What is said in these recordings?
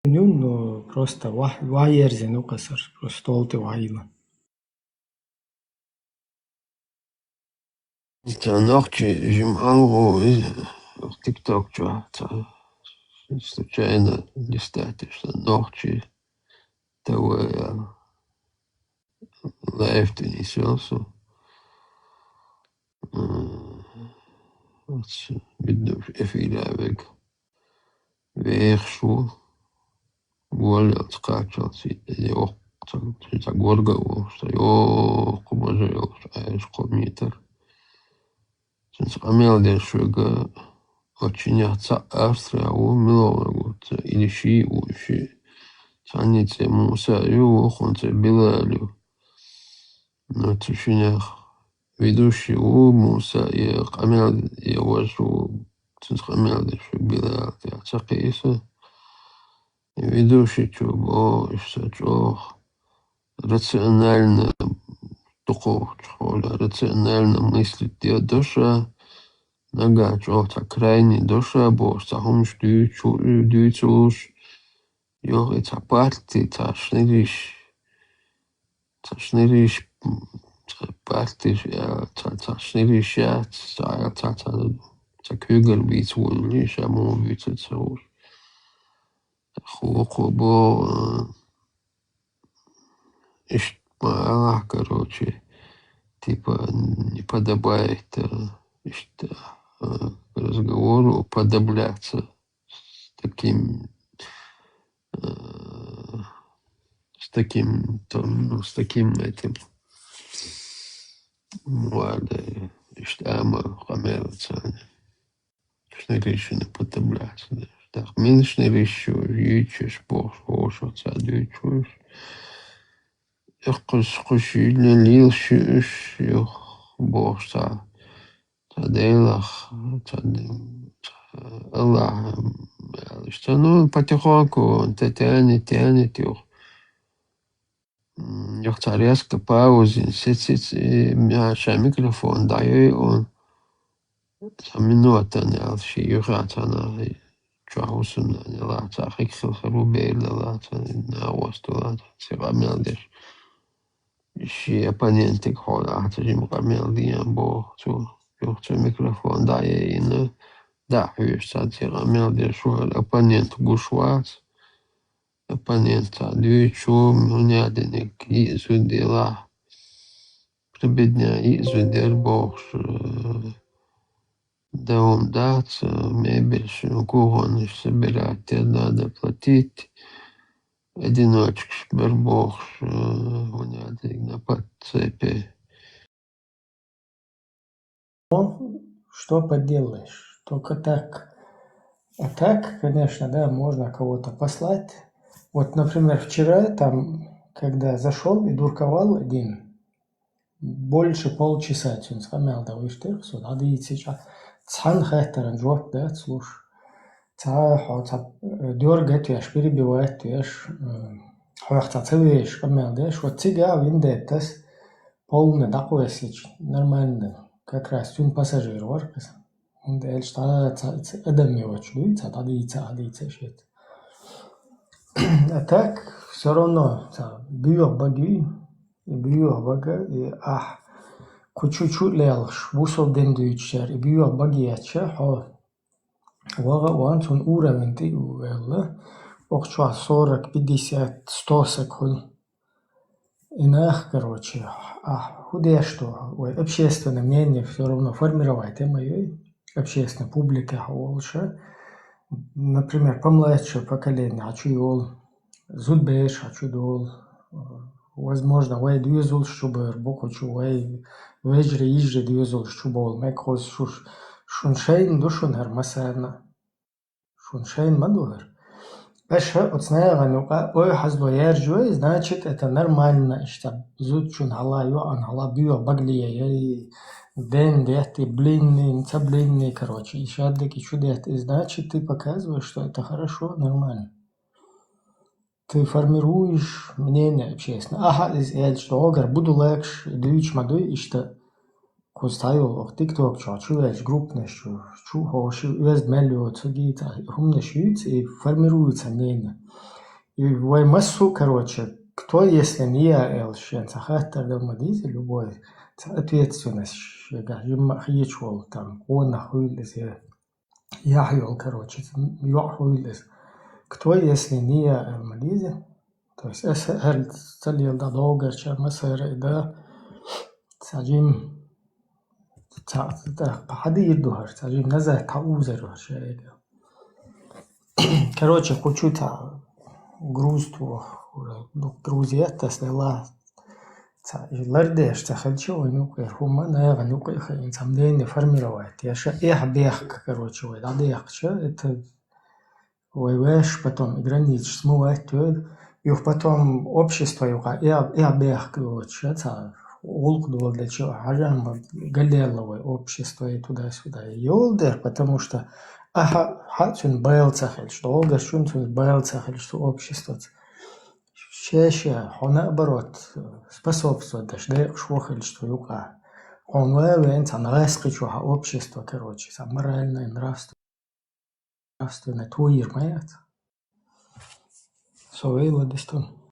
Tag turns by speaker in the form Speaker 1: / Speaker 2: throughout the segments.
Speaker 1: Ну, просто вайерзи, ну касар, просто олты вайла.
Speaker 2: Ночи жималу в ТикТок, что случайно листать, что ночи того лайв ты несется. Видно, эфиля вверху, воль отскачивался, его так горго, что его кубажил, что метр. Sinds Amerika шуга очень Австрия у милого или ши у ши. Санице муса ю хонце билалю. Но тушинях ведущий у муса и камел и вашу sinds Америка шу билал я цакиса. Ведущий чубо что чё рационально только рационально мыслит я душа. Нага чота крайне душа боста хомш дючус йога цапарти цашнириш цапарти цашнириш я цакюгер бицвулиш амо бицецур хобо короче, типа не подобает разговору подобляться таким с таким этим ладно, ama хамерца, шнырищины подобляться. Так, миншный рищу, ючиш, бошоца, дючуш. Қышқышилі лилшиш, бошца, таделах, Allah, что, ну, потихоньку, тянет их. Йохца резко паузы, мяша микрофон даю, он минута не алши, юратана, чахусуна, не лаца, хиксил харубейла, лаца, на осту, лаца, сирамелдеш. Și оппонентик хола, жим камел диамбо, йохца микрофон даю, и да, юшца, сирамелдеш, оппонент гушвац, оппонента дючу, мняденек, изудела, прибедня, изудер бог, да он дац, мебель, кухон собирать, надо платить, одиночек, бог, мняденек на подцепе.
Speaker 1: Ну, что поделаешь, только так. А так, конечно, да, можно кого-то послать. Вот, например, вчера там, когда зашел и дурковал один, больше полчаса, он схамял, да, видишь, ты, надо идти сейчас. Цан хайтаран жок, да, слушай. Дергает, я перебивает, я хвахтацевешь, камел, да, вот тебя виндет, тас полный такой нормально, как раз тюн пассажир, варкас. Und steht Adam очень, цадится шит. А так, все равно, бьё баги, и бьё бага, и чуть-чуть лелш, вусол дендуичер, и бьё баги яча, вага вантун уровень ты увелла, окча 40, 50, 100 секунд. Инах, короче, худее что, общественное мнение все равно формировать, моё общественная публика лучше. Например, помладшее поколение, хочу зудбеш, хочу дол, возможно, вай двизул шубер, боку чувай, вежри ижри двизул шубол, мекхоз шуншейн душунер масерна, шуншейн мадугер. Пеша оцнега нука, ой хазло яржуй, значит это нормально, что зуд чун хала юан хала био баглия, яри ден дехты блинный, блинный, короче, и шаддыки чудет, и значит ты показываешь, что это хорошо, нормально. Ты формируешь мнение общественное. Ага, что огар буду легш, двич мадуй, и что кустаю в ТикТок, что есть группное, что хоши, есть мелю, цугита, умный шьют, и формируется мнение. И массу, короче, кто, если не я, Элшен, Сахатар Гамадизи, любой, ответственность, Жимма Хичвол, там, он охуились, Яхюл, короче, Яхуились. Кто, если не я, Элмадизи, то есть, هل تسلي دا دوغر شا مسر دا تاجيم بحدي يدوهر تاجيم نزه تعوزر شا короче, хочу та грусту грузият села та лардеш та хочу ну хума на ну хин самден формировать я ша бех короче ой да это ой потом границ смывать их потом общество я бех короче та улк для чего хажам галеловое общество и туда-сюда ёлдер потому что хатун байлцахел что олга шунтун байлцахел что общество чаще он наоборот способствует даже швохель что юка он вен там раскричуха общество короче сам моральное нравственное туир маят совейла дестон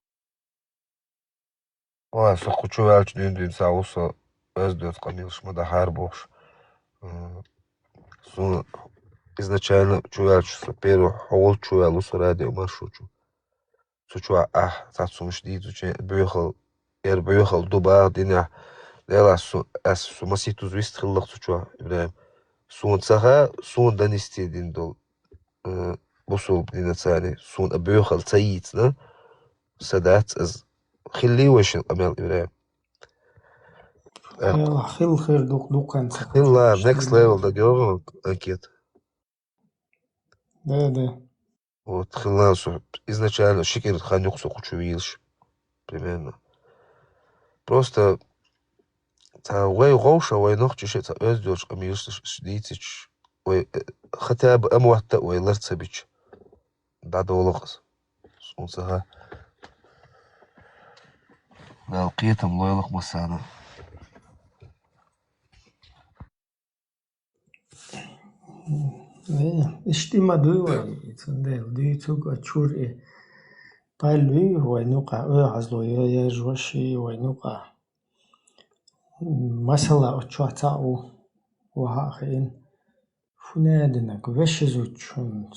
Speaker 3: Ой, хочу велч дин сауса эсдет камилш мадахар бокш. Изначально чувелчуса первый хол чувелуса радио маршруту. Сучуа тацумш дидуче бюхал дуба диня дела сумаситу звистхиллах сучуа Ибраим. Сун цаха сун данисти дин дол бусул дина цани сун бюхал цаитна садат از خلي وش أمال إبراهيم
Speaker 1: خير دوقان
Speaker 3: خلا next level да говорю анкет
Speaker 1: да
Speaker 3: вот خلا изначально шикер ханюк сокучу вилш примерно просто تا وي غوشة وي نخجي شيء تا أزدوش أميرش شديتش وي ختاب أموحتا وي لرتسبيش بعد ولغز سونسها لا لقيتهم الله يلق مسانا
Speaker 1: اشتما دوي تندل دي توق أشور قالوي وينوقع عزلو يا جوشي وينوقع مثلا أتشوعتاو وهاخين فنادنك وشزوتشونت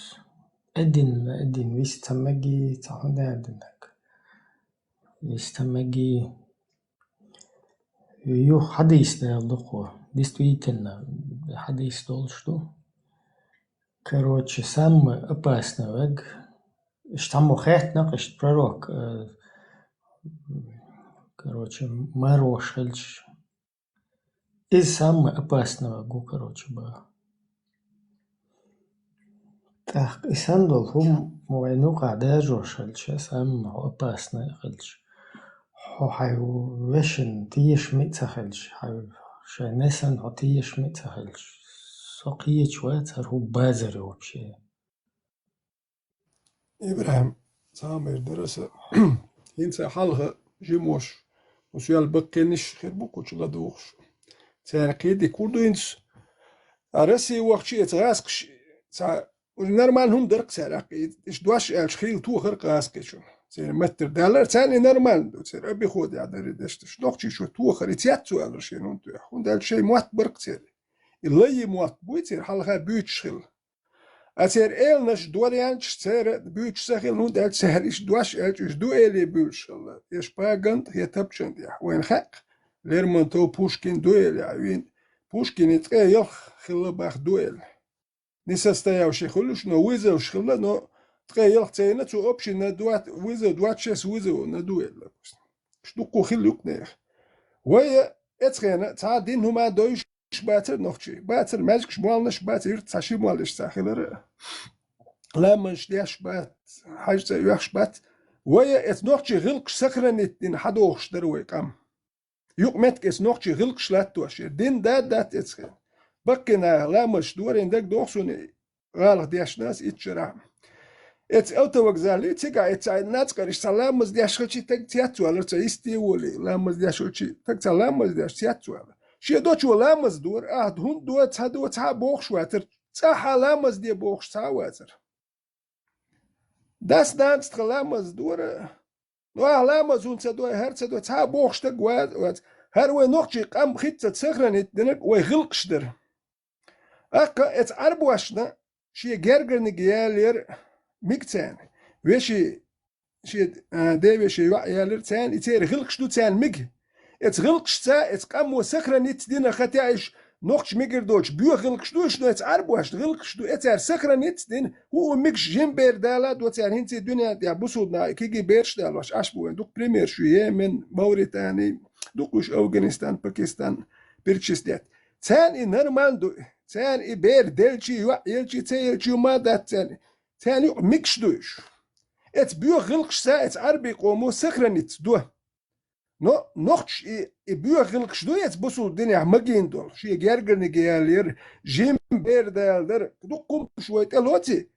Speaker 1: أدين ويستمجي تهنادنك ويستمجي يو حديث ده يلقوا действительно حديث دول что короче самый опасный вег что мухетнак что пророк короче Марошельч из самого опасного гу короче был так и сандол хум войну когда Жошельч самый опасный хельч حي وشن تيش متسخلش حي شنسن هتيش متسخلش سقية شوية هو بازر вообще
Speaker 4: إبراهيم سامر درس ينسى حالها جيموش وسيال بقينش خير بوكو تشلا دوخش تاقيدي كردو ينس أرسي وقتي يتغاسقش تا نورمال هم درق ساراقيد إش دواش الشخيل تو خرق غاسقشو تير متر دالر تاني نورمال تير أبي خود يعدري دشتش نوقتي شو تو خريتيات تو ألرشي نونتو يحون دال شي موات برق تير اللي موات بوي تير حالها بيوتش خيل أتير إل نش دوريانش تير بيوتش سخيل نون دال سهر إش دواش إش دو إلي بيوتش الله إش باغنت هي تبشن ديح وين خاق ليرمونتو بوشكين دو إلي عوين بوشكين يتقى يلخ خيل باخ دو إلي نسستياو شيخولوش نو ويزو شخلا نو تغير تاينا تو اوبشن دوات ويزو دوات شيس ويزو ندو إلا شدوكو خيل يقنيخ ويا اتغينا تا دين هما دويش باتر نوخشي باتر ماجكش موالنش باتر تاشي موالش ساخيلر لا منش دياش بات حاجة يوخش بات ويا ات نوخشي غلقش سخرنت دين حدوخش دروي قام يوق متك ات نوخشي غلقش لاتوش دين دات اتغين بقنا لا مش دورين دك دوخسوني غالغ دياش ناس اتشرع ات اوتو وغزالي تيغا ات ناس قريش سلامز دياش خشي تك تياتو على تيستي ولي لامز دياش خشي تك سلامز دياش تياتو على شي دوتشو لامز دور هون دو تا بوخش واتر تا لامز دي بوخش تا واتر Das danst gelamas dura. No lamas unsa do herze do ta bochste gwat. Her we noch chi qam khitsa tsakranit denek we gilqshder. Akka et arbuashna shi gergerne geyaler mikten. We shi Deve shi yaler tsan itzer gilqshdu tsan mig. Et gilqshta et qam we sakranit dina khataish noch schmiger deutsch büchel gstusch no jetzt arbuast gilqshdu et sakranit din hu mig jimber dala do tsan hinzi dunya ya busudna kigi bershtal was ashbu du premier shu Yemen Mauritani dukush Afghanistan Pakistan birchistet tsan in normal do tsan I ber delchi wa yelchi tselchi ma dat tsan mig shdush et büchel gsta et arbi qomo sakranit do No, noch I büchel gstu jetzt busul dinya magin dol. Shi gergerne geyalir jim berdelder. Du kum shwet eloti.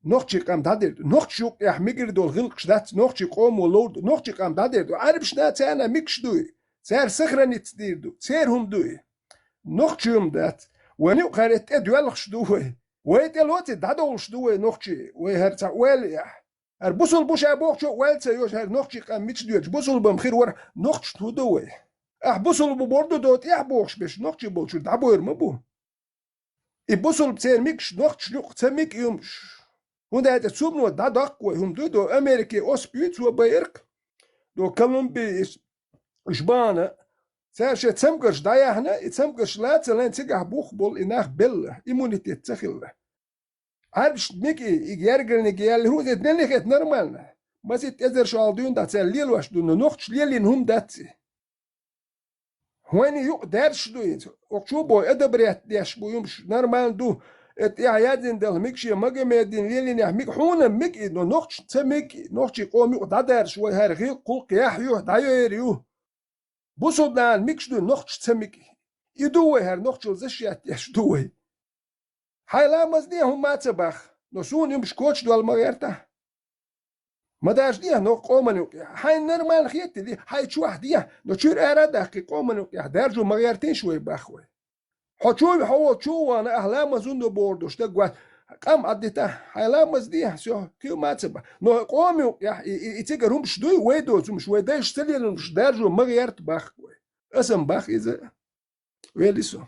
Speaker 4: Noch chi qam dader. Noch shuk ya migir dol gilq shdat noch chi qom lord noch chi qam dader. Arb shnat ana mikshdu. Ser sakhranit dirdu. Ser humdu. Noch chum dat. Wani qaret edwal khshdu. Wait eloti dadol shdu noch chi. We herza wel ya. Busul bush abokcho welze yosh her noch chi qam mit duet busul bam khir war noch shtudo busul bu bordo dot ya boksh besh noch chi bolchu da boyer ma bu I busul tser mik noch chluq tsemik yum und hat zum no da dak ko do Amerike ospüt so bayerk do Kolumbi is jbana ser she tsemkers da ya hna tsemkers lat len tsigah buch bol inach bell immunitet tsakhil Arbst miki I gergerne gel hudet neneket normal. Was it ezer shal dun dat zel lil was dun noch lilin hum dat. When you dersh du it. Ok chubo edabret desh bu yum normal du et ya yadin del mikshi magemedin lilin ya mik huna mik no noch tsemik noch chi qomi da der shwe her gi qulq yahyu da yeriu. Busodan miksh du noch tsemik. Idu her noch chul zeshat yash du. Haylamaz diye hum matzabach. No sun yum shkoch do almagerta. Madash diye no qomanu. Hay normal khiyet di hay chuah diye. No chur era daqi qomanu ya darju magertin shwe bakhwe. Hochuy hawo chuwana ahlamaz undo bordo shta gwa qam adita haylamaz diye so ki matzaba. No qomu ya itigarum shdu wedo zum shwe dash selin darju magert bakhwe. Asam bakh iza weliso.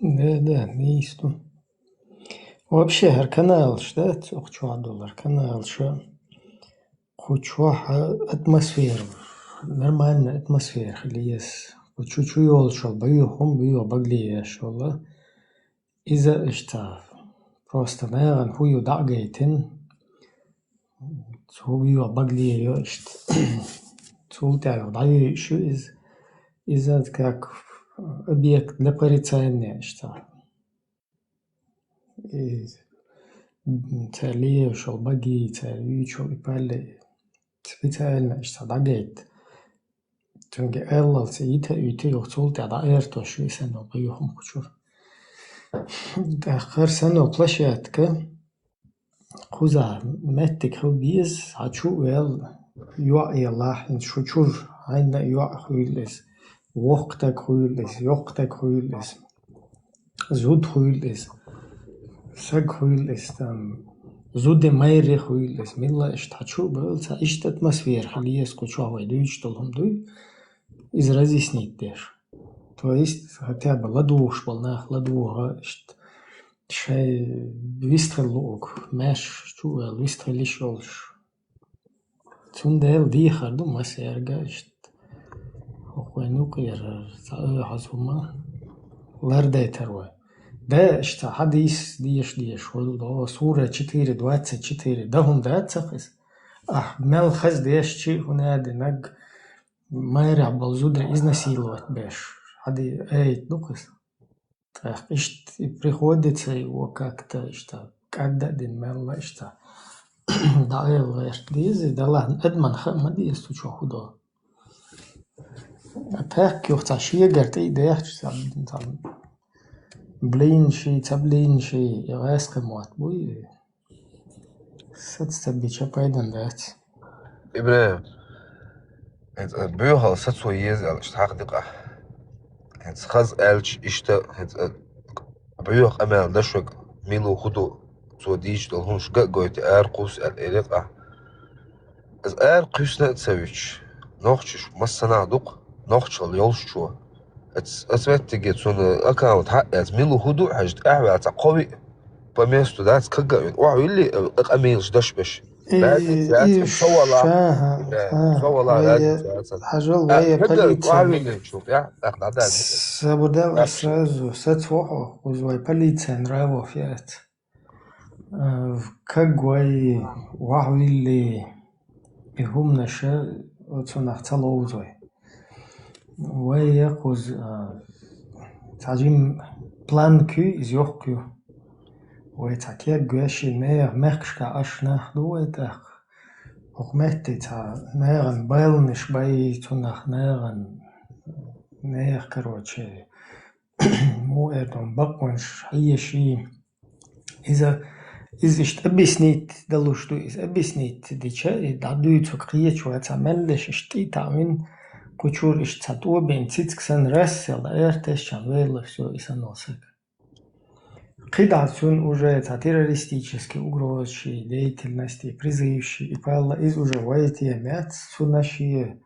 Speaker 1: Да, isto. Вообще, канал, что $100 канал, что хочешь атмосферу, нормальная атмосфера, лес, чуть-чуть олшал, бьюхом бью баглия, шола, إذا اشتا просто наверное хую дагейтин, هو بيو баглия ёшт, цултяю даю что إذا как объект для порицания, что تعليه شو باقي تعليه شو يبالي специально что дагейт тунге эллал сиита ите йохцул тада эрто ши сено бьюхом кучур да херсено плашетка куза меттик хубиз хачу эл юа шучур айна юа хуйлес وقتك خويلس يوقتك خويلس زود خويلس سگ خويلس تام زود مايري خويلس ملا اشتحشو بلسا اشت атмосфер халиес кучуа дуич толхом дуй из разъяснить деш. То есть хотя бы ладуш полнах ладуга ишт шай вистрелок меш чуэл вистрелишолш цундел дихарду масерга ишт وخوانوك حسوما لردي تروي ده اشتا حديث ديش ولو صورة 4:24 ده هم ده تسخس مال خز ديش چي هنا دنق ما يرع بالزودر изнасиловать беш حدي ايت дукас так ишт приходится его как-то ишта когда дин мал ишта да эл диз да адман хамади стучо худо Pek joch ta shiegert I dech blinshi ja eskemot bui satsta bicha paidan dech
Speaker 3: Ibrahim بيوها ستسو يزال اشتحقدقة خز ألش إشتا بيوها أمال دشوك ميلو خدو سو ديجيتال هونش قويت أرقوس الإرقة از أرقوس نتسويش نوخش مسنا دق نوخش اليولش شو أسمعت تجي سون أكاونت حق از ميلو خدو حجت أعوى تقوي بميستو دات كجا وعلي أميلش دشبش لازم ساعات صور صور لازم
Speaker 1: وهي
Speaker 3: ساعات
Speaker 1: حاجة وهي
Speaker 3: هذا
Speaker 1: بليتسا
Speaker 3: وعلي نشوف يا أخذ عدد
Speaker 1: سبودل أسرازو ستوحو وزوي بليتسا نراو فيات كجوي وحو اللي هم نشا وتسونخ تلوزوي وهي قوز تعجيم بلان كي إزيوخ كيو ويتاكيا جواشي نير مخشكا أشنخ دويتاك وقمتي تا نيرن بايلنش باي تونخ نير كروتشي مو إردون بقونش أي شي إذا إشت أبسنيت دلوشتو إذا أبسنيت ديشا دعدو تقريتش ويتعملش إشتي تعمين كوشور إشت تاتو بين تيتكسن رسل إرتش شان ويلفسو إسا نوسك Қидацун уже террористические угрозы, деятельности, призывшие, и правило из уже воетиемет сунашие,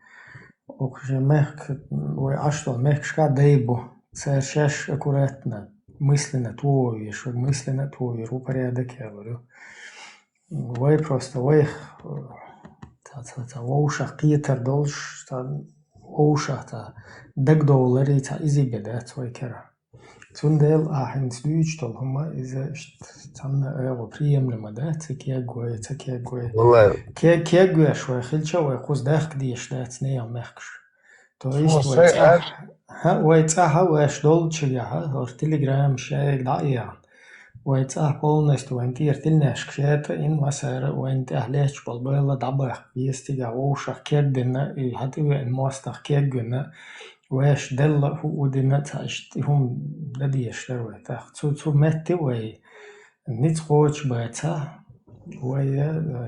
Speaker 1: уже а что мягко дейбу, совершаешь аккуратно, мысленно твой, что мысленно твой, порядок я говорю. Вы просто вы ушах Питер долж, ушах $10 изибеда твой кера. Цундел ахинс дүйчтол хума иза тамна эго приемлемо да цекегуэ
Speaker 3: والله
Speaker 1: кегуэ швэ хилча вэ куз дахк диш да цнея мехкш то есть вэ цаха вэ шдол чига ор телеграм шайг дая вэ цах полностью вэн тиртилнэш кшэта ин масара вэн тэхлэч болбэла дабах естига ошах кегдена и хативэ мостах кеггена ويش دل هو ودينا تعشت هم لدي يشتروا تاخ تو متى وي نيت خوش باتا وي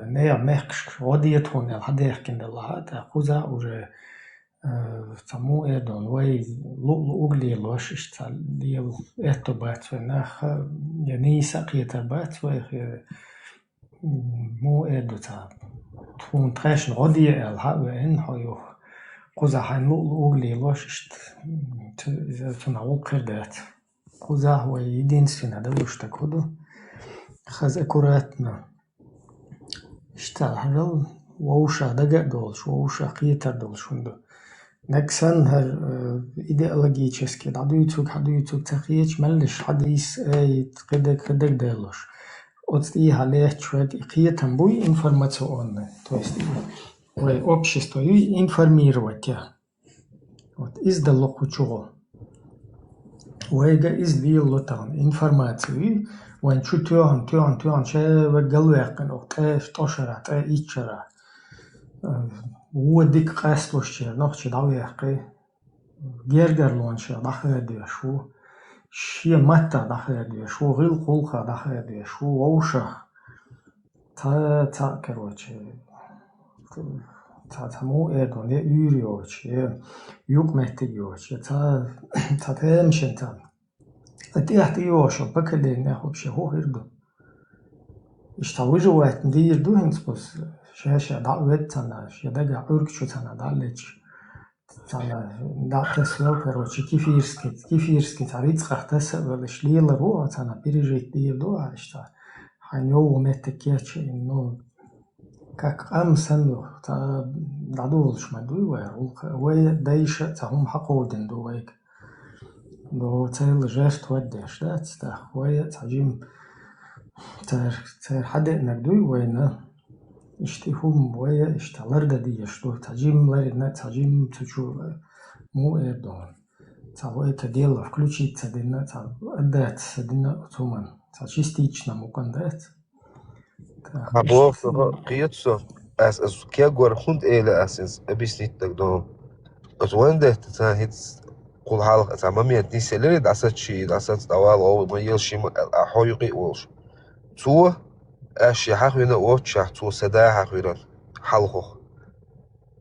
Speaker 1: نيا مخش وديتون الحديخ كند الله تا خوزا اور تمو اردون وي لو اغلي لوش اشتال ديال اتو بات ناخ يعني سقيت بات وي مو اردو تا تون تريشن ودي الها ان هيو قوزا حنلو أغلي لوششت تنعو قردات قوزا هو единственное دلوشتا كودو خز أكوراتنا اشتغل ووشا دقا دولش ووشا قيتر دولشوندو نكسن هر إيديولوجيчески حدو تخيش ملش حديث قدك دلوش отсти халех человек قيتم بوي информационный то есть общество и информировать. Вот издало кучу. Уэга издил лотан информацию. وين شو تيوان شيء وقالوا يقن وقتاش تشرع تيشرع وديك قاس وشيء نخش دعوة يقي جرجر لونش دخل دي شو شيء متى دخل دي شو غير قلقة دخل دي شو ووشة تا كروتش تمو اردون يوريوش يوق مهتيوش تا تمشن تا اتيحتيوش بكلين ناخد شهو هردو اشتاوجو وقت ندير دو هنس بس شاشة دعوت تانا شدقا عرقشو تانا دعليش تانا دع تسويل كروتش كيفيرسكي تعريض قختسا ولش ليل روح تانا بيريجيت دير دو عشتا حنيو ومتكيتش انو как амсанду та дадулш мадуй вай дайша цахум хақоден дуайк до цел жест вадеш да ста вай цажим тар хадэ нагдуй вайна иштихум вай ишталарда дияш до цажим ларина цажим цучу му эдон цавай это дело включиться дина отдать дина цуман частично мукандать
Speaker 3: Абов قيتسو أس كيجور خند إلى أساس أبيسنيت تقدم أتوين ده تتهيت كل حلقة تعممية نيسيلري دعسات شيء دعسات دوال أو ما يلشي أحويقي وش تو أشي حقينا وش تو سدا حقينا حلقه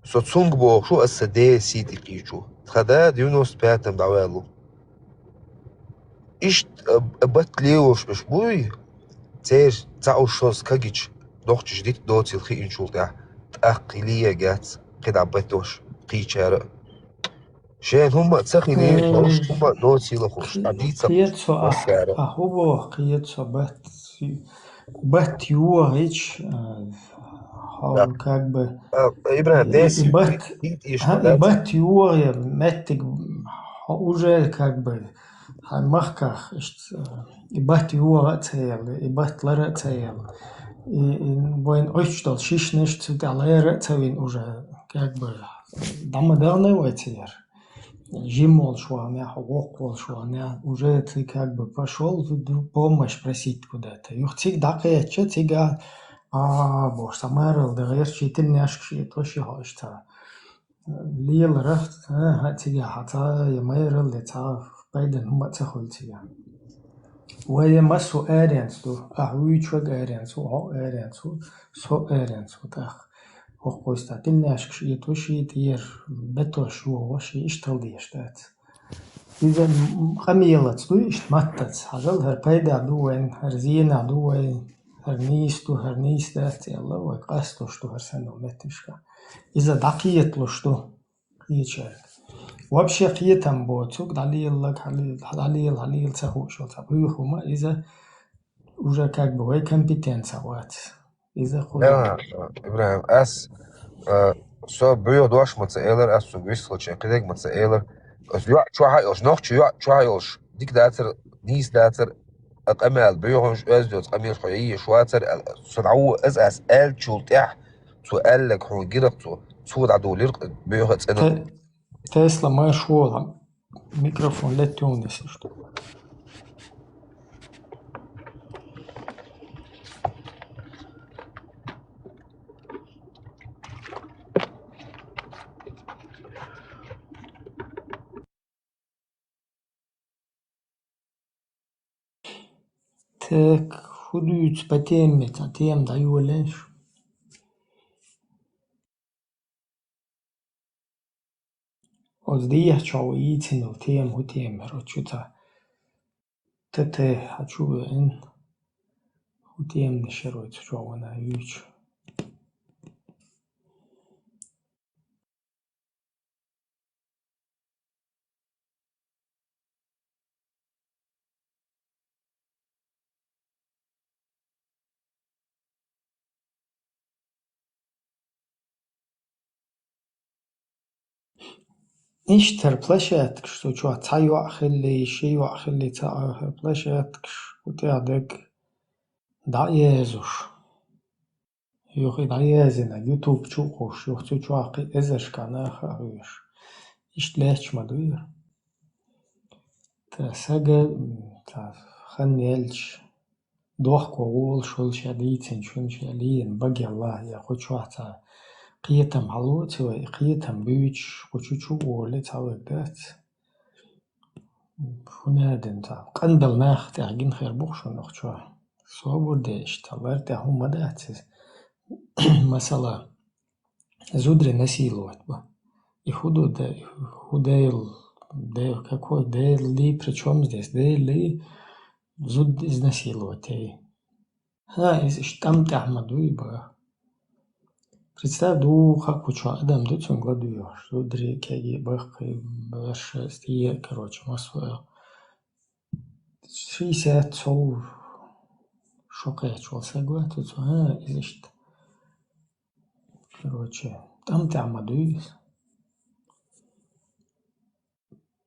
Speaker 3: Соцунг бокшу ассаде сити пичу. Тхада 95-м давалу. Ишт батлеуш бешбуй. Тер تعوشوز كاجيش نوخش جديد دوتي الخي إنشول تاع تأقلية جات قد عبتوش قيشارة شين هم تسخيني وش هم نوتي لخوش عديد
Speaker 1: قيتسو
Speaker 3: مسارة
Speaker 1: أهو قيتسو بات يو هيتش
Speaker 3: لا
Speaker 1: هاو كاكبه
Speaker 3: إبراهيم ديسي
Speaker 1: بات
Speaker 3: ديت إيش مدات
Speaker 1: بات يو متك уже как бы махках бат юа цел бат лара цел и воин ойчтол шишнеш цуталера цевин уже как бы дамадарный вайтер Жимол шуаня, хогокол шуаня, уже ты как бы пошел помощь просить куда-то. Юхтик дакая, че тига, бож самарал, да я читил няшки, то ши хошта. Лил рафт, тига хата, я майрал, лета, байден хума цехол тига. وهي مسو أرينسو أهويتشوج أرينسو أو أرينسو سو أرينسو تاخ وقوستا تلناشكش يتوشي تير بتوشو وشي اشتغل ديشتات إذا قميلت دو اشتمتت حجل هر بيدا دوين هر زينا دوين هر نيستو هر نيستات يلا وقاستوشتو هر سنو متشكا إذا دقيتلوشتو قيتشارك вообще قيتم بوتسوك دليل عليل سهوشو تبويخوما إذا уже как бы вы компетенция вот إذا
Speaker 3: لا إبراهيم أس سو بيو دوش متسائلر أس سو بيسخل شنقدك متسائلر أس يوع شو هايلش نوخ يوع شو هايلش ديك داتر نيس داتر أقمال بيوهنش أزدوت قميل خويي شواتر سدعو أس آل شولتح سؤال لك حو جيرقتو سود عدو ليرق بيوهت أنا
Speaker 1: تسلا ما شو ميكروفون لا تونس что так худуют по теме тем даю лишь от дия чау итину тем ху тем рочута тете хочу ин ху тем нешерот чау на юч إيشتر بلاشاتك شو شو تعيو أخلي شي وأخلي تعيو بلاشاتك وتعدك دعيازوش يوخي دعيازنا يوتيوب تشوقوش يوخي تشوقي إزش كان خاويش إشتلاش مدوير تا ساقا تا خنيلش دوخ وغول شول شاديتين شون شالين بقي الله يا خود شو تا قيتم حلوتي وقيتم بيوش وشو ولي تعوقات فنادن تا قندل ناخ تعجين خير بوخشو نخشو صوبو ديش تلار تا هم داتس مثلا زودري насиловать бы. И худу да худейл да какой дейли причем здесь дейли зуд изнасиловать из там тахмаду ибо представь ду как учу адам ду цун гладуешь зудри кеги бахкой баш стие короче масу 60 сол шокаячулся гуа тут из короче там тахмаду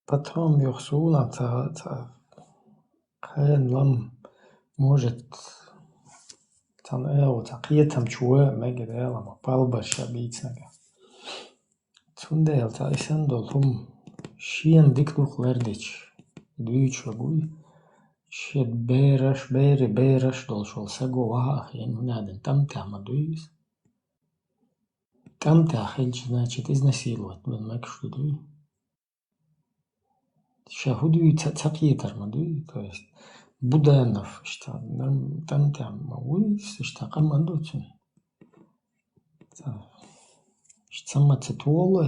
Speaker 1: потом юхсуна та خير لم может там قيتم شوى ما قدر لما بالبر شبيت نجا تندل تا إسان دولهم شين ديكتو خلردش دويش لقوي شيد بيرش دول شول سجو وها أخين هنادن تمتع مدويس تمتع خلج значит изнасиловать بالمكش دوي شاهدوي تقيتر مدوي то есть Буданов, что там, уйс, что командуют. Сама цитуолу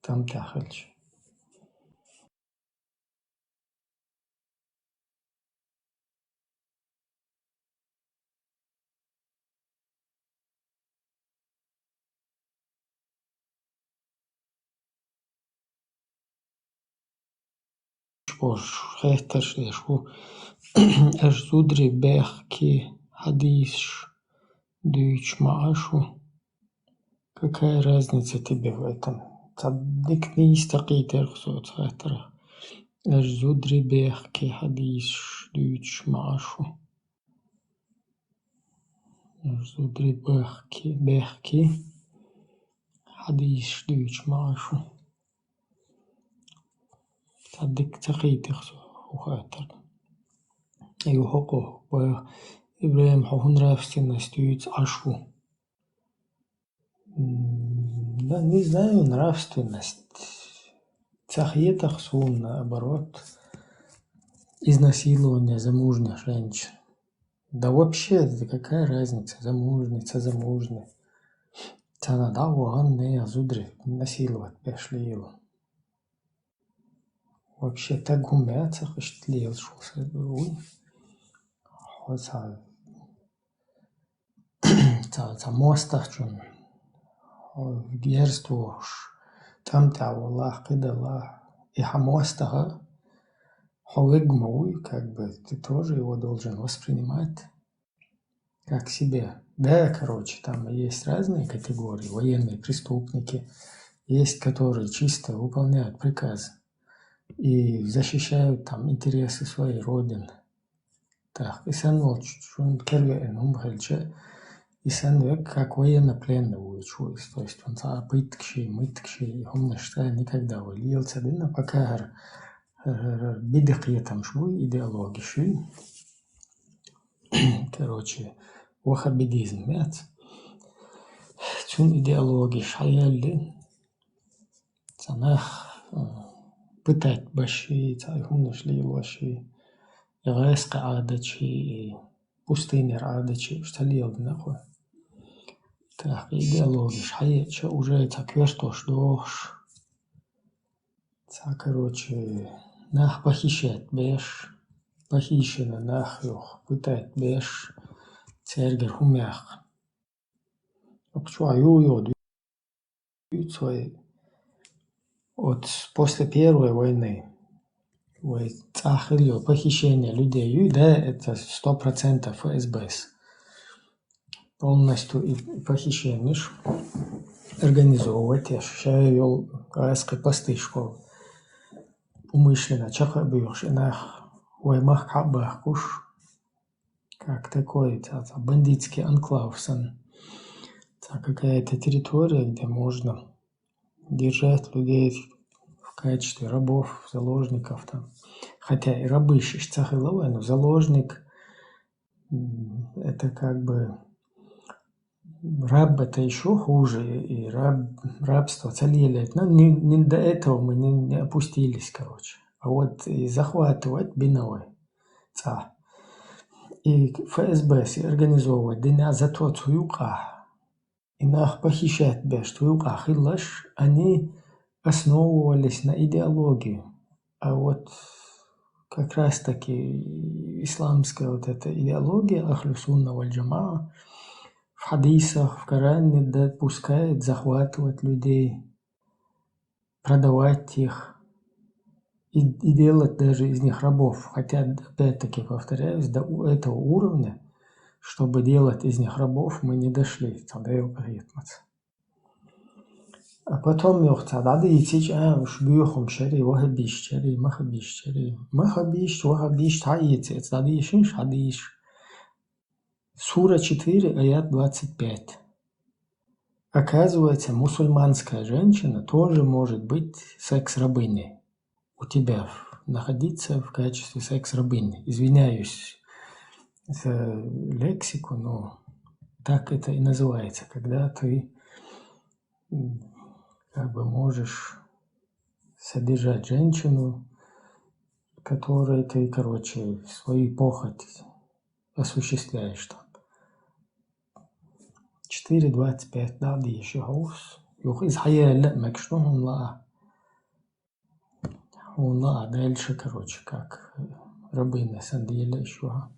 Speaker 1: там тахальч. Boş хехташ шу эш зудри бехки хадиш дюйч maaшу. Какая разница тебе в этом? Цаддик не истакит эрхсот хехтара. Эш зудри бехки хадиш дюйч maaшу. Эш зудри бехки хадиш дюйч maaшу. Цаддик цахит эрхсот хехтара. Юхоко Ибраим хохун нравственность дюйц ашу. Да, не знаю, нравственность. Цахетах сун, наоборот, изнасилование замужних женщин. Да вообще, какая разница, замужний. Цанада уган не азудри, насиловать пешли его. Вообще, так гумяться, хаштлил, шусы, уй. Ца мостах чун. Герствуш, там Аллах кидала и хамостага, холыгмуй, как бы ты тоже его должен воспринимать как себе. Да, короче, там есть разные категории, военные преступники, есть, которые чисто выполняют приказы и защищают там интересы своей родины. Так, и сам чун кервен умхельче. И сам как военнопленный чувствует, то есть он пыткший, мыткший, он никогда вылился, да, пока бидахье там швуй идеологиши, короче, вахабидизм, нет, чун идеологиш, хаялли, цанах пытать баши, цайхун нашли лоши, игайска адачи, пустынер адачи, что ли нахуй. Так, идеологиш, хаеча уже так верстош дош. Так, короче, нах похищать беш, похищено нах юх, пытать беш, цергер хумях. Обчуа ю свои от после Первой войны. Цахилью похищение людей, да, это 100% ФСБ. Полностью похищение организовывать, я ощущаю, АСК посты школы. Умышленно, чаха бьешь, инах ваймах кабах куш, как такой бандитский анклав, какая-то территория, где можно держать людей в качестве рабов, заложников там. Хотя и рабы шишцахиловые, но заложник это как бы раб это еще хуже, и рабство целилет. Но не до этого мы не опустились, короче. А вот и захватывать биновой. И ФСБ организовывать дня за то цуюка. И нах похищать беш цуюка хиллаш, они основывались на идеологии. А вот как раз таки исламская вот эта идеология Ахлю Сунна валь Джамаа в хадисах, в Коране допускает захватывать людей, продавать их и делать даже из них рабов. Хотя, опять-таки, повторяюсь, до этого уровня, чтобы делать из них рабов, мы не дошли. А потом Сура 4, аят 25. Оказывается, мусульманская женщина тоже может быть секс-рабыней. У тебя находиться в качестве секс-рабыни. Извиняюсь за лексику, но так это и называется, когда ты как бы можешь содержать женщину, которой ты, короче, свою похоть осуществляешь там. 4:25 da die Haus. Joch is حقيقة لا مكشتهم لا والله دايل شكر وشكاك ربنا سندي لا شوها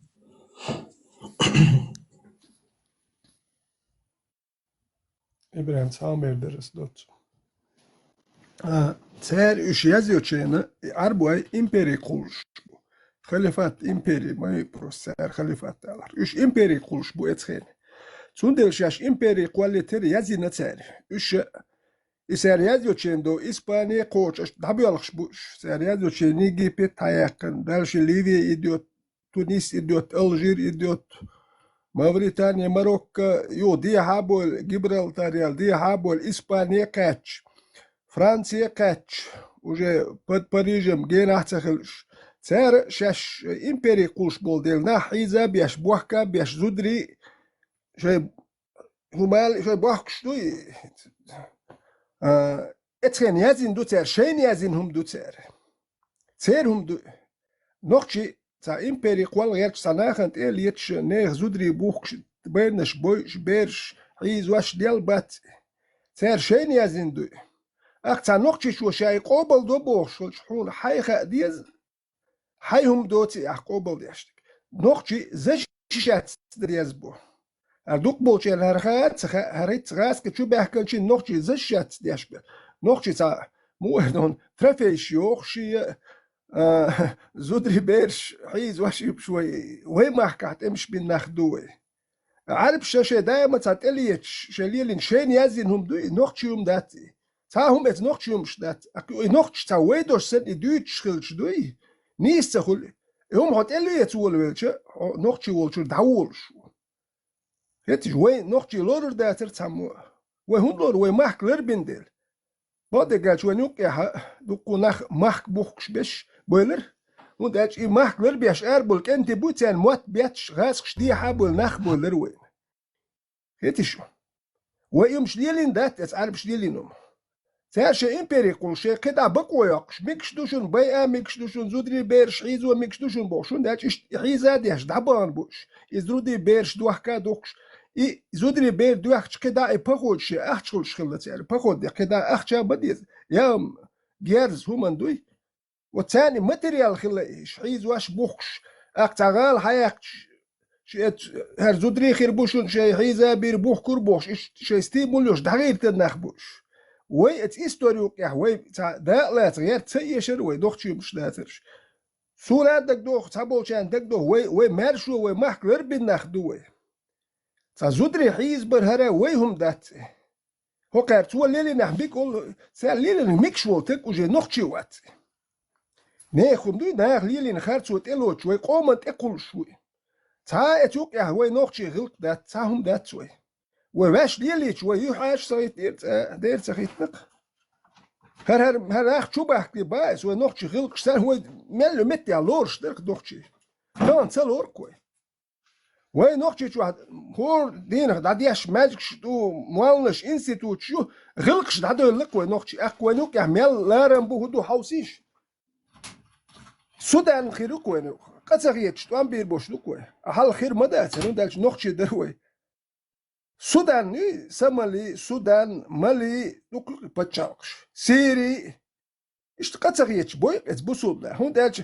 Speaker 4: İbrahim Samer deriz dot. Ser üç yazıyor çeyne arboy imperi kuruluş bu. Halifat imperi may proser halifat alar. Üç imperi kuruluş bu etken. Sundel şaş imperi kualiteri yazına ser. Üç ser yazıyor çeyne do İspanya koç tabi alış bu. Ser yazıyor çeyne gibi tayakın. Belki Libya idiot, Tunis idiot, Alжир idiot. موريتانيا ماروكا يو دي هابول جبرالتار دي هابول إسبانيا كاتش فرنسا كاتش وجا باريجم جينا تخلش سعر شاش إمبري قوش بول ديلنا حيزا بيش بوحكا بيش زودري شاي همال شاي بوحكش دوي اتخين يازين دو تسعر شين يازين هم دو تسعر تسعر هم دو نوخشي تا إمبري قوال غيرش سناخنت يتش نيخ زودري بوخش بيرنش بوش بيرش عيز واش ديال بات سير شين يازين دو تا نوخشي شو شاي قوبل دو بوخش شحون حيخا ديز حيهم دوتي قوبل ديشتك نوخشي زش شات درياز بو دوك بوش الهرخات هريت غاس كتشو بحكلشي نوخشي زش شات ديشبل نوخشي تا موهدون ترافيش يوخشي زودري بيرش حيز واشي بشوي وهي ما حكت امش بالنخدوه عارف شاشة دايما تاتليتش شليلين شين يازين هم دوي نوختشيوم داتي تاهم ات نوختشيومش دات نوختش تا ويدوش سن دويتش خلش دوي نيس تخل هم هات اليت ولويلش نوختشي ولش داولش هتش وين نوختشي لور داتر تامو وهم لور وين ماك لربندل بعد قال شو نوك يا دوكو نخ ماك بوخش بش بولر und als ich mach will bi arbol kente butzen mot biatsch gas die habol nach boler wein het is و يوم شليلين دات اسعرب شليلينهم ساشا امبيري قول شي كدا بقوا يقش ميكشدوشن بايا ميكشدوشن زودري بيرش حيزو ميكشدوشن بوشون داتش حيزا ديش دابان بوش ازرودي بيرش دوحكا دوكش اي زودري بير دوحش كدا اي باخود شي احشول شخلت يعني باخود كدا احشا بديز يام جيرز هومن دوي وثاني ماتريال خلا شحيز واش بوخش اقتغال حياكش شيت هرزودري خير بوشون شي حيزا بير بوخ كربوش شي ستيمولوش دغير تنخبوش وي ات استوريوك يا وي تا دا لا تغير تيشر وي دوختي مش داترش سورات دك دوخ تابولشان دك دوخ وي مارشو وي ماخلر بنخدوي تا زودري حيز برهرا وي هم دات هو قارت وليلي نحبيك سال ليلي ميكشو تك وجي نوختي وات ناخم دوي ناخ ليلي نخارتسو تلو شوي قومت اقول شوي تا اتوك يا هوي نوختي غلق دات تاهم دات شوي وواش ليلي شوي يحاش صيت دير تخيتنق هر اخ شو بحكي بايس ونوختي غلق شتان هو ملو متي علورش درك نوختي كان تلور كوي وي نوختي شو هور دينخ دادياش ماجك شتو موالنش انستيتوت شو غلقش دادو لقوي نوختي اخ نوك يا مل لارم بو هدو حوسيش سودان خيرو كوينو قصغيتش توان بير بوشلو كوي حال خير مدى سنو دالش نوختي دروي سودان ني سمالي سودان مالي دوك باتشاوكش سيري اشت قصغيتش بوي ات بوسود هون دالش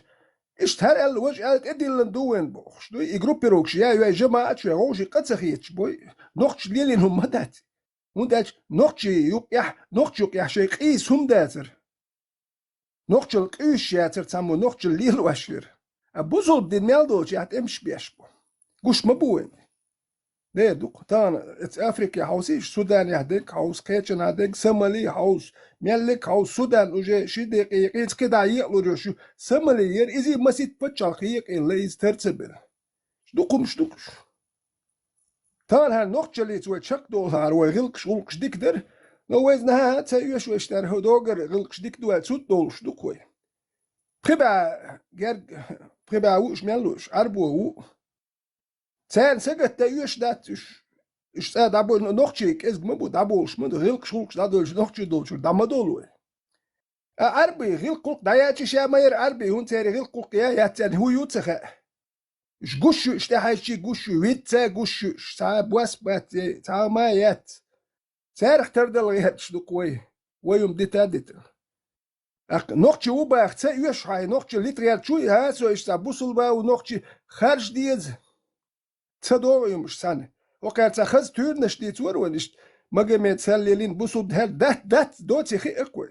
Speaker 4: اشت هر ال وج قالت ادي لندوين بوخش دو يجروبي روكش يا جماعه شو روجي قصغيتش بوي نوختش ليلين هم مدات هون دالش نوختي يوك يح نوختي يوك يح شي قيس هم داتر نوختل قيش ياتر تامو نوختل ليل واشير ابوزول دي ميلدوش يات امش بيشبو قوش مبوين ده دوك تان اتس افريكا هاوسيش سودان يهدك هاوس كيتشن هدك سمالي هاوس ميلك هاوس سودان وجي شي دقيقة كده يقلو شو سمالي ير ازي مسيت بتشالقيق اللي يسترتبل دوكمش دوكش تان هال نوختل يتوي شك دولار ويغلقش غلقش ديكدر لو وزنها تايوش واشتر هدوغر غلقش ديك دوال سود دولش دوكوي بخبا وش ميلوش عربو تان سجت تايوش داتش اش تا دابو نوختشيك از مبو دابولش مد غلقش غلقش دادولش نوختشي دولش دامادولو عربي غلق داياتش يا ماير عربي هون تاري غلق يا تان هو يوتسخ شقشو اشتحيشي قشو ويتسا قشو سا بوس بات سا ما يات سارخ تردل غيات شدوك ويوم دي تادت نوختي وبا اختسا يوش هاي نوختي لتريال شوي ها سو اشتا بوصل با ونوختي خارج ديز تصدو يومش سانه وقال تخز تورنش دي تور ونشت مجمع تسللين بوصل دهل دات دوتي خي اقوى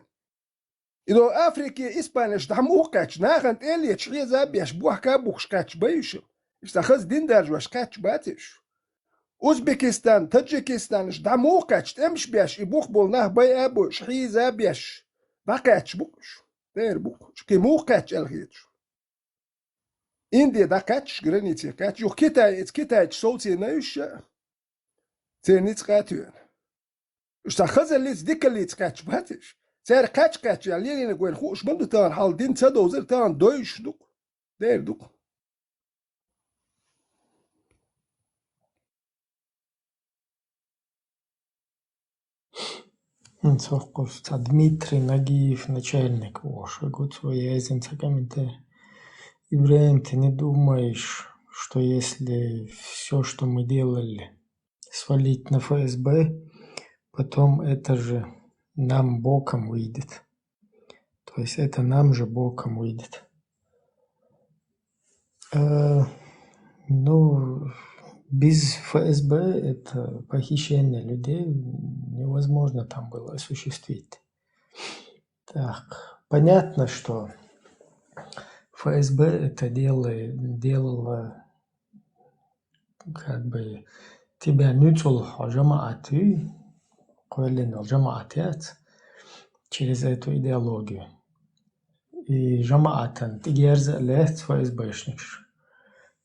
Speaker 4: إنه أفريقيا إسبانيش دهم وقتش ناخن إلي تشغي زابيش بوح كابوخ شكاتش بيشو إستخز دين درج وشكاتش باتش أوزبكستان تاجيكستان دهم وقتش تمش بيش إبوخ بولناه بي أبو شحي زابيش باقاتش بوش دير بوخ شكي موقاتش الغيتش إندي داكاتش غرانيتي كاتش يوخ كيتايتش صوتي نايش تينيت قاتوين إستخز اللي ديك اللي تقاتش باتش سير كاتش يعني نقول خوش بندو تان حال دين تدو زر تان دويش دوك دير دوك
Speaker 1: Инцовков, Дмитрий Нагиев, начальник ВОШ. Год свой комментарий. Ибраим, ты не думаешь, что если все, что мы делали, свалить на ФСБ, потом это же нам боком выйдет? То есть это нам же боком выйдет. Ну, без ФСБ это похищение людей невозможно там было осуществить. Так, понятно, что ФСБ это делало как бы тебя нюцул джамааты, коэлин джамаатят через эту идеологию. И джамаатан тигерза лет ФСБшник.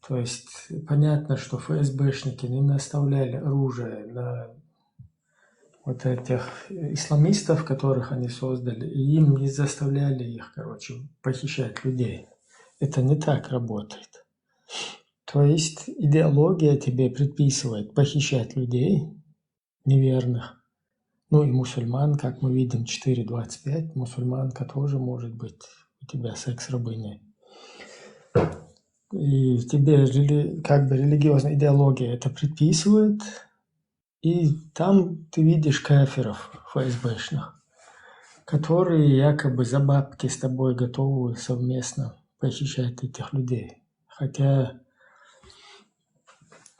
Speaker 1: То есть понятно, что ФСБшники не наставляли оружие на вот этих исламистов, которых они создали, и им не заставляли их, похищать людей. Это не так работает. То есть идеология тебе предписывает похищать людей неверных. Ну и мусульман, как мы видим, 4.25, мусульманка тоже может быть у тебя секс-рабыней. И тебе как бы религиозная идеология это предписывает, и там ты видишь кафиров ФСБшных, которые якобы за бабки с тобой готовы совместно похищать этих людей. Хотя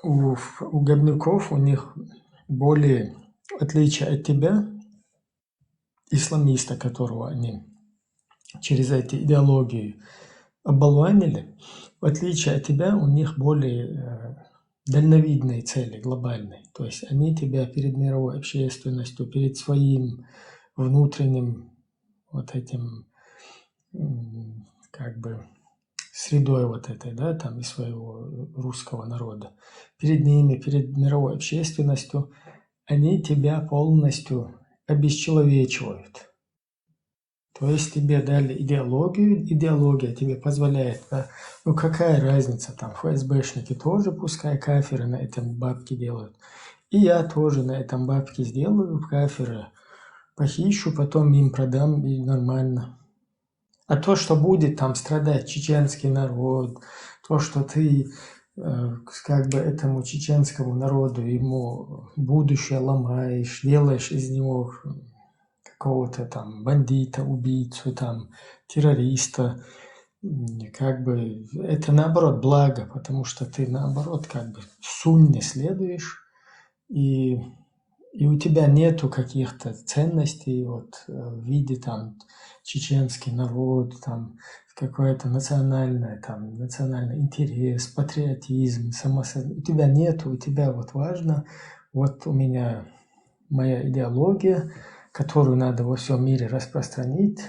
Speaker 1: у говнюков у них более отличие от тебя, исламиста, которого они через эти идеологии оболванили, в отличие от тебя, у них более дальновидные цели, глобальные. То есть они тебя перед мировой общественностью, перед своим внутренним вот этим как бы средой вот этой, да, там и своего русского народа, перед ними, перед мировой общественностью, они тебя полностью обесчеловечивают. То есть тебе дали идеологию, идеология тебе позволяет, да, ну какая разница, там ФСБшники тоже пускай кафиры на этом бабки делают. И я тоже на этом бабки сделаю, кафиры похищу, потом им продам и нормально. А то, что будет там страдать чеченский народ, то, что ты как бы этому чеченскому народу, ему будущее ломаешь, делаешь из него какого-то там бандита, убийцу, там, террориста, как бы это наоборот благо, потому что ты наоборот как бы сунне следуешь, и у тебя нету каких-то ценностей вот в виде там чеченский народ, там какой-то национальный интерес, патриотизм, самосознание. У тебя нету, у тебя вот важно, вот у меня моя идеология, которую надо во всем мире распространить,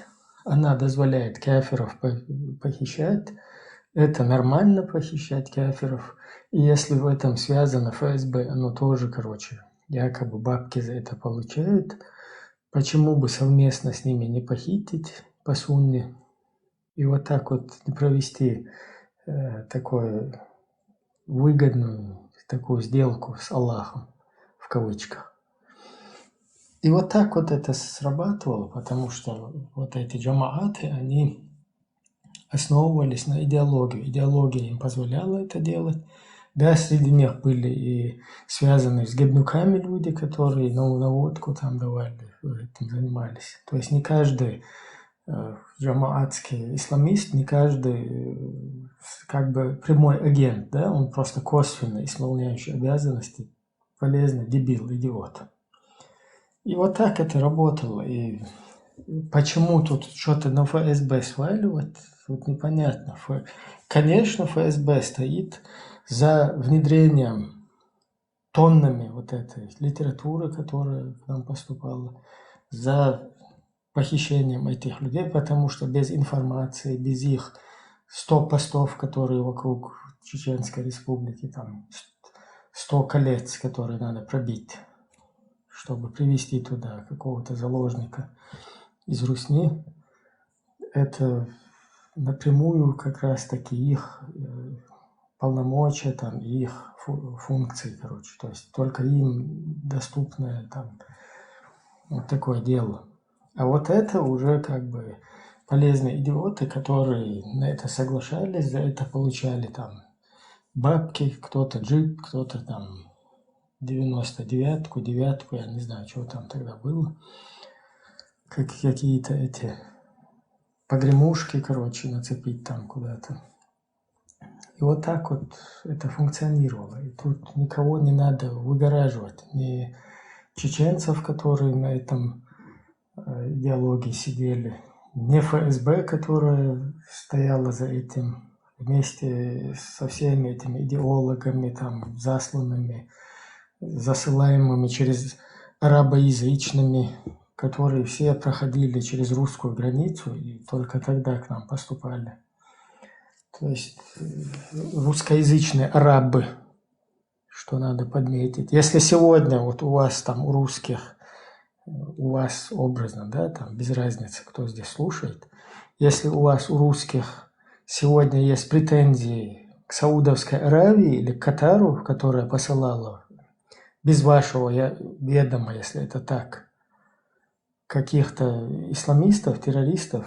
Speaker 1: она дозволяет кафиров похищать, это нормально похищать кафиров, и если в этом связано ФСБ, оно тоже, якобы бабки за это получают, почему бы совместно с ними не похитить по сунне и вот так вот не провести такую выгодную такую сделку с Аллахом, в кавычках. И вот так вот это срабатывало, потому что вот эти джамааты, они основывались на идеологию. Идеология им позволяла это делать. Да, среди них были и связанные с гебнуками люди, которые наводку там давали, этим занимались. То есть не каждый джамаатский исламист, не каждый как бы прямой агент, да, он просто косвенно исполняющий обязанности, полезный дебил, идиот. И вот так это работало. И почему тут что-то на ФСБ сваливать, тут непонятно. Конечно, ФСБ стоит за внедрением тоннами вот этой литературы, которая к нам поступала, за похищением этих людей, потому что без информации, без их 100 постов, которые вокруг Чеченской Республики, там 100 колец, которые надо пробить, чтобы привести туда какого-то заложника из Русни, это напрямую как раз-таки их полномочия, там, их функции, короче. То есть только им доступное там вот такое дело. А вот это уже как бы полезные идиоты, которые на это соглашались, за это получали там бабки, кто-то джип, кто-то там 99-ку, 9-ку, я не знаю, что там тогда было. Какие-то эти погремушки, короче, нацепить там куда-то. И вот так вот это функционировало. И тут никого не надо выгораживать. Ни чеченцев, которые на этом идеологии сидели, не ФСБ, которая стояла за этим вместе со всеми этими идеологами, там, засланными, засылаемыми через арабоязычными, которые все проходили через русскую границу и только тогда к нам поступали. То есть русскоязычные арабы, что надо подметить. Если сегодня вот у вас там, у русских, у вас образно, да, там без разницы, кто здесь слушает, если у вас, у русских сегодня есть претензии к Саудовской Аравии или к Катару, которая посылала без вашего ведома, если это так, каких-то исламистов, террористов,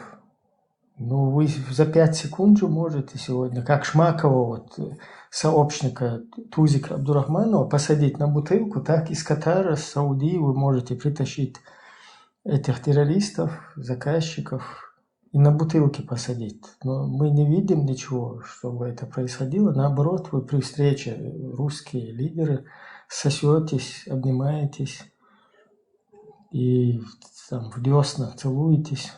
Speaker 1: ну, вы за 5 секунд же можете сегодня, как Шмакова, вот, сообщника Тузика Абдурахманова, посадить на бутылку, так из Катара, с Саудии вы можете притащить этих террористов, заказчиков и на бутылке посадить. Но мы не видим ничего, чтобы это происходило. Наоборот, вы при встрече, русские лидеры, сосетесь, обнимаетесь и там в десна целуетесь.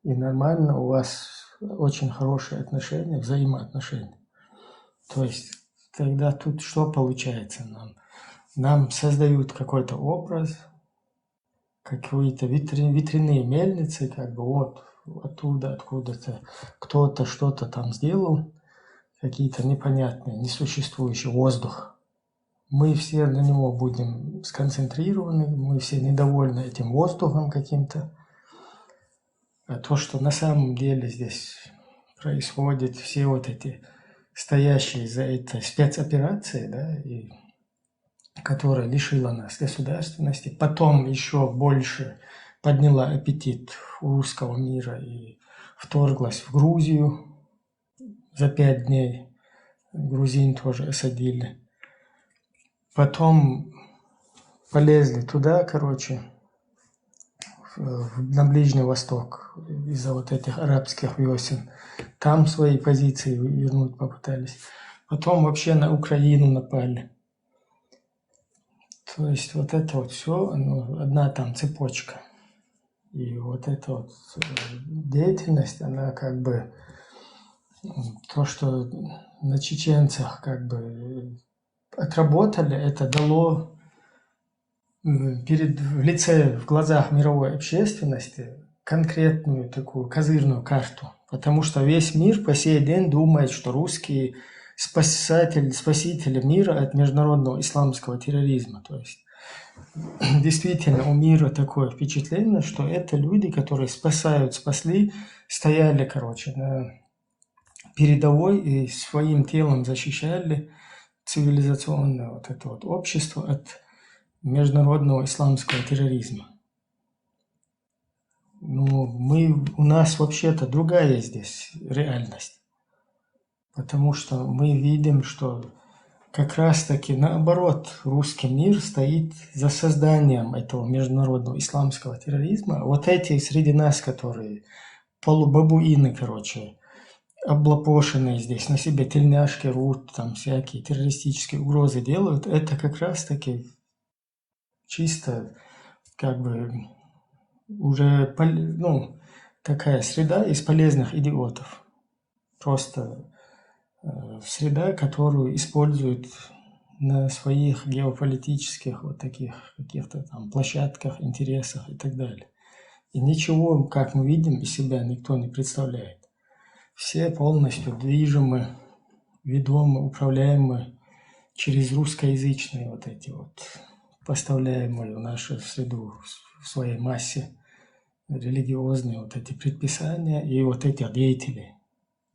Speaker 1: И нормально у вас очень хорошие отношения, взаимоотношения. То есть тогда тут что получается нам? Нам создают какой-то образ, какие-то ветряные мельницы, как бы вот оттуда, откуда-то кто-то что-то там сделал, какие-то непонятные, несуществующий воздух. Мы все на него будем сконцентрированы, мы все недовольны этим воздухом каким-то. А то, что на самом деле здесь происходит, все вот эти стоящие за этой спецоперацией, да, и которая лишила нас государственности, потом еще больше подняла аппетит у русского мира и вторглась в Грузию. За 5 дней грузин тоже осадили. Потом полезли туда, короче, на Ближний Восток из-за вот этих арабских весен. Там свои позиции вернуть попытались. Потом вообще на Украину напали. То есть вот это вот все, ну, одна там цепочка. И вот эта вот деятельность, она как бы то, что на чеченцах как бы отработали, это дало в лице, в глазах мировой общественности конкретную такую козырную карту. Потому что весь мир по сей день думает, что русские спасители мира от международного исламского терроризма. То есть действительно у мира такое впечатление, что это люди, которые спасли, стояли, короче, на передовой и своим телом защищали цивилизационное вот это вот общество от международного исламского терроризма. у нас вообще-то другая здесь реальность. Потому что мы видим, что как раз-таки наоборот русский мир стоит за созданием этого международного исламского терроризма. Вот эти среди нас, которые полубабуины, облапошенные здесь, на себе тельняшки рвут, там всякие террористические угрозы делают, это как раз-таки чисто уже такая среда из полезных идиотов. Просто среда, которую используют на своих геополитических вот таких каких-то там площадках, интересах и так далее. И ничего, как мы видим, из себя никто не представляет. Все полностью движимы, ведомы, управляемы через русскоязычные вот эти вот поставляемые в нашу среду в своей массе религиозные вот эти предписания и вот эти деятели.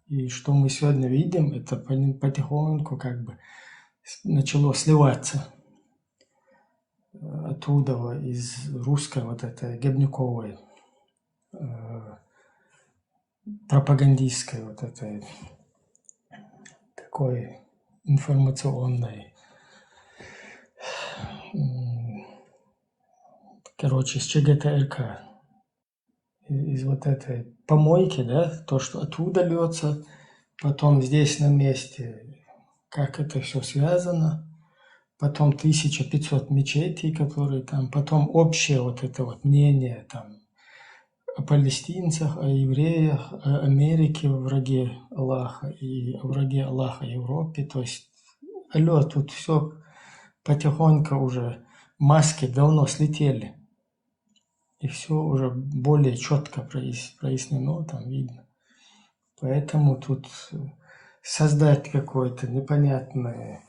Speaker 1: И что мы сегодня видим, это потихоньку начало сливаться оттуда, из русской вот этой гебнюковой, пропагандистской вот этой такой информационной, с ЧГТРК, из вот этой помойки, да, то, что оттуда льется, потом здесь на месте, как это все связано, потом 1500 мечетей, которые там, потом общее вот это вот мнение там о палестинцах, о евреях, о Америке, враге Аллаха, и о враге Аллаха Европе. То есть, тут все потихоньку уже, маски давно слетели. И все уже более четко прояснено, там видно. Поэтому тут создать какой-то непонятный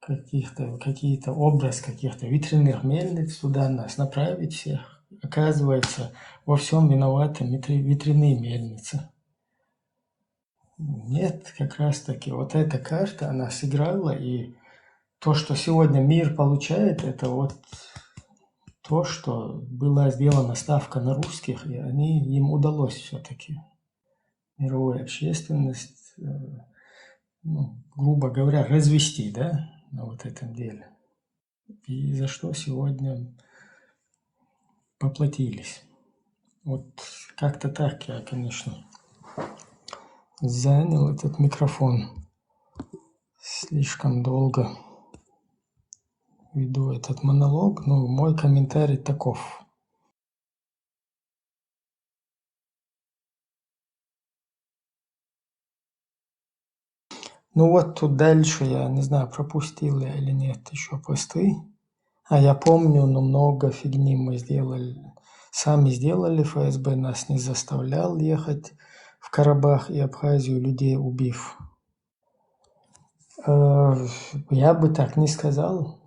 Speaker 1: какие-то образ каких-то ветряных мельниц, сюда нас направить всех. Оказывается, во всем виноваты ветряные мельницы. Нет, как раз таки вот эта карта, она сыграла, и то, что сегодня мир получает, это вот то, что была сделана ставка на русских, и им удалось все-таки мировую общественность, грубо говоря, развести, да, на вот этом деле. И за что сегодня поплатились. Вот как-то так я, конечно, занял этот микрофон. Слишком долго веду этот монолог, но мой комментарий таков. Вот тут дальше, я не знаю, пропустил я или нет еще посты. Я помню, но много фигни мы сами сделали, ФСБ нас не заставлял ехать в Карабах и Абхазию, людей убив. Я бы так не сказал.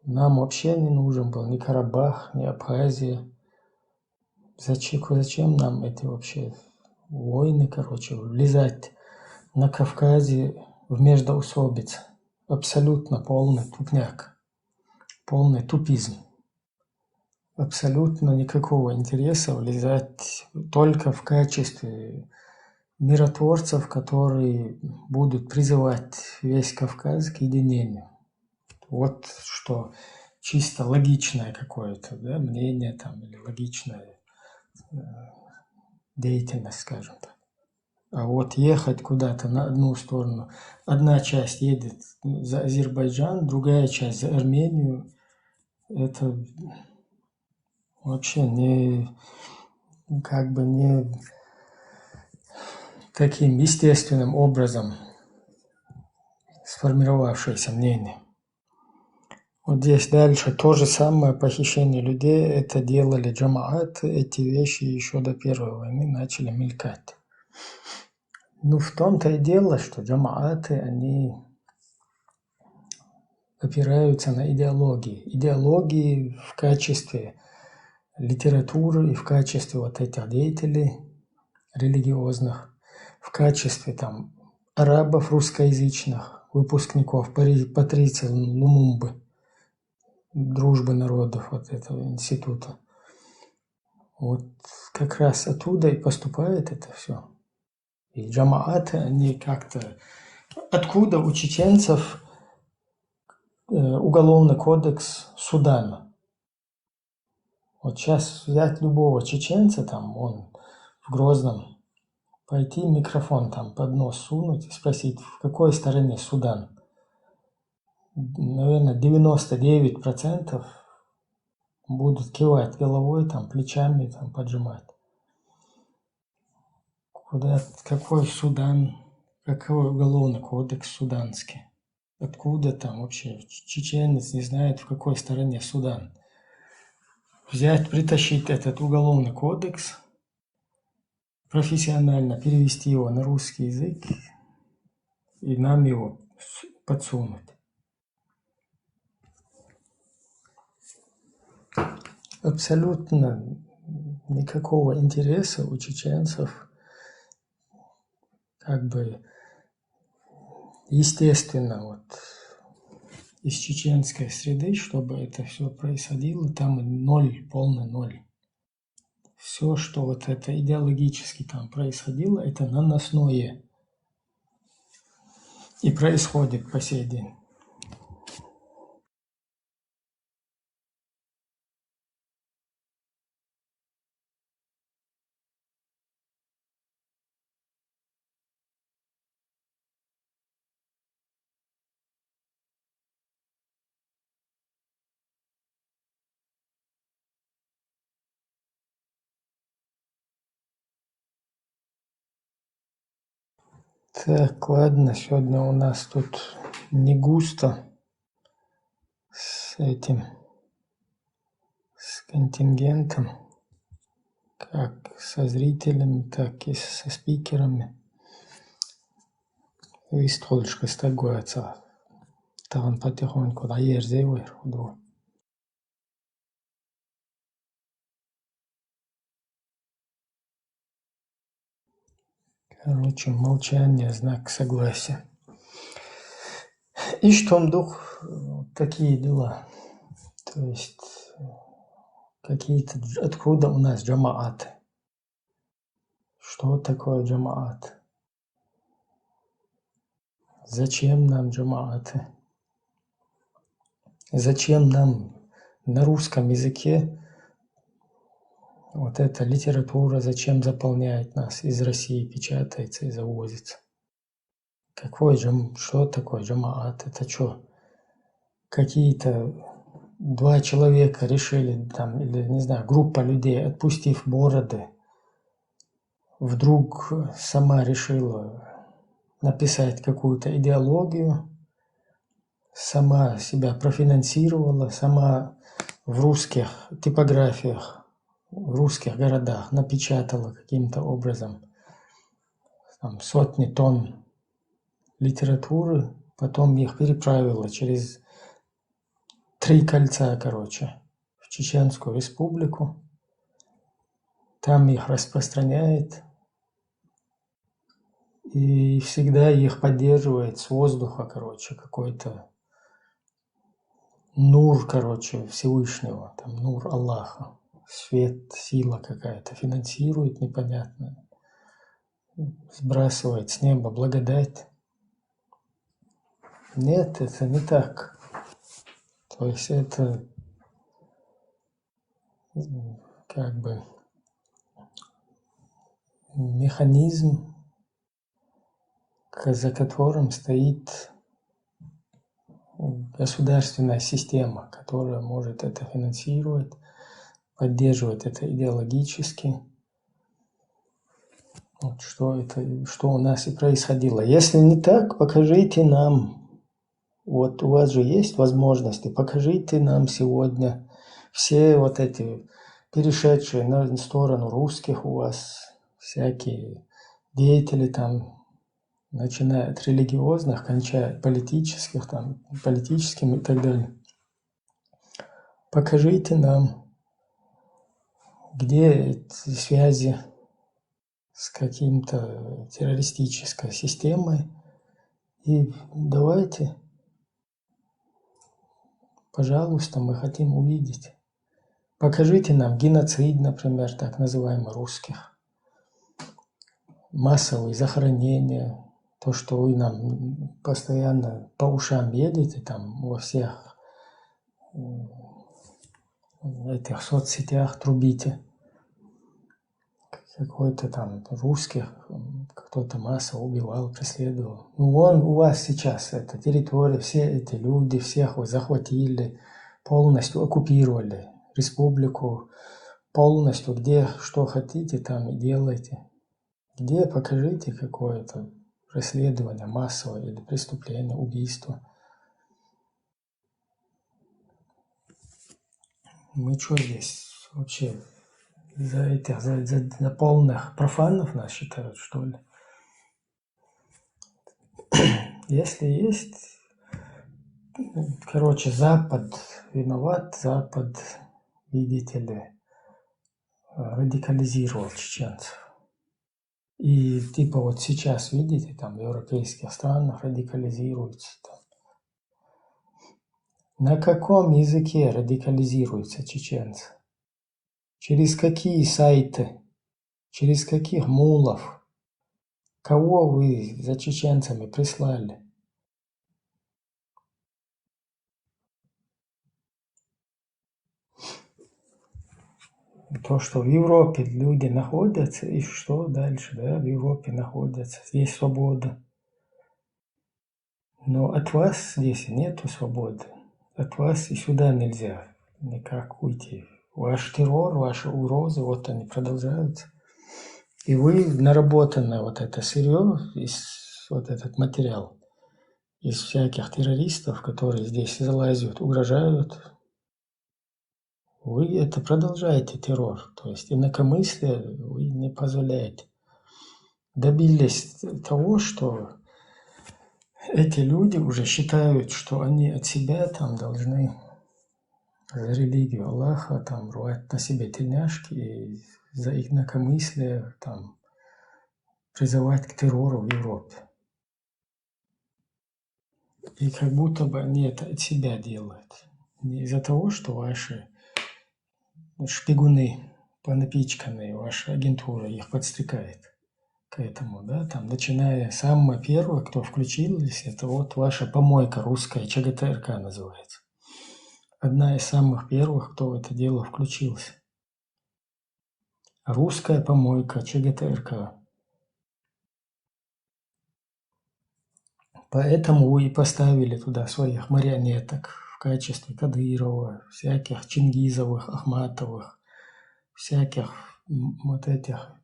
Speaker 1: Нам вообще не нужен был ни Карабах, ни Абхазия. Зачем нам эти вообще войны, влезать на Кавказе в междоусобиц? Абсолютно полный тупняк, полный тупизм. Абсолютно никакого интереса влезать только в качестве миротворцев, которые будут призывать весь Кавказ к единению. Вот что чисто логичное какое-то, да, мнение там, или логичная деятельность, скажем так. А вот ехать куда-то на одну сторону, одна часть едет за Азербайджан, другая часть за Армению, это вообще не таким естественным образом сформировавшееся мнение. Вот здесь дальше то же самое похищение людей, это делали джамааты, эти вещи еще до Первой войны начали мелькать. В том-то и дело, что джамааты, они опираются на идеологии в качестве литературы и в качестве вот этих деятелей религиозных, в качестве там арабов русскоязычных, выпускников Патриции Лумумбы, дружбы народов вот этого института. Вот как раз оттуда и поступает это все. И джамааты, они как-то... Откуда у чеченцев уголовный кодекс Судана? Вот сейчас взять любого чеченца, там, он в Грозном, пойти микрофон там под нос сунуть и спросить, в какой стороне Судан? Наверное, 99% будут кивать головой, там, плечами, там, поджимать. Какой Судан, какой уголовный кодекс суданский? Откуда там вообще чеченец не знает, в какой стороне Судан? Взять, притащить этот уголовный кодекс, профессионально перевести его на русский язык и нам его подсунуть. Абсолютно никакого интереса у чеченцев, как бы, естественно, вот из чеченской среды, чтобы это все происходило, там ноль, полный ноль. Все, что вот это идеологически там происходило, это наносное. И происходит по сей день. Так, ладно, сегодня у нас тут не густо с этим, с контингентом, как со зрителями, так и со спикерами. Вистхольшка стагуется, там потихоньку доерзевер. Короче, молчание, знак согласия. И что дух, такие дела. То есть какие-то, откуда у нас джамааты? Что такое джамаат? Зачем нам джамааты? Зачем нам на русском языке вот эта литература, зачем заполняет нас из России, печатается и завозится? Что такое джамаат? Это что? Какие-то два человека решили там, или, не знаю, группа людей, отпустив бороды, вдруг сама решила написать какую-то идеологию, сама себя профинансировала, сама в русских типографиях, в русских городах напечатала каким-то образом там, сотни тонн литературы, потом их переправила через 3 кольца, в Чеченскую республику, там их распространяет и всегда их поддерживает с воздуха, какой-то нур, Всевышнего, там нур Аллаха, свет, сила какая-то, финансирует непонятно, сбрасывает с неба благодать. Нет, это не так. То есть это как бы механизм, за которым стоит государственная система, которая может это финансировать, поддерживать это идеологически. Вот что у нас и происходило. Если не так, покажите нам. Вот у вас же есть возможности, покажите нам сегодня все вот эти перешедшие на сторону русских у вас всякие деятели там, начиная от религиозных, кончая политических, там, политическим и так далее. Покажите нам, где эти связи с каким-то террористической системой, и давайте, пожалуйста, мы хотим увидеть. Покажите нам геноцид, например, так называемый русских. Массовые захоронения. То, что вы нам постоянно по ушам едете, там во всех этих соцсетях трубите. Какой-то там русских кто-то массово убивал, преследовал. Ну, у вас сейчас эта территория, все эти люди, всех вы захватили, полностью оккупировали республику, полностью где что хотите, там и делайте. Где покажите какое-то преследование массовое или преступление, убийство. Мы что здесь вообще за полных профанов нас считают, что ли? Если есть, короче, Запад виноват, Запад, видите ли, радикализировал чеченцев. И типа вот сейчас, видите, там в европейских странах радикализируются. Там. На каком языке радикализируются чеченцы? Через какие сайты? Через каких мулов? Кого вы за чеченцами прислали? То, что в Европе люди находятся, и что дальше, да, в Европе находятся, здесь свобода. Но от вас здесь нету свободы. От вас и сюда нельзя никак уйти. Ваш террор, ваши угрозы, вот они продолжаются. И вы наработанное вот это сырье, вот этот материал из всяких террористов, которые здесь залазят, угрожают, вы это продолжаете террор. То есть инакомыслие вы не позволяете. Добились того, что эти люди уже считают, что они от себя там должны за религию Аллаха там рвать на себе тельняшки и за инакомыслие там призывать к террору в Европе. И как будто бы они это от себя делают. Не из-за того, что ваши шпигуны понапичканные, ваша агентура их подстрекает к этому, да, там, начиная самое первое, кто включились, это вот ваша помойка русская, ЧГТРК называется. Одна из самых первых, кто в это дело включился. Русская помойка, ЧГТРК. Поэтому вы и поставили туда своих марионеток в качестве Кадырова, всяких Чингизовых, Ахматовых, всяких вот этих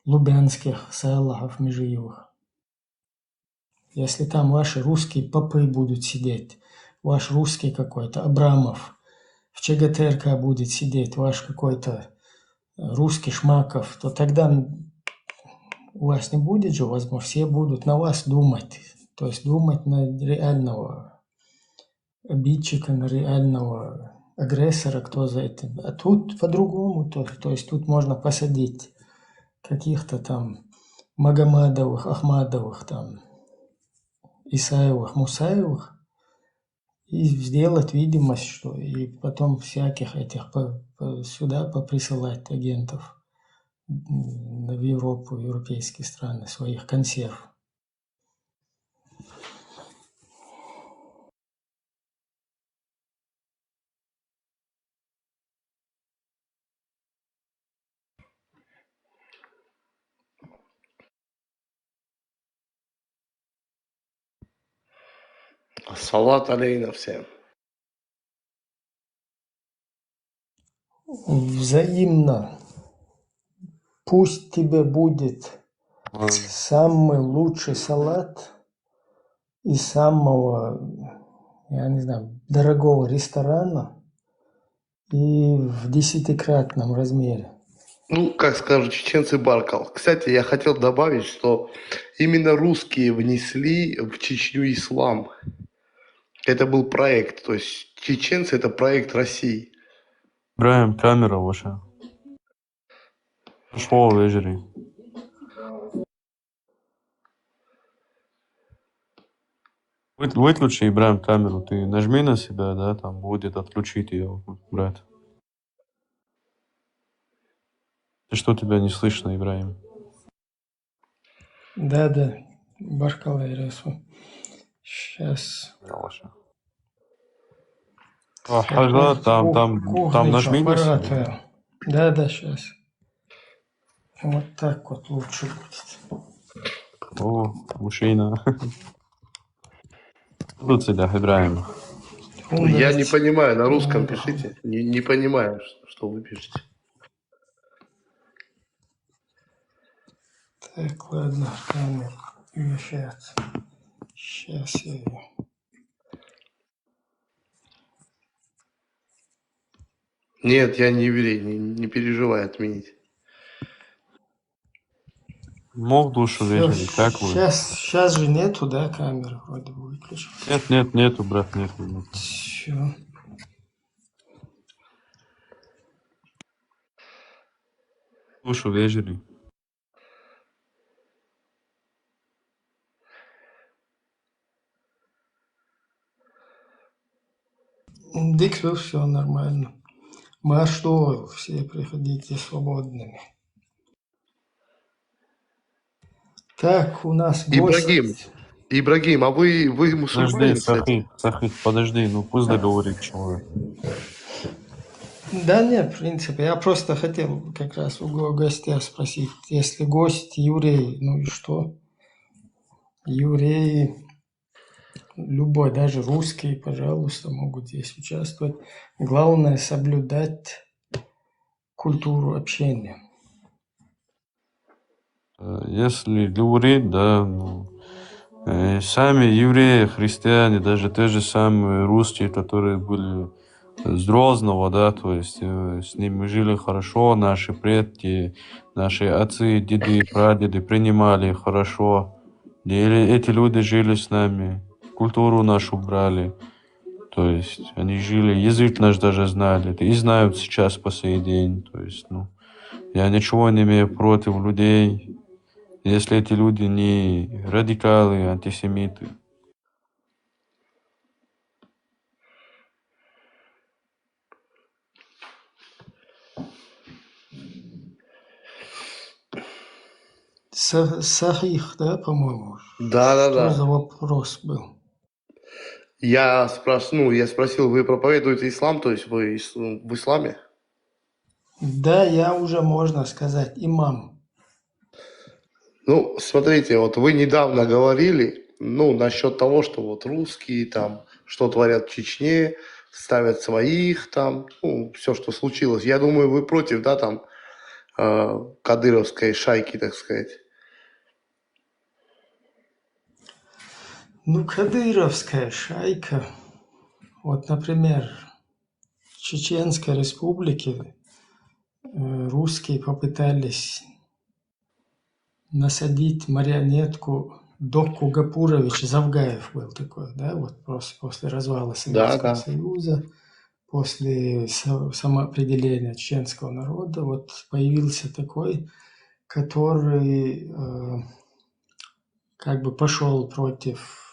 Speaker 1: лубянских Саалахов, Межиевых. Если там ваши русские попы будут сидеть, ваш русский какой-то Абрамов, в ЧГТРК будет сидеть ваш какой-то русский Шмаков, то тогда у вас не будет же, возможно, все будут на вас думать. То есть думать на реального обидчика, на реального агрессора, кто за этим. А тут по-другому, то есть тут можно посадить каких-то там Магомадовых, Ахмадовых, там, Исаевых, Мусаевых и сделать видимость, что и потом всяких этих сюда поприсылать агентов в Европу, в европейские страны, своих консерв.
Speaker 5: Салат алейна всем.
Speaker 1: Взаимно. Пусть тебе будет самый лучший салат из самого, я не знаю, дорогого ресторана и в 10-кратном размере.
Speaker 5: Ну, как скажут чеченцы, Баркал. Кстати, я хотел добавить, что именно русские внесли в Чечню ислам. Это был проект. То есть чеченцы – это проект России.
Speaker 6: İbrahim kamera ваша. Школа вечери. Выключи, Ибраим, камеру. Ты нажми на себя, да, там будет отключить ее, брат. Ты что, тебя не слышно, Ибраим?
Speaker 1: Да, Баркалай Расу. Сейчас.
Speaker 6: Ваша. Хажа, там
Speaker 1: Кухонный
Speaker 6: нажми на
Speaker 1: аппарат.
Speaker 6: себя.
Speaker 1: Да, сейчас. Вот так вот лучше будет.
Speaker 6: О, мужчина. Тут тебя, Ибраим.
Speaker 5: Я не
Speaker 1: Умница.
Speaker 5: понимаю, на русском
Speaker 1: Да.
Speaker 5: пишите. Не понимаю, что вы пишете.
Speaker 1: Так, ладно, камера вмещается. Сейчас я ее.
Speaker 5: Нет, я не еврей, не переживай отменить.
Speaker 6: Мог душу
Speaker 1: Все,
Speaker 6: вежливый, как вы?
Speaker 1: сейчас же нету, да, камеры вроде бы выключилась.
Speaker 6: Нету, брат, нету.
Speaker 1: Все.
Speaker 6: Душу вежливый.
Speaker 1: Дикс, все нормально. Мы что, все приходите свободными. Так, у нас гость.
Speaker 5: Ибрагим, а вы
Speaker 6: Подожди,
Speaker 5: мусульманин, кстати?
Speaker 6: Сахид, подожди, ну пусть договорит человек.
Speaker 1: Да нет, в принципе, я просто хотел как раз у гостя спросить, если гость еврей, ну и что? Евреи, любой, даже русские, пожалуйста, могут здесь участвовать. Главное соблюдать культуру общения.
Speaker 6: Если говорить, да, ну, сами евреи, христиане, даже те же самые русские, которые были с Грозного, да, то есть с ними жили хорошо, наши предки, наши отцы, деды, прадеды принимали хорошо. Или эти люди жили с нами, культуру нашу брали. То есть они жили, язык наш даже знали, и знают сейчас по сей день. То есть, ну, я ничего не имею против людей, если эти люди не радикалы, антисемиты.
Speaker 1: Сахих, да, по-моему?
Speaker 5: Да.
Speaker 1: Что за вопрос был?
Speaker 5: Я спросил, вы проповедуете ислам, то есть вы в исламе?
Speaker 1: Да, я уже, можно сказать, имам.
Speaker 5: Ну, смотрите, вот вы недавно говорили, насчет того, что вот русские там, что творят в Чечне, ставят своих там, все, что случилось. Я думаю, вы против, да, там, кадыровской шайки, так сказать.
Speaker 1: Ну, кадыровская шайка, вот, например, в Чеченской республике русские попытались насадить марионетку Докку Гапурович, Завгаев был такой, да, вот после развала Советского
Speaker 5: Да.
Speaker 1: Союза, после самоопределения чеченского народа, вот появился такой, который как бы пошел против,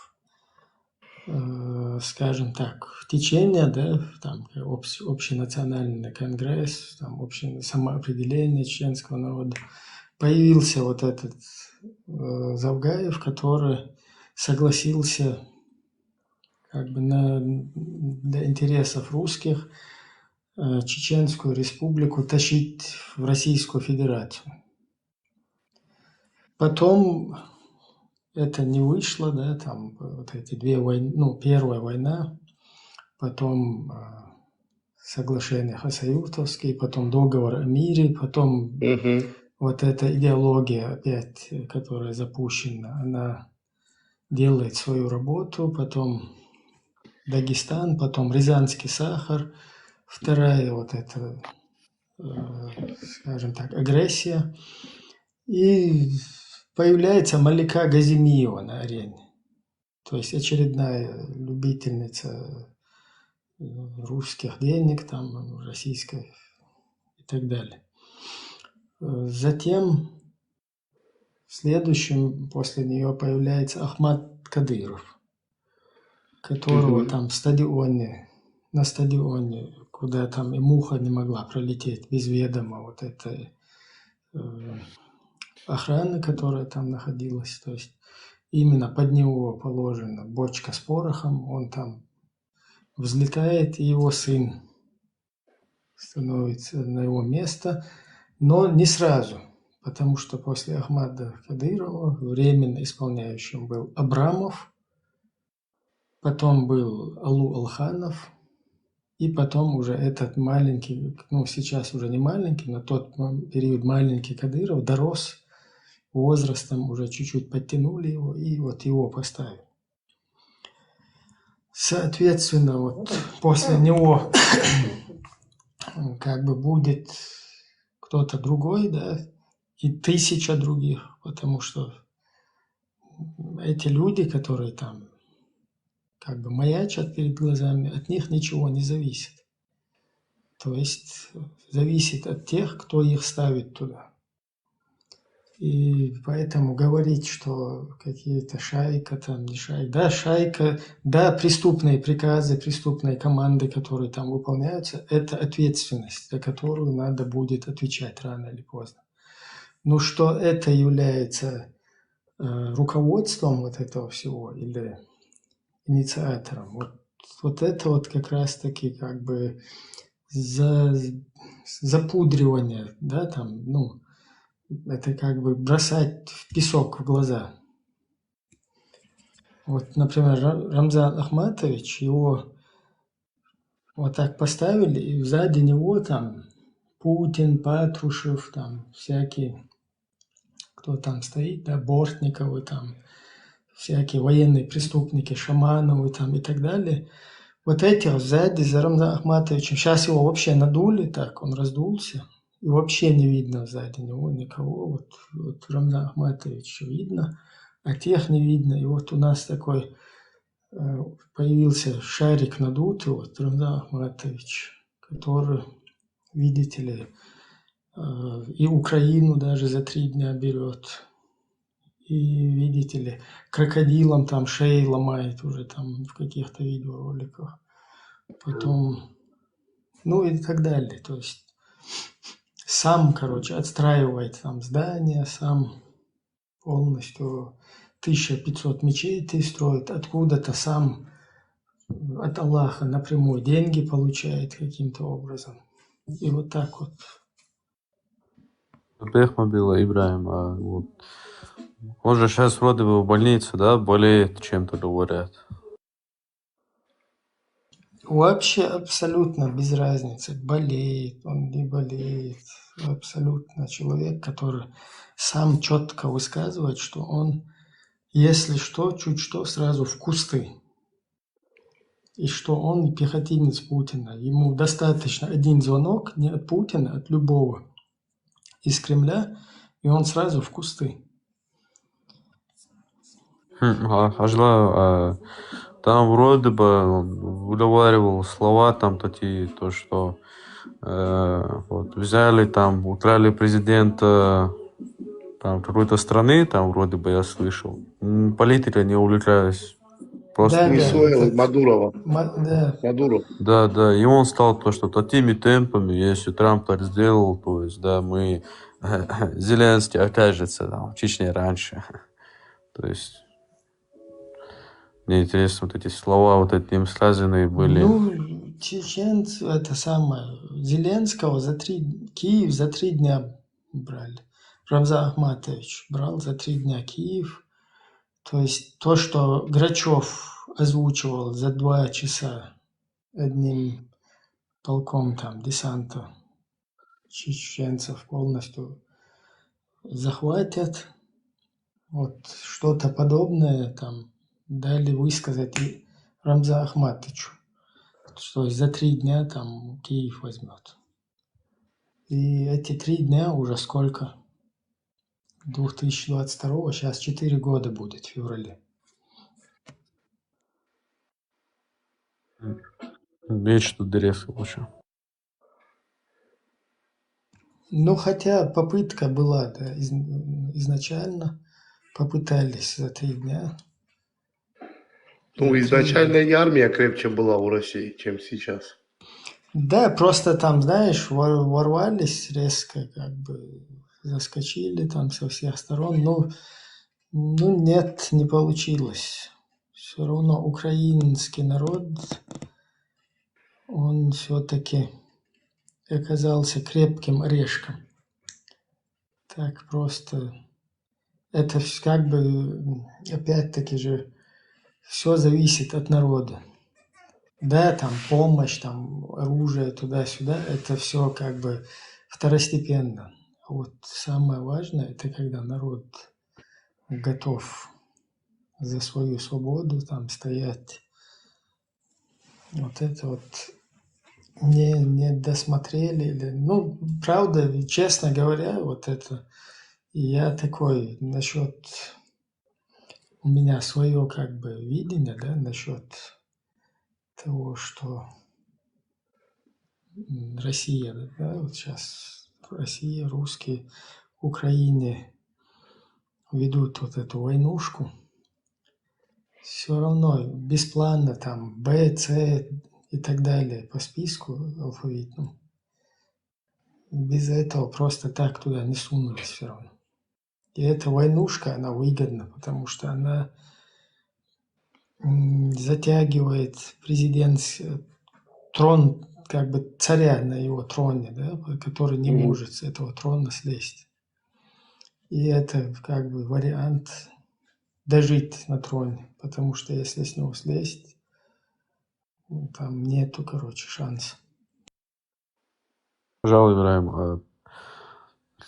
Speaker 1: скажем так, течения, да, там общенациональный конгресс, там общее самоопределение чеченского народа. Появился вот этот Завгаев, который согласился как бы для интересов русских Чеченскую республику тащить в Российскую Федерацию. Потом это не вышло, да, там вот эти две войны, ну, первая война, потом соглашение Хасавюртовское, потом договор о мире, потом вот эта идеология опять, которая запущена, она делает свою работу, потом Дагестан, потом Рязанский сахар, вторая вот эта, скажем так, агрессия, и появляется Малика Газимиева на арене, то есть очередная любительница русских денег, там, российской и так далее. Затем следующим после нее появляется Ахмад Кадыров, которого там на стадионе, куда там и муха не могла пролететь без ведома вот этой охраны, которая там находилась. То есть именно под него положена бочка с порохом, он там взлетает, и его сын становится на его место, но не сразу, потому что после Ахмада Кадырова временно исполняющим был Абрамов, потом был Алу Алханов, и потом уже этот маленький, ну сейчас уже не маленький, но тот период маленький Кадыров дорос возрастом, уже чуть-чуть подтянули его, и вот его поставили. Соответственно, вот после него как бы будет кто-то другой, да, и 1000 других, потому что эти люди, которые там как бы маячат перед глазами, от них ничего не зависит. То есть зависит от тех, кто их ставит туда. И поэтому говорить, что какие-то шайка там, не шайка, да, шайка, да, преступные приказы, преступные команды, которые там выполняются, это ответственность, за которую надо будет отвечать рано или поздно. Но что это является руководством вот этого всего или инициатором, вот это вот как раз-таки как бы запудривание, да, там, ну, это как бы бросать в песок в глаза. Вот, например, Рамзан Ахматович, его вот так поставили, и сзади него там Путин, Патрушев, там всякие, кто там стоит, да, Бортниковы, там всякие военные преступники, Шамановы там и так далее. Вот эти вот сзади за Рамзаном Ахматовичем, сейчас его вообще надули так, он раздулся, и вообще не видно сзади него никого. Вот Рамзан Ахматович видно, а тех не видно. И вот у нас такой появился шарик надутый, вот Рамзан Ахматович, который, видите ли, и Украину даже за 3 дня берет. И, видите ли, крокодилам там шеи ломает уже там в каких-то видеороликах. Потом, ну и так далее. То есть сам, короче, отстраивает там здания, сам полностью 1500 мечетей строит, откуда-то сам от Аллаха напрямую деньги получает каким-то образом. И вот так вот.
Speaker 6: Бехмабила Ибраим, вот. Он же сейчас вроде бы в больнице, да, болеет чем-то, говорят.
Speaker 1: Вообще абсолютно без разницы, болеет он, не болеет. Абсолютно человек, который сам четко высказывает, что он, если что, чуть что, сразу в кусты. И что он пехотинец Путина. Ему достаточно один звонок не от Путина, а от любого из Кремля, и он сразу в кусты.
Speaker 6: Ажла, там вроде бы он выговаривал слова там такие, то что вот, взяли там, украли президента там какой-то страны, там вроде бы я слышал. Политика не увлекаюсь. Просто
Speaker 1: Да,
Speaker 5: Венесуэлы,
Speaker 1: этот,
Speaker 5: Мадурова.
Speaker 1: да,
Speaker 5: Мадуро.
Speaker 6: да, и он стал то, что такими темпами, если Трамп так сделал, то есть, да, мы Зеленский окажется там, в Чечне раньше. То есть мне интересно, вот эти слова, вот эти им сказанные были.
Speaker 1: ну, чеченцы, это самое, Зеленского Киев за 3 дня брали. Рамзан Ахматович брал за 3 дня Киев. То есть то, что Грачев озвучивал за 2 часа одним полком там десанта чеченцев полностью захватят, вот что-то подобное там дали высказать и Рамзану Ахматовичу, что за 3 дня там Киев возьмет. И эти 3 дня уже сколько? 2022, сейчас 4 года будет в феврале.
Speaker 6: Меч дырев вообще.
Speaker 1: Ну, хотя попытка была, да, изначально попытались за 3 дня.
Speaker 5: Ну, изначально и армия крепче была у России, чем сейчас.
Speaker 1: Да, просто там, знаешь, ворвались резко, как бы заскочили там со всех сторон. Ну нет, не получилось. Все равно украинский народ, он все-таки оказался крепким орешком. Так просто. Это как бы, опять-таки же, все зависит от народа. Да, там помощь, там оружие туда-сюда, это все как бы второстепенно. А вот самое важное, это когда народ готов за свою свободу там стоять. Вот это вот не досмотрели. Ну, правда, честно говоря, вот это я такой насчет, у меня свое как бы видение, да, насчет того, что Россия, да, вот сейчас Россия, русские, Украине ведут вот эту войнушку, все равно бесплатно там Б, С и так далее по списку алфавитному. Без этого просто так туда не сунулись все равно. И эта войнушка, она выгодна, потому что она затягивает трон как бы царя на его троне, да, который не может с этого трона слезть. И это как бы вариант дожить на троне, потому что если с него слезть, там нету, короче, шанса.
Speaker 6: Пожалуй, Ибраим,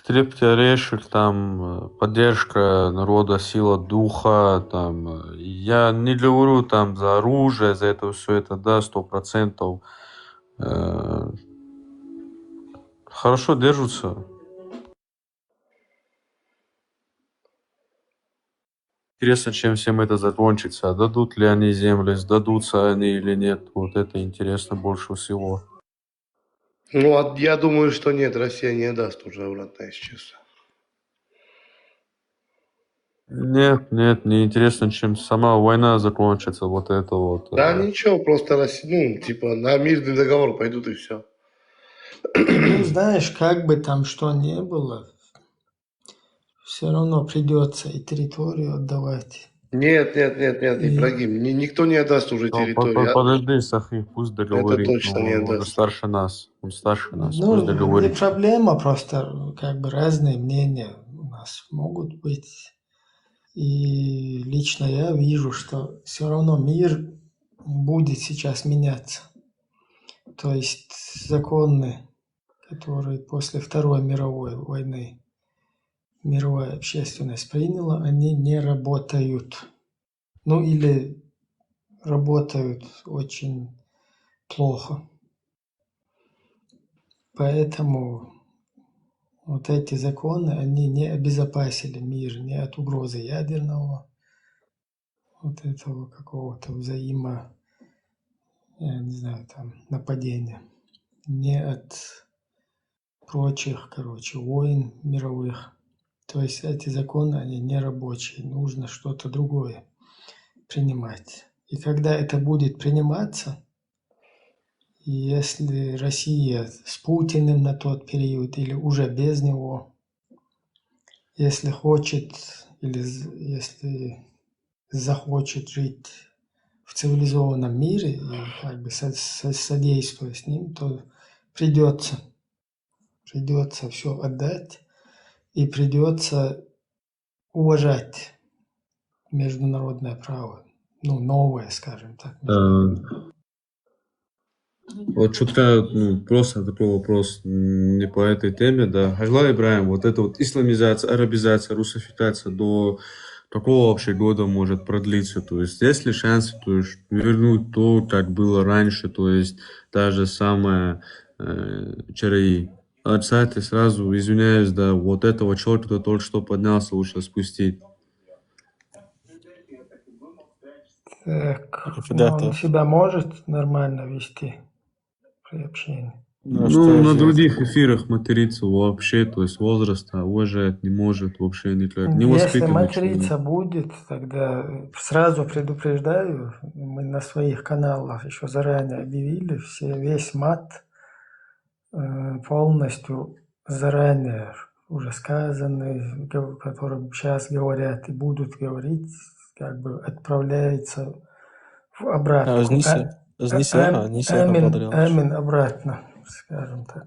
Speaker 6: крепкий орешек, там, поддержка народа, сила духа, там, я не говорю там за оружие, за это все, это да, 100%. Хорошо держатся. Интересно, чем всем это закончится. Дадут ли они земли, сдадутся они или нет. Вот это интересно больше всего.
Speaker 5: Ну, я думаю, что нет, Россия не даст уже обратно, если честно.
Speaker 6: Нет, не интересно, чем сама война закончится. Вот это вот.
Speaker 5: Да ничего, просто Россия, типа на мирный договор пойдут и все.
Speaker 1: Ну, знаешь, как бы там что ни было, все равно придется и территорию отдавать.
Speaker 5: Нет, Ибрагим, никто не отдаст уже территорию.
Speaker 6: Подожди, Сахи, пусть договорит.
Speaker 5: Это точно не
Speaker 6: Он
Speaker 5: отдаст.
Speaker 6: старше нас. Он старше нас.
Speaker 1: Ну,
Speaker 6: Пусть
Speaker 1: не
Speaker 6: договорит.
Speaker 1: проблема, просто как бы разные мнения у нас могут быть. И лично я вижу, что все равно мир будет сейчас меняться. То есть законы, которые после Второй мировой войны мировая общественность приняла, они не работают. Ну или работают очень плохо. Поэтому вот эти законы, они не обезопасили мир ни от угрозы ядерного, вот этого какого-то я не знаю, там, нападения, ни от прочих, короче, войн мировых. То есть эти законы, они не рабочие, нужно что-то другое принимать. И когда это будет приниматься, если Россия с Путиным на тот период или уже без него, если хочет или если захочет жить в цивилизованном мире и как бы содействуя с ним, то придется все отдать и придется уважать международное право, ну, новое, скажем так.
Speaker 6: Вот чутка, просто такой вопрос не по этой теме, да. Хажла Ибраим, вот эта вот исламизация, арабизация, русификация до какого вообще года может продлиться? То есть есть ли шанс, то есть, вернуть то, как было раньше, то есть та же самая ЧРИ? Кстати, сразу извиняюсь, да, вот этого человека, кто только что поднялся, лучше спустить.
Speaker 1: Так, он себя может нормально вести при общении?
Speaker 6: Ну, на других эфирах материться вообще, то есть возраста уважать не может вообще никак. Не
Speaker 1: Если
Speaker 6: воспитанный
Speaker 1: материться
Speaker 6: человек.
Speaker 1: будет, тогда сразу предупреждаю, мы на своих каналах еще заранее объявили, весь мат полностью заранее уже сказаны, которые сейчас говорят и будут говорить, как бы отправляется в обратку. Амин обратно, скажем так.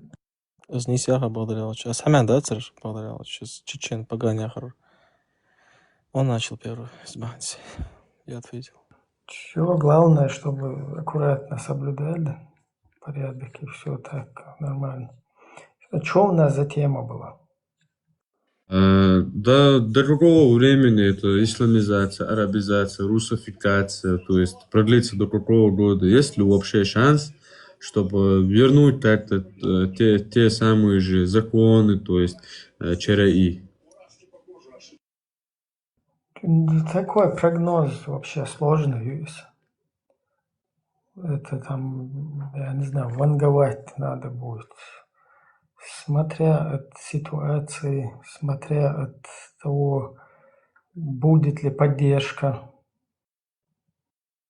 Speaker 7: Знисяха Благодарялович. А Самян, да, царь Благодарялович, из чечен, Паганяхар. Он начал первый избавиться. Я ответил.
Speaker 1: Все, главное, чтобы аккуратно соблюдали порядок, и все так нормально. Что у нас за тема была?
Speaker 6: До какого времени это исламизация, арабизация, русификация, то есть продлится до какого года? Есть ли вообще шанс, чтобы вернуть как-то те самые же законы, то есть ЧРИ?
Speaker 1: Такой прогноз вообще сложный, Юрис. Это там, я не знаю, ванговать надо будет. Смотря от ситуации, смотря от того, будет ли поддержка,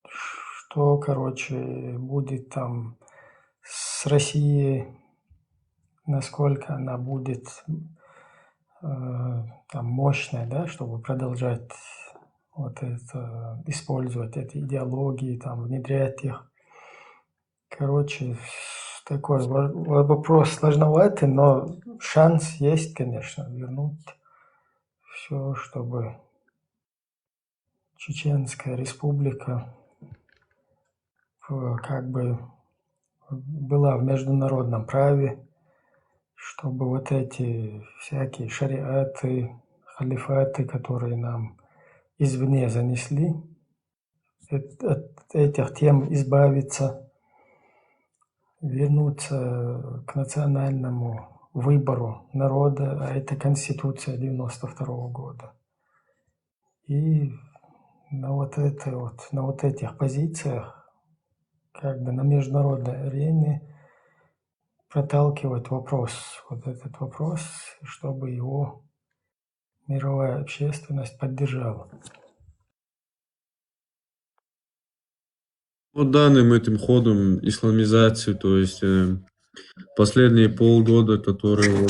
Speaker 1: что, короче, будет там с Россией, насколько она будет там мощная, да, чтобы продолжать вот это, использовать эти идеологии, там, внедрять их. Короче, такой вопрос сложноватый, но шанс есть, конечно, вернуть все, чтобы Чеченская республика как бы была в международном праве, чтобы вот эти всякие шариаты, халифаты, которые нам извне занесли, от этих тем избавиться, вернуться к национальному выбору народа, а это Конституция 92 года. И на вот этих позициях, как бы на международной арене, проталкивать вот этот вопрос, чтобы его мировая общественность поддержала.
Speaker 6: Вот данным этим ходом исламизации, то есть последние полгода, которые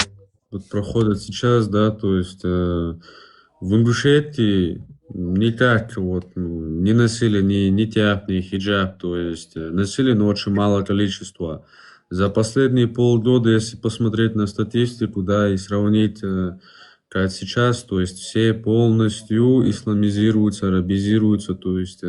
Speaker 6: вот проходят сейчас, да, то есть в Ингушетии никак не носили ни тяп, ни хиджаб, то есть носили, но очень мало количества. За последние полгода, если посмотреть на статистику, да, и сравнить как сейчас, то есть все полностью исламизируются, арабизируются, то есть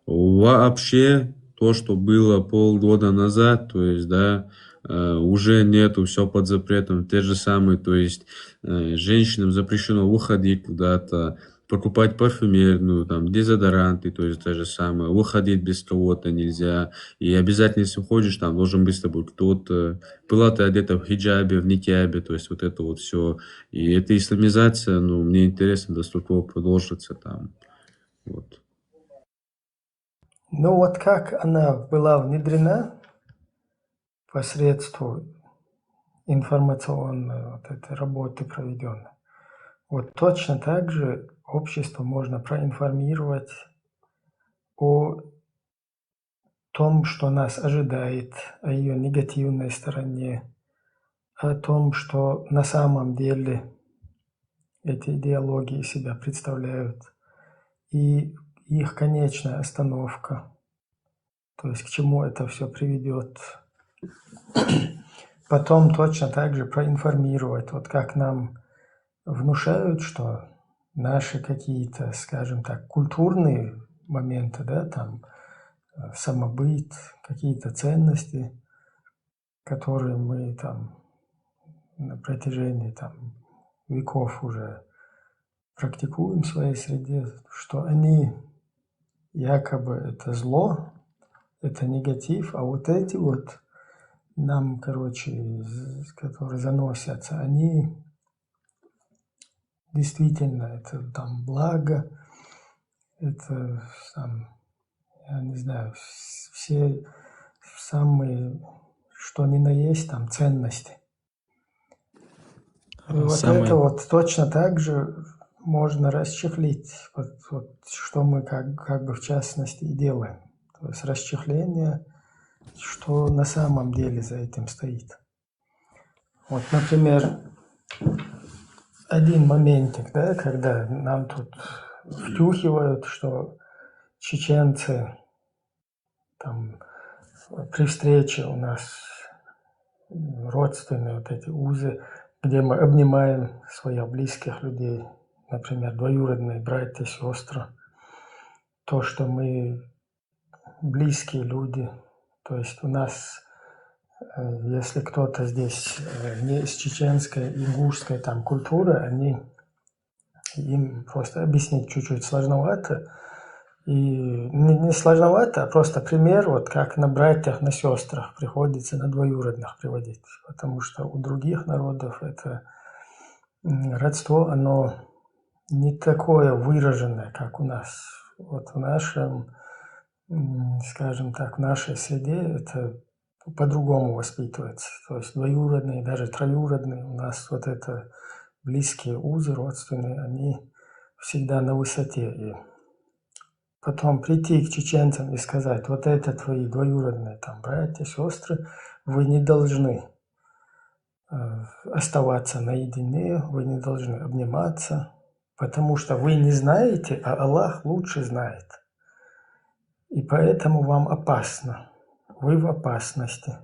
Speaker 6: вообще то, что было полгода назад, то есть, да, уже нету, все под запретом, те же самые, то есть женщинам запрещено выходить куда-то, покупать парфюмерную, там, дезодоранты, то есть то же самое, выходить без кого-то нельзя, и обязательно, если уходишь, там должен быть с тобой кто-то, была ты одета в хиджабе, в никябе, то есть вот это вот все, и эта исламизация, ну, мне интересно, до сколько продолжится там, вот.
Speaker 1: Ну вот как она была внедрена посредством информационной вот этой работы проведенной, вот точно так же общество можно проинформировать о том, что нас ожидает, о ее негативной стороне, о том, что на самом деле эти идеологии себя представляют, и их конечная остановка, то есть к чему это все приведет. Потом точно так же проинформировать, вот как нам внушают, что наши какие-то, скажем так, культурные моменты, да, там, самобыт, какие-то ценности, которые мы там на протяжении там веков уже практикуем в своей среде, что они якобы это зло, это негатив, а вот эти вот нам, короче, которые заносятся, они действительно, это там благо, это там, я не знаю, все самые, что ни на есть, там ценности. И вот это вот точно так же можно расчехлить, вот что мы как бы в частности и делаем. То есть расчехление, что на самом деле за этим стоит. Вот, например, один моментик, да, когда нам тут втюхивают, что чеченцы там при встрече у нас родственные вот эти узы, где мы обнимаем своих близких людей, например, двоюродные братья, сестры, то, что мы близкие люди, то есть у нас, если кто-то здесь не из чеченской, ингушской там культуры, им просто объяснить чуть-чуть сложновато. И не сложновато, а просто пример, вот как на братьях, на сестрах приходится на двоюродных приводить. Потому что у других народов это родство, оно не такое выраженное, как у нас. Вот в нашем, скажем так, в нашей среде это по-другому воспитывается. То есть двоюродные, даже троюродные, у нас вот это близкие узы родственные, они всегда на высоте. И потом прийти к чеченцам и сказать, вот это твои двоюродные там братья, сестры, вы не должны оставаться наедине, вы не должны обниматься, потому что вы не знаете, а Аллах лучше знает. И поэтому вам опасно, вы в опасности.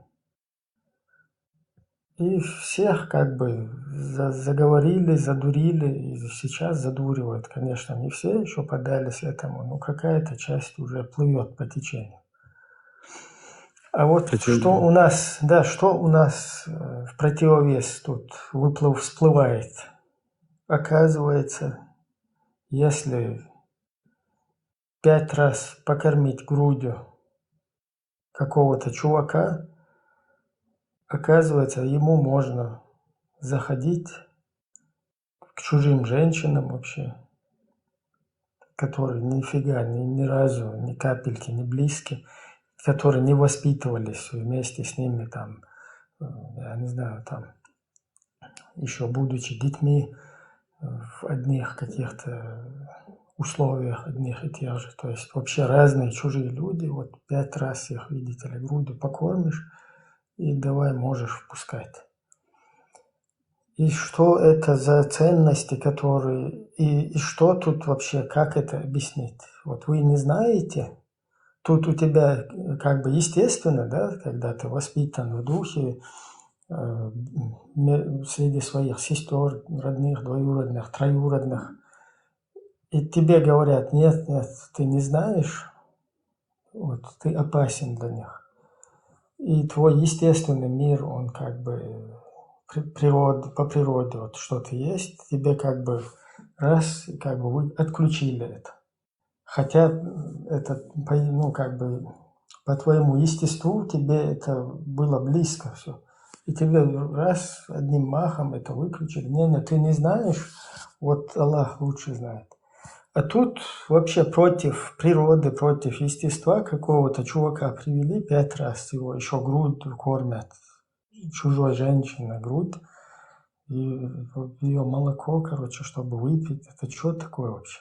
Speaker 1: И всех как бы заговорили, задурили, и сейчас задуривают. Конечно, не все еще поддались этому, но какая-то часть уже плывет по течению. А вот что у нас, да, что у нас в противовес тут всплывает? Оказывается, если 5 раз покормить грудью какого-то чувака, оказывается, ему можно заходить к чужим женщинам вообще, которые нифига, ни разу, ни капельки не близки, которые не воспитывались вместе с ними там, я не знаю, там, еще будучи детьми в одних каких-то условиях, одних и тех же. То есть вообще разные чужие люди, вот 5 раз их, видите ли, грудью покормишь, и давай можешь впускать. И что это за ценности, которые... И что тут вообще, как это объяснить? Вот вы не знаете, тут у тебя как бы естественно, да, когда ты воспитан в духе среди своих сестер, родных, двоюродных, троюродных, и тебе говорят, нет, ты не знаешь, вот, ты опасен для них. И твой естественный мир, он как бы по природе, вот что-то есть, тебе как бы раз, как бы вы отключили это. Хотя это, ну, как бы по твоему естеству тебе это было близко все. И тебе раз одним махом это выключили. Не, ты не знаешь, вот Аллах лучше знает. А тут вообще против природы, против естества какого-то чувака привели 5 раз, его еще грудью кормят, чужой женщине грудь, и ее молоко, короче, чтобы выпить. Это что такое вообще?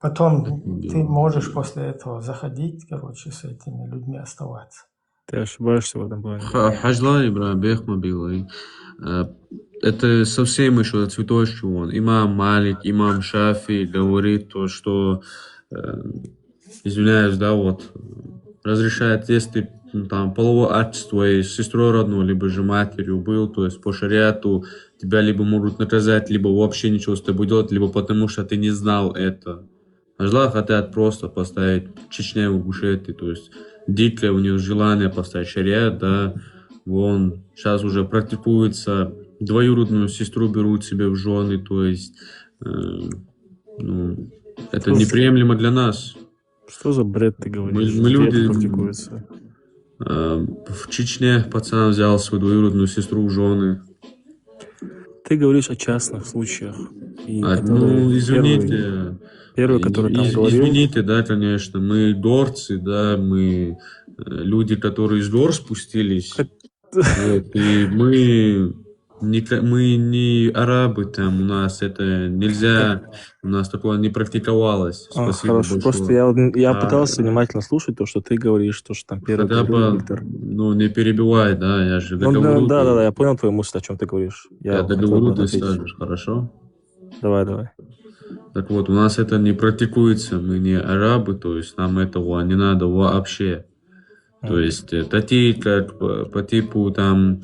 Speaker 1: Потом ты можешь после этого заходить, короче, с этими людьми оставаться.
Speaker 7: Ты ошибаешься в этом плане.
Speaker 6: Хажлай, брат, бехмобилы. Это совсем еще цветочный он. Имам Малик, имам Шафи говорит то, что, извиняюсь, да, вот, разрешает, если там половой акт с твоей сестрой родной, либо же матерью был, то есть по шариату тебя либо могут наказать, либо вообще ничего с тобой делать, либо потому что ты не знал это. Ажла хотят просто поставить Чечне в Ингушетии, то есть дикое у них желание поставить шариат, да, вон сейчас уже практикуется, двоюродную сестру берут себе в жены, то есть, ну, это неприемлемо для нас.
Speaker 7: Что за бред ты говоришь?
Speaker 6: Мы люди...
Speaker 7: практикуется?
Speaker 6: В Чечне пацан взял свою двоюродную сестру в жены.
Speaker 7: Ты говоришь о частных случаях.
Speaker 6: Ну, извините.
Speaker 7: Первый, который там говорил...
Speaker 6: Извините, да, конечно, мы дорцы, да, мы люди, которые с гор спустились. Вот, и мы не арабы там, у нас это нельзя, у нас такое не практиковалось. Спасибо
Speaker 7: хорошо,
Speaker 6: большое.
Speaker 7: просто я пытался внимательно слушать то, что ты говоришь, то, что там первый говорил Виктор.
Speaker 6: Ну, не перебивай, да, я же договорю.
Speaker 7: Да, я понял твою мысль, о чем ты говоришь.
Speaker 6: Я договорю, ты скажешь, хорошо?
Speaker 7: Давай.
Speaker 6: Так вот, у нас это не практикуется, мы не арабы, то есть нам этого не надо вообще. То есть такие, как по типу там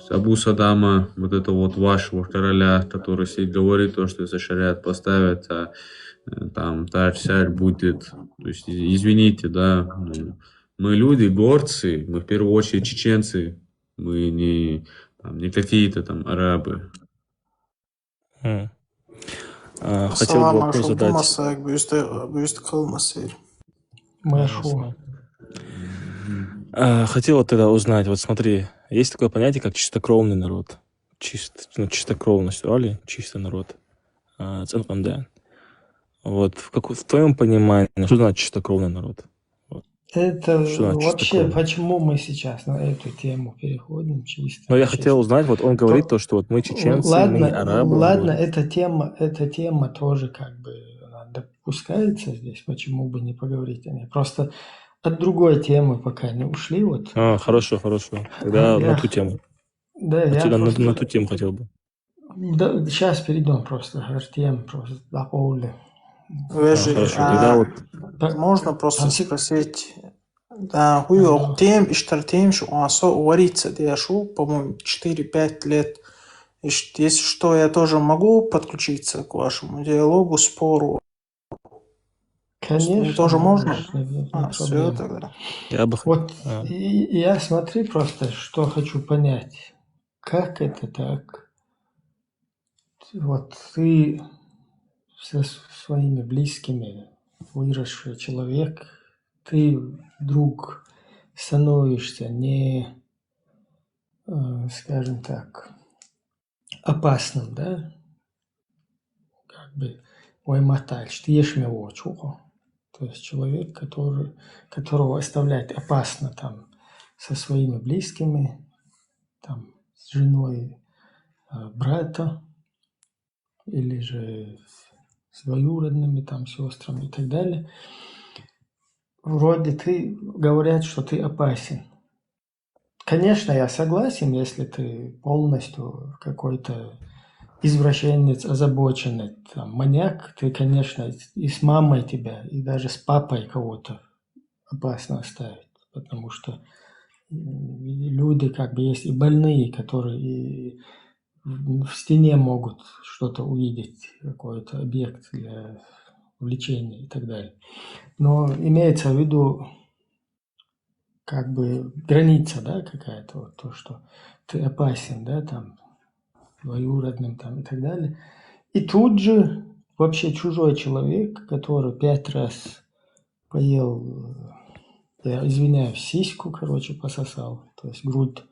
Speaker 6: Абу Саддама, вот это вот вашего короля, который сидит, говорит то, что за шариат поставят, а там так-сяк будет. То есть, извините, да, мы люди, горцы, мы в первую очередь чеченцы, мы не какие-то там арабы.
Speaker 7: М. Хотел бы
Speaker 8: Салам
Speaker 7: вопрос
Speaker 8: ашыл
Speaker 7: задать.
Speaker 8: болмаса бюсті қылмасы.
Speaker 1: Машу.
Speaker 7: Хотел вот тогда узнать, вот смотри, есть такое понятие, как чистокровный народ. Чистокровность, али, чистый народ. Ценпандан. Вот, в твоем понимании, что значит чистокровный народ?
Speaker 1: Это
Speaker 7: Что значит
Speaker 1: вообще,
Speaker 7: чистокровный?
Speaker 1: почему мы сейчас на эту тему переходим чисто?
Speaker 7: Но я хотел узнать, вот он говорит
Speaker 1: То-
Speaker 7: то, что вот мы чеченцы,
Speaker 1: Ладно,
Speaker 7: мы арабы. он
Speaker 1: ладно,
Speaker 7: говорит.
Speaker 1: эта тема тоже как бы она допускается здесь, почему бы не поговорить о ней. Просто от другой темы пока не ушли. Вот.
Speaker 7: Хорошо. Тогда
Speaker 1: Я-
Speaker 7: на ту тему.
Speaker 1: Да, я просто...
Speaker 7: На ту тему хотел бы.
Speaker 1: Да, сейчас перейдем просто к теме, просто дополнили.
Speaker 8: Вежи,
Speaker 7: Хорошо, тогда вот
Speaker 8: можно просто
Speaker 1: Там
Speaker 8: спросить, да, хуй тем, иштартем, что он варится, я шу, по-моему, 4-5 лет. Если что, я тоже могу подключиться к вашему диалогу, спору.
Speaker 1: Конечно.
Speaker 8: Тоже можно?
Speaker 1: Не
Speaker 8: Все
Speaker 1: проблема.
Speaker 8: тогда.
Speaker 7: я бы...
Speaker 1: Вот я смотри просто, что хочу понять. Как это так? Вот ты со своими близкими, выросший человек, ты вдруг становишься не, скажем так, опасным, да? Как бы ойматальш, ты ешь его чего. То есть человек, которого оставлять опасно там со своими близкими, там, с женой брата, или же с двоюродными там сестрами и так далее. Вроде говорят, что ты опасен. Конечно, я согласен, если ты полностью какой-то извращенец, озабоченный, там, маньяк, ты, конечно, и с мамой тебя, и даже с папой кого-то опасно оставить, потому что люди как бы есть и больные, которые и в стене могут что-то увидеть, какой-то объект для влечения и так далее. Но имеется в виду как бы граница, да, какая-то, вот то, что ты опасен, да, там, двоюродным там и так далее. И тут же вообще чужой человек, который 5 раз поел, я извиняюсь, сиську, короче, пососал, то есть грудь,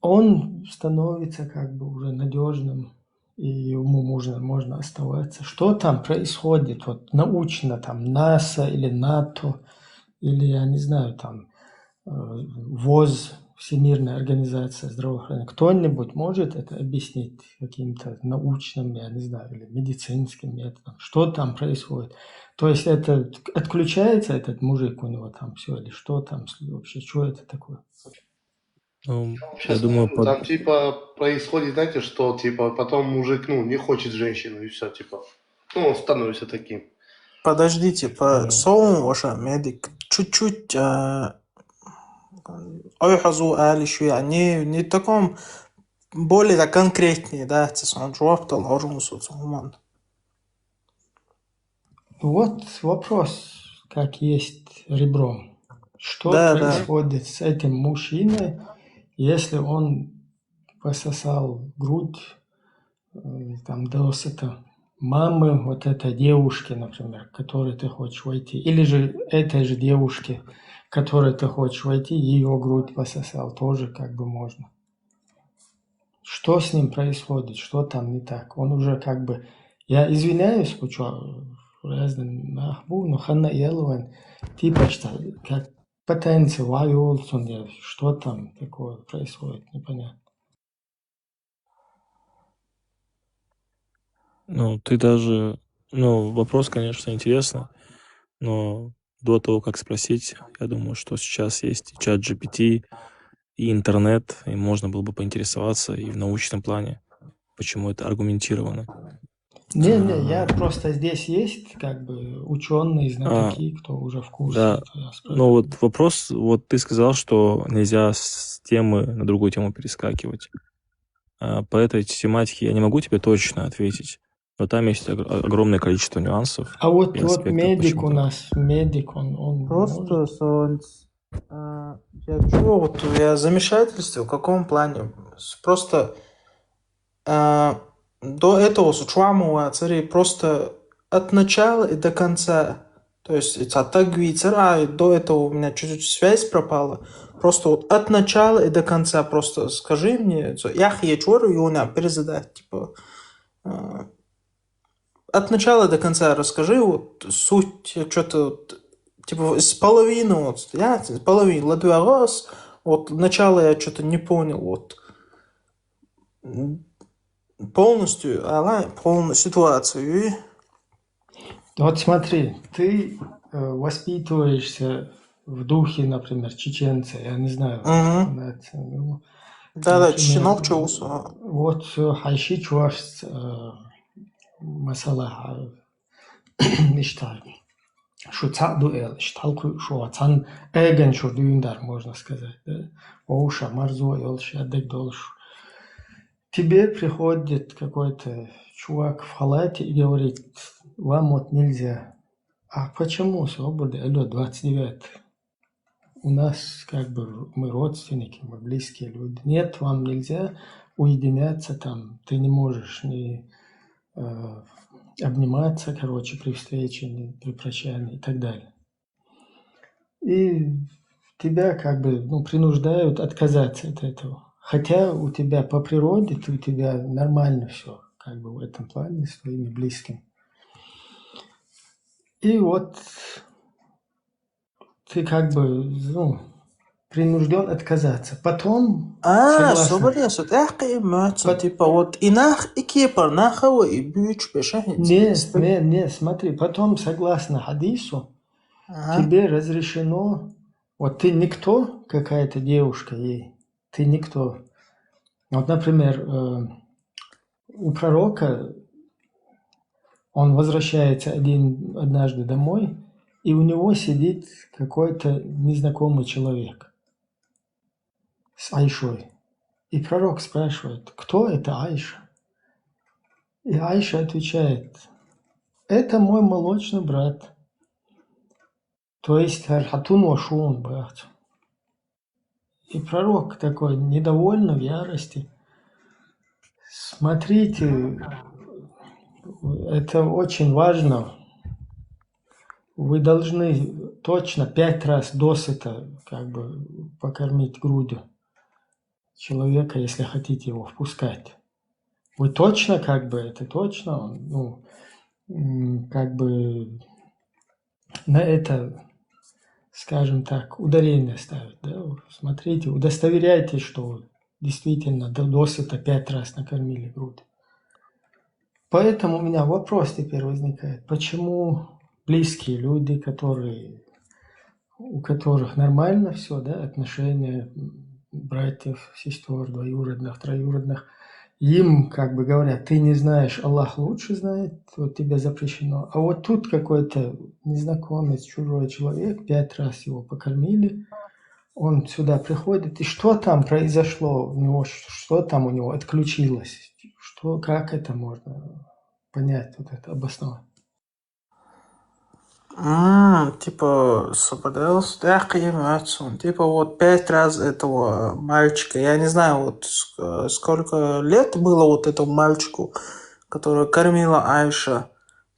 Speaker 1: он становится как бы уже надежным, и ему можно оставаться. Что там происходит? Вот научно, там, НАСА или НАТО, или, я не знаю, там, ВОЗ, Всемирная организация здравоохранения. Кто-нибудь может это объяснить каким-то научным, я не знаю, или медицинским методом? Что там происходит? То есть это отключается этот мужик у него там все, или что там вообще, что это такое?
Speaker 7: Ну,
Speaker 5: Сейчас
Speaker 7: я думаю,
Speaker 5: скажу, там типа происходит, знаете, что типа потом мужик, не хочет женщину и все, типа, он становится таким.
Speaker 8: Подождите, по соум ваша медик чуть-чуть ойхазу алишу, не таком более конкретнее, да, он жуап должен соцуман.
Speaker 1: Вот вопрос, как есть ребром. Что происходит с этим мужчиной, если он пососал грудь там досыта мамы вот этой девушки, например, к которой ты хочешь войти, или же этой же девушки, к которой ты хочешь войти, ее грудь пососал, тоже как бы можно. Что с ним происходит, что там не так? Он уже как бы, я извиняюсь, разным нахбу, но ханна елван, типа что, как потенция, что там такое происходит, непонятно.
Speaker 7: ты даже... вопрос, конечно, интересный, но до того, как спросить, я думаю, что сейчас есть и чат GPT, и интернет, и можно было бы поинтересоваться и в научном плане. почему это аргументировано.
Speaker 1: Не, я просто здесь есть как бы ученые,
Speaker 7: А,
Speaker 1: знатоки, кто уже в курсе.
Speaker 7: да,
Speaker 1: Это я
Speaker 7: ну
Speaker 1: спрашиваю.
Speaker 7: вот вопрос, вот ты сказал, что нельзя с темы на другую тему перескакивать. По этой тематике я не могу тебе точно ответить, но там есть огромное количество нюансов
Speaker 1: А
Speaker 7: и
Speaker 1: вот
Speaker 7: аспектов,
Speaker 1: медик
Speaker 7: почему
Speaker 1: у
Speaker 7: так.
Speaker 1: нас, медик, он
Speaker 8: Просто,
Speaker 1: может.
Speaker 8: я чего, вот я замешательстве, в каком плане? Просто до этого с Чуамова цари просто от начала и до конца. То есть до этого у меня чуть-чуть связь пропала. Просто вот от начала и до конца просто скажи мне, я хочу Юна перезадать, типа, от начала до конца расскажи вот суть, что-то вот, типа с половины, вот, я с половины, ладуагос, вот начало я что-то не понял, вот полностью, полную ситуацию. И
Speaker 1: Вот смотри, ты воспитываешься в духе, например, чеченца, я не знаю,
Speaker 8: Мгм.
Speaker 1: нация, ну,
Speaker 8: Да-да,
Speaker 1: например,
Speaker 8: чеченовчился.
Speaker 1: вот хайши чуваш масала иштар, шу цаду эл, ишталку шу ацан эген шу дюндар, можно сказать, да? Оуша, марзу, елши, адек долш. Тебе приходит какой-то чувак в халате и говорит, вам вот нельзя. А почему свобода? Алло, 29. У нас как бы мы родственники, мы близкие люди. Нет, вам нельзя уединяться там. Ты не можешь ни обниматься, короче, при встрече, ни при прощании и так далее. И тебя как бы принуждают отказаться от этого. Хотя у тебя по природе, у тебя нормально все, как бы в этом плане с твоими близкими. И вот ты как бы, принужден отказаться. Потом, согласно...
Speaker 8: Соболезную, типа вот инах и кипр, нахава и бюч
Speaker 1: Не, смотри, потом, согласно хадису, тебе разрешено, вот ты никто, какая-то девушка ей, ты никто. Вот, например, у пророка он возвращается однажды домой, и у него сидит какой-то незнакомый человек с Айшой. И пророк спрашивает, кто это Айша? И Айша отвечает, это мой молочный брат. То есть Хатун Вашун брат. И пророк такой недовольный, в ярости. Смотрите, это очень важно. Вы должны точно 5 раз досыта как бы покормить грудью человека, если хотите его впускать. Вы точно это точно, как бы на это, скажем так, ударение ставить. Да? Смотрите, удостоверяйтесь, что действительно досыта 5 раз накормили грудь. Поэтому у меня вопрос теперь возникает, почему близкие люди, у которых нормально все, да, отношения братьев, сестер, двоюродных, троюродных, им как бы говорят, ты не знаешь, Аллах лучше знает, вот тебе запрещено. А вот тут какой-то незнакомец, чужой человек, 5 раз его покормили, он сюда приходит, и что там произошло у него, что там у него отключилось, как это можно понять, вот это обосновать?
Speaker 8: Типа, типа вот 5 раз этого мальчика. Я не знаю, вот сколько лет было вот этому мальчику, который кормила Айша.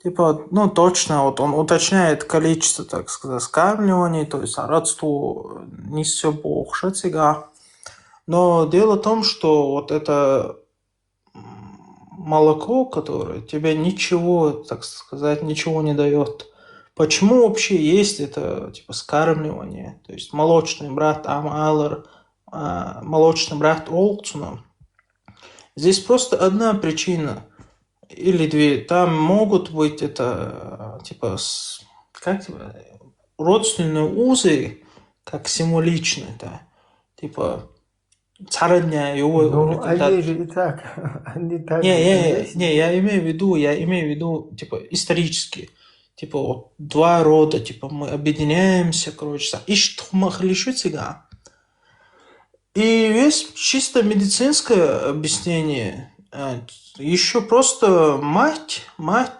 Speaker 8: Типа, точно, вот он уточняет количество, так сказать, скармливаний, то есть родство несет Бог, шатига. Но дело в том, что вот это молоко, которое тебе ничего, так сказать, ничего не дает. Почему вообще есть это, типа, скармливание? То есть молочный брат Амалар, молочный брат Олцуна. Здесь просто одна причина или две. Там могут быть это, типа, родственные узы, как символичные, да. Типа, Царня его
Speaker 1: Ну,
Speaker 8: результат.
Speaker 1: они же и так, они так же и есть.
Speaker 8: Не, я имею в виду, типа, исторически. Типа, вот два рода, типа, мы объединяемся, короче, ищут хумахлишу тига. И есть чисто медицинское объяснение. Еще просто мать,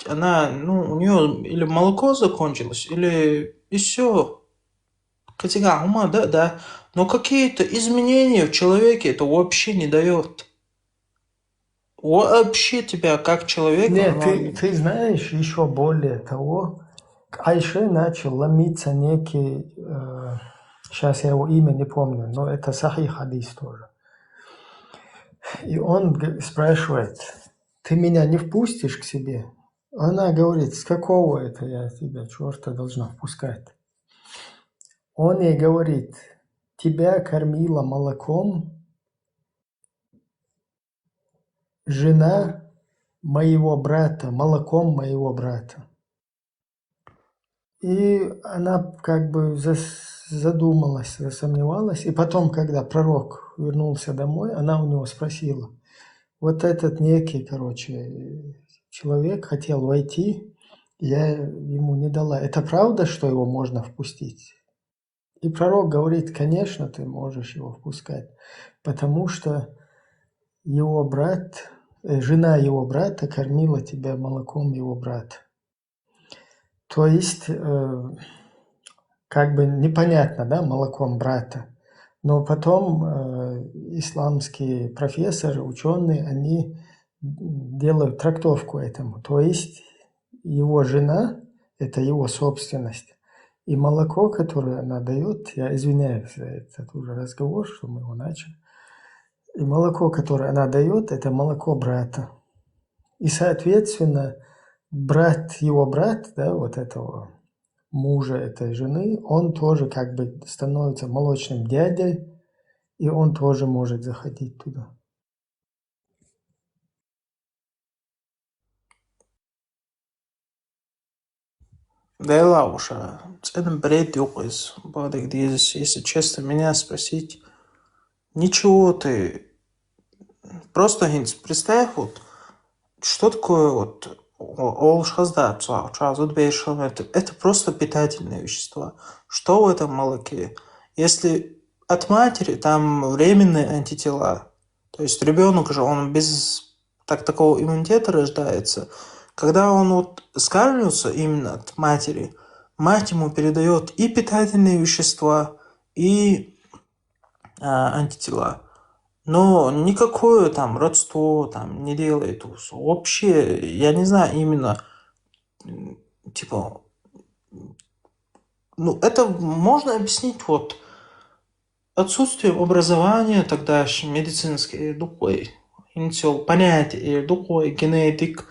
Speaker 8: она, ну, у нее или молоко закончилось, или и все. Хотя, да. Но какие-то изменения в человеке это вообще не дает. Вообще тебя как человека...
Speaker 1: Нет, ты знаешь, еще более того, к Айше начал ломиться некий, сейчас я его имя не помню, но это Сахих хадис тоже. И он спрашивает, ты меня не впустишь к себе? Она говорит, с какого это я тебя, черта, должна впускать? Он ей говорит, тебя кормила молоком жена моего брата, молоком моего брата. И она как бы задумалась, засомневалась. И потом, когда пророк вернулся домой, она у него спросила, вот этот некий, короче, человек хотел войти, я ему не дала. Это правда, что его можно впустить? И пророк говорит, конечно, ты можешь его впускать, потому что его брат, жена его брата кормила тебя молоком его брата. То есть, как бы непонятно, да, молоком брата. Но потом исламские профессоры, ученые, они делают трактовку этому. То есть, его жена – это его собственность. И молоко, которое она дает, я извиняюсь за этот уже разговор, что мы его начали. И молоко, которое она дает, это молоко брата. И, соответственно, его брат, да, вот этого мужа этой жены, он тоже как бы становится молочным дядей, и он тоже может заходить туда.
Speaker 8: Да Лауша, это бред из Бадык Дизис. Если честно меня спросить, ничего ты... Просто представь, вот, что такое вот это просто питательные вещества. Что в этом молоке? Если от матери там временные антитела, то есть ребенок же, он без такого иммунитета рождается. Когда он вот скармливается именно от матери, мать ему передает и питательные вещества, и антитела. Но никакое там родство там не делает. Вообще, я не знаю именно, типа, ну, это можно объяснить вот отсутствием образования тогда медицинское, духой, понятие, духой, генетик,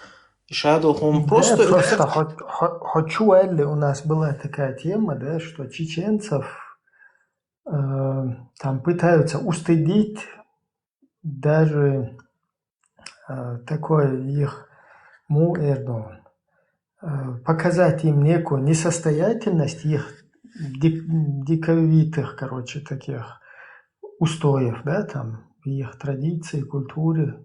Speaker 8: шадухом.
Speaker 1: Просто хочу, у нас была такая тема, да, что чеченцев там пытаются устыдить даже такой их Эрдоган, показать им некую несостоятельность их диковитых, короче, таких устоев, да, там, их традиции, культуре.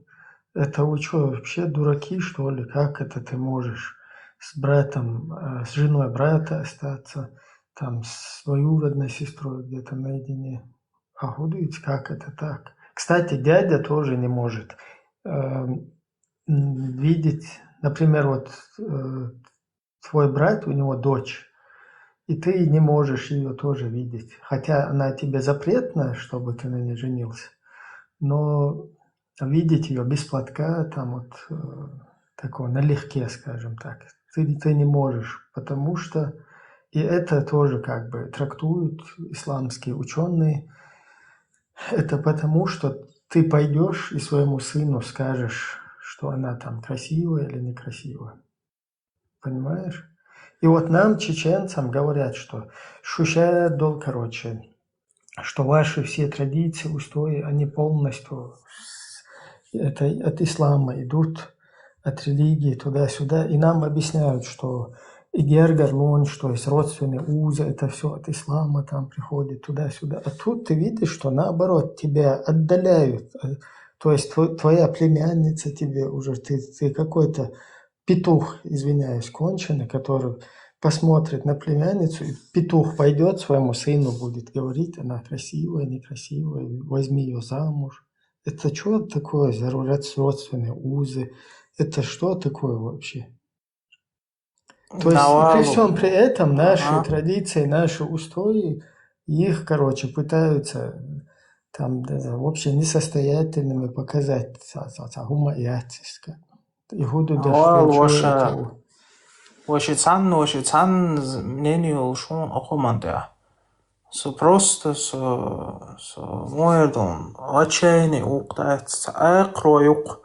Speaker 1: Это вы что, вообще дураки, что ли? Как это ты можешь с братом, с женой брата остаться, там, с двоюродной сестрой где-то наедине? Охудуете, как это так? Кстати, дядя тоже не может видеть, например, вот твой брат, у него дочь, и ты не можешь ее тоже видеть. Хотя она тебе запретна, чтобы ты на ней женился, но видеть ее без платка, там вот такого налегке, скажем так, ты не можешь, потому что, и это тоже как бы трактуют исламские ученые, это потому, что ты пойдешь и своему сыну скажешь, что она там красивая или некрасивая. Понимаешь? И вот нам, чеченцам, говорят, что короче, что ваши все традиции, устои, они полностью это от ислама идут, от религии туда-сюда. И нам объясняют, что и Гергар Лунч, то есть родственные узы, это все от ислама там приходит туда-сюда. А тут ты видишь, что наоборот тебя отдаляют. То есть твоя племянница тебе уже, ты какой-то петух, извиняюсь, конченый, который посмотрит на племянницу, и петух пойдет своему сыну, будет говорить, она красивая, некрасивая, возьми ее замуж. Это что такое за родственные узы? Это что такое вообще? То есть при всем при этом наши традиции, наши устои, их, короче, пытаются там вообще несостоятельными показать.
Speaker 8: Ваши мнению шон охоманда. Просто моердон отчаянный уктается, акроюк.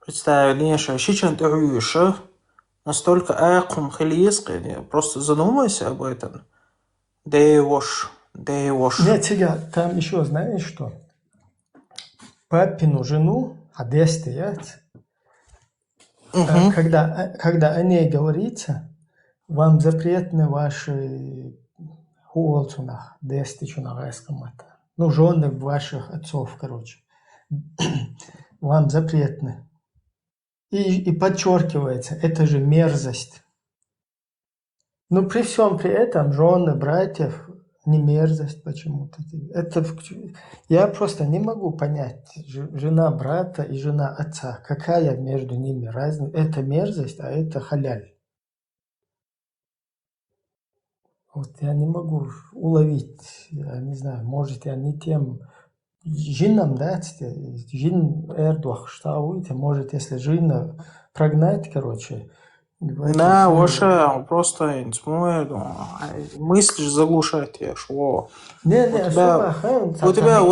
Speaker 8: Представление, что сейчас ты говоришь, настолько акум хилискин, просто задумайся об этом. Дейвош.
Speaker 1: Нет, тебя там еще знаешь что? Папину жену, Одесте, когда о ней говорится, вам запретны ваши хуолцунах, дестичунах, эскамата. Ну, жены ваших отцов, короче. Вам запретны. И подчеркивается, это же мерзость. Но при всем при этом жены братьев не мерзость почему-то. Я просто не могу понять, жена брата и жена отца, какая между ними разница. Это мерзость, а это халяль. Вот я не могу уловить, я не знаю, может я не тем жинам, да, жин эрдуах штауите, может если жина прогнать, короче.
Speaker 8: Да, ваша просто мысль заглушает я шо. У тебя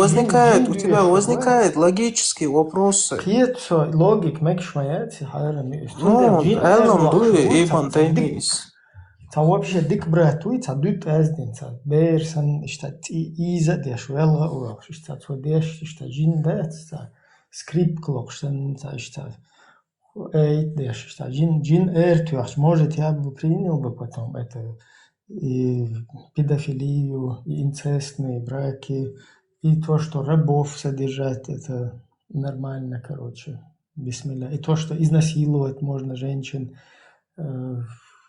Speaker 8: возникает логические вопросы.
Speaker 1: Логик, мекшмаяти, Та вообще дик братуица, дут эздинца, берсан, штат иза деш велга урок, штат водеш, штат жин дец, скрипклок, штат эйт деш, штат жин эртуаш. Может, я бы принял бы потом это и педофилию, и инцестные браки, и то, что рабов содержать, это нормально, короче, бисмилля. И то, что изнасиловать можно женщин,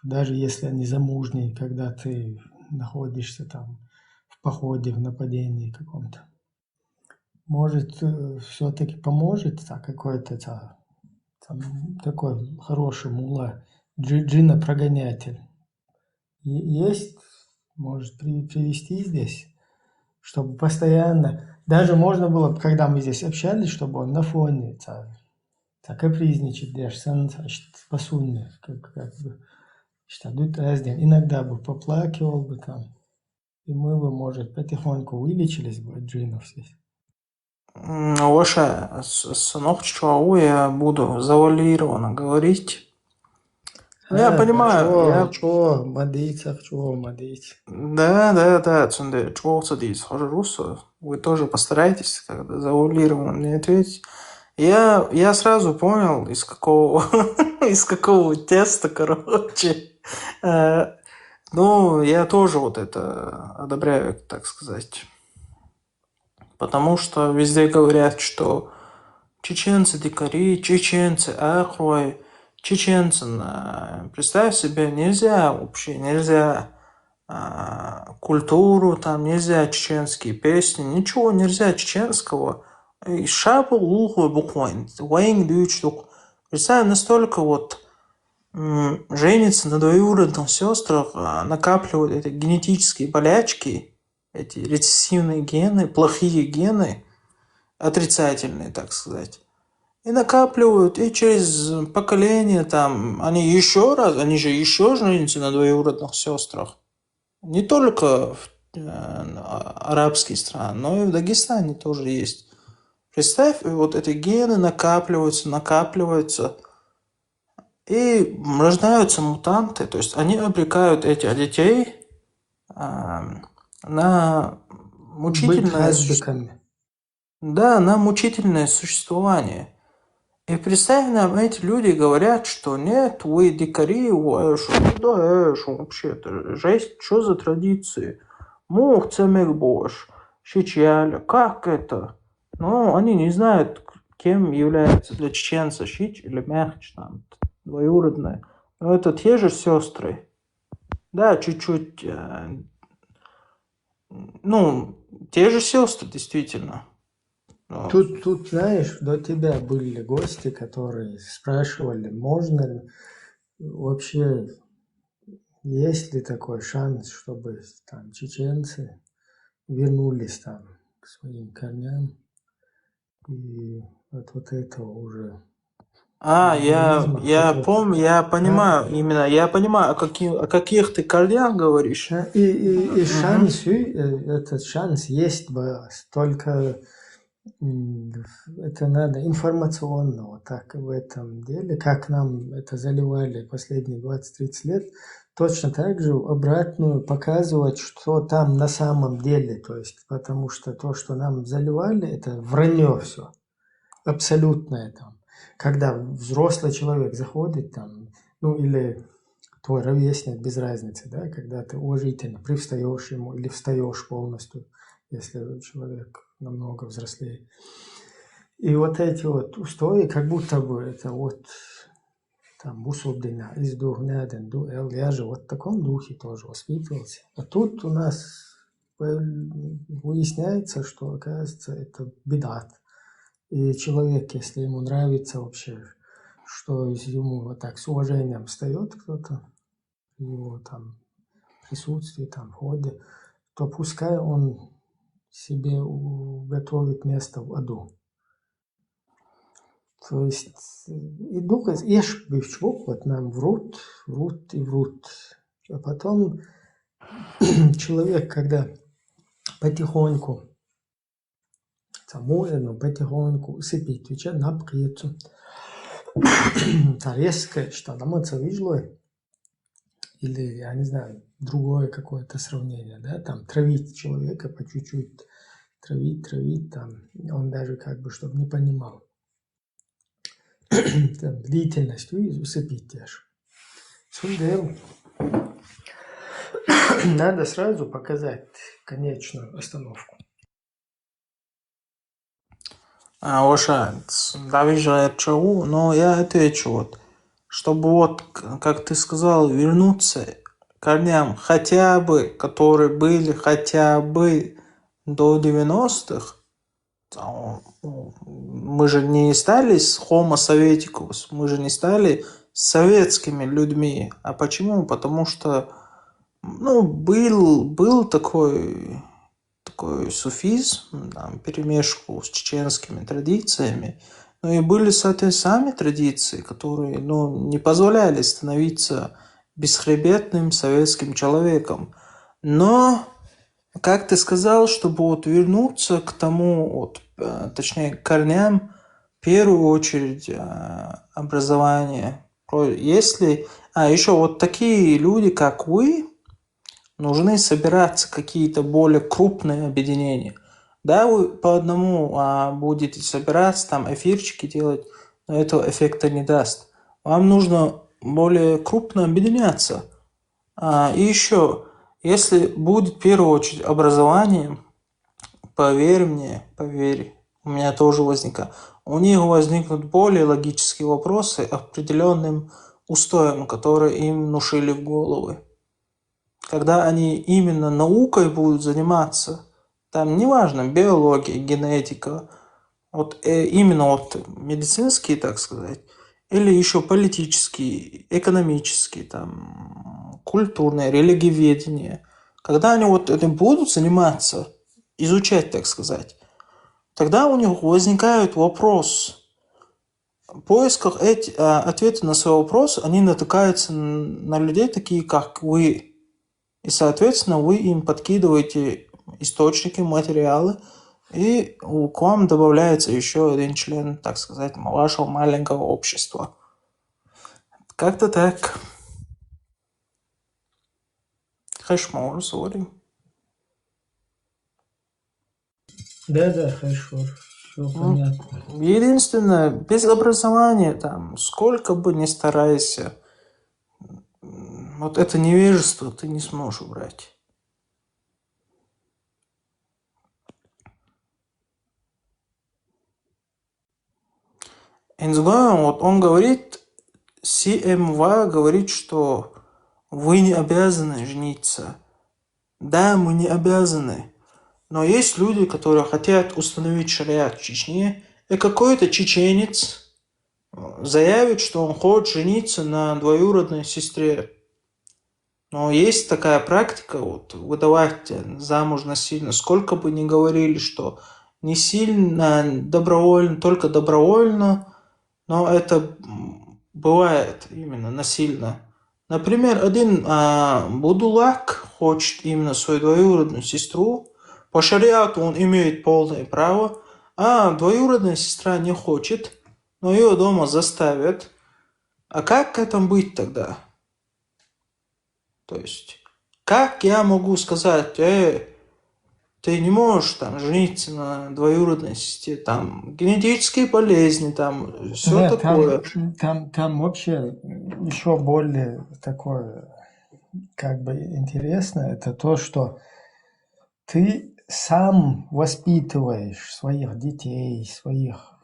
Speaker 1: даже если они замужние, когда ты находишься там в походе, в нападении каком-то. Может, все-таки поможет какой-то такой хороший мулла, джинна-прогонятель. Есть, может привести здесь, чтобы постоянно, даже можно было, когда мы здесь общались, чтобы он на фоне капризничать, посунет, как бы. Иногда бы поплакивал бы там, и мы бы, может, потихоньку вылечились бы от джинов здесь.
Speaker 8: Ваша сынок, что я буду завуалированно говорить. Я понимаю.
Speaker 1: Чего мадиться.
Speaker 8: Да, цунде, чего садись, хоже руссо. Вы тоже постарайтесь когда завуалированно мне ответить. Я сразу понял, из какого теста, короче. Ну, я тоже вот это одобряю, так сказать. Потому что везде говорят, что чеченцы дикари, чеченцы ахрой, чеченцы. Представь себе, нельзя культуру, там нельзя чеченские песни, ничего нельзя чеченского. Шабу луху буквально, ваинг дючтук. Представь, настолько вот женятся на двоюродных сестрах, накапливают эти генетические болячки, эти рецессивные гены, плохие гены, отрицательные, так сказать. И накапливают, и через поколение там, они же еще женятся на двоюродных сестрах. Не только в арабские страны, но и в Дагестане тоже есть. Представь, вот эти гены накапливаются, и рождаются мутанты, то есть они обрекают этих детей на мучительное существование. И представь нам, эти люди говорят, что нет, вы дикари, что вообще-то, жесть, что за традиции? Мух цемек бош, щичьяля, как это? Ну, они не знают, кем является для чеченца щич или мягч, там, двоюродные. Но это те же сестры. Да, чуть-чуть, ну, те же сестры, действительно. Но
Speaker 1: Тут, знаешь, до тебя были гости, которые спрашивали, можно ли вообще, есть ли такой шанс, чтобы там чеченцы вернулись там к своим корням, и вот этого уже гуманизма,
Speaker 8: я
Speaker 1: который...
Speaker 8: помню, я понимаю, именно, я понимаю, о каких ты корнях говоришь.
Speaker 1: И
Speaker 8: Мгм.
Speaker 1: шанс, этот шанс есть, только это надо информационно вот так в этом деле, как нам это заливали последние 20-30 лет, точно так же обратную показывать, что там на самом деле, то есть, потому что то, что нам заливали, это вранье все, абсолютное там. Когда взрослый человек заходит там, ну или твой ровесник, без разницы, да, когда ты уважительно привстаешь ему или встаешь полностью, если человек намного взрослее. И вот эти вот устои, как будто бы это вот там Бусурдина, из Духняден, Дуэл, я же вот в таком духе тоже воспитывался. А тут у нас выясняется, что, оказывается, это бедат. И человек, если ему нравится вообще, что ему вот так с уважением встает кто-то, его там присутствии, там, ходе, то пускай он себе готовит место в аду. То есть, и дух, ешь бивчвук, вот нам врут, врут и врут. А потом человек, когда потихоньку, но потихоньку сыпит, вечер напьется, резко, что намыться выжлой, или, я не знаю, другое какое-то сравнение, да, там, травить человека по чуть-чуть, травить, там, он даже как бы, чтобы не понимал. Там, длительностью и усыпить даже. Сундел. Надо сразу показать конечную остановку.
Speaker 8: Оша, да вижу, чего, но я отвечу вот, чтобы вот, как ты сказал, вернуться к корням хотя бы, которые были хотя бы до 90-х, мы же не стали с Homo Sovieticus, мы же не стали советскими людьми. А почему? Потому что, ну, был такой суфизм, там, перемешку с чеченскими традициями, но и были, соответственно, сами традиции, которые, ну, не позволяли становиться бесхребетным советским человеком. Но, как ты сказал, чтобы вот вернуться к тому, вот, точнее, к корням, в первую очередь образование. Если... еще вот такие люди, как вы, нужны собираться какие-то более крупные объединения. Да, вы по одному будете собираться, там эфирчики делать, но этого эффекта не даст. Вам нужно более крупно объединяться. И еще, если будет в первую очередь образование, поверь мне, поверь, у меня тоже возникает, у них возникнут более логические вопросы определенным устоям, которые им внушили в головы. Когда они именно наукой будут заниматься, там неважно, биология, генетика, вот именно вот медицинские, так сказать, или еще политические, экономические, там, культурное, религиоведение, когда они вот этим будут заниматься, изучать, так сказать, тогда у них возникает вопрос. В поисках ответа на свой вопрос они натыкаются на людей такие, как вы. И, соответственно, вы им подкидываете источники, материалы, и к вам добавляется еще один член, так сказать, вашего маленького общества. Как-то так. Хэшмор, сори.
Speaker 1: Да, хорошо. Все понятно.
Speaker 8: Единственное, без образования, там, сколько бы ни старайся, вот это невежество ты не сможешь убрать. Инзгоем, вот он говорит, CMV говорит, что вы не обязаны жениться. Да, мы не обязаны. Но есть люди, которые хотят установить шариат в Чечне, и какой-то чеченец заявит, что он хочет жениться на двоюродной сестре. Но есть такая практика, вот, выдавать замуж насильно. Сколько бы ни говорили, что не сильно, добровольно, только добровольно, но это бывает именно насильно. Например, один будулак хочет именно свою двоюродную сестру. По шариату он имеет полное право, а двоюродная сестра не хочет, но ее дома заставят. А как к этому быть тогда? То есть, как я могу сказать, ты не можешь там жениться на двоюродной сестре, там генетические болезни, там все
Speaker 1: Нет,
Speaker 8: такое.
Speaker 1: там вообще еще более такое, как бы интересно, это то, что ты сам воспитываешь своих детей, своих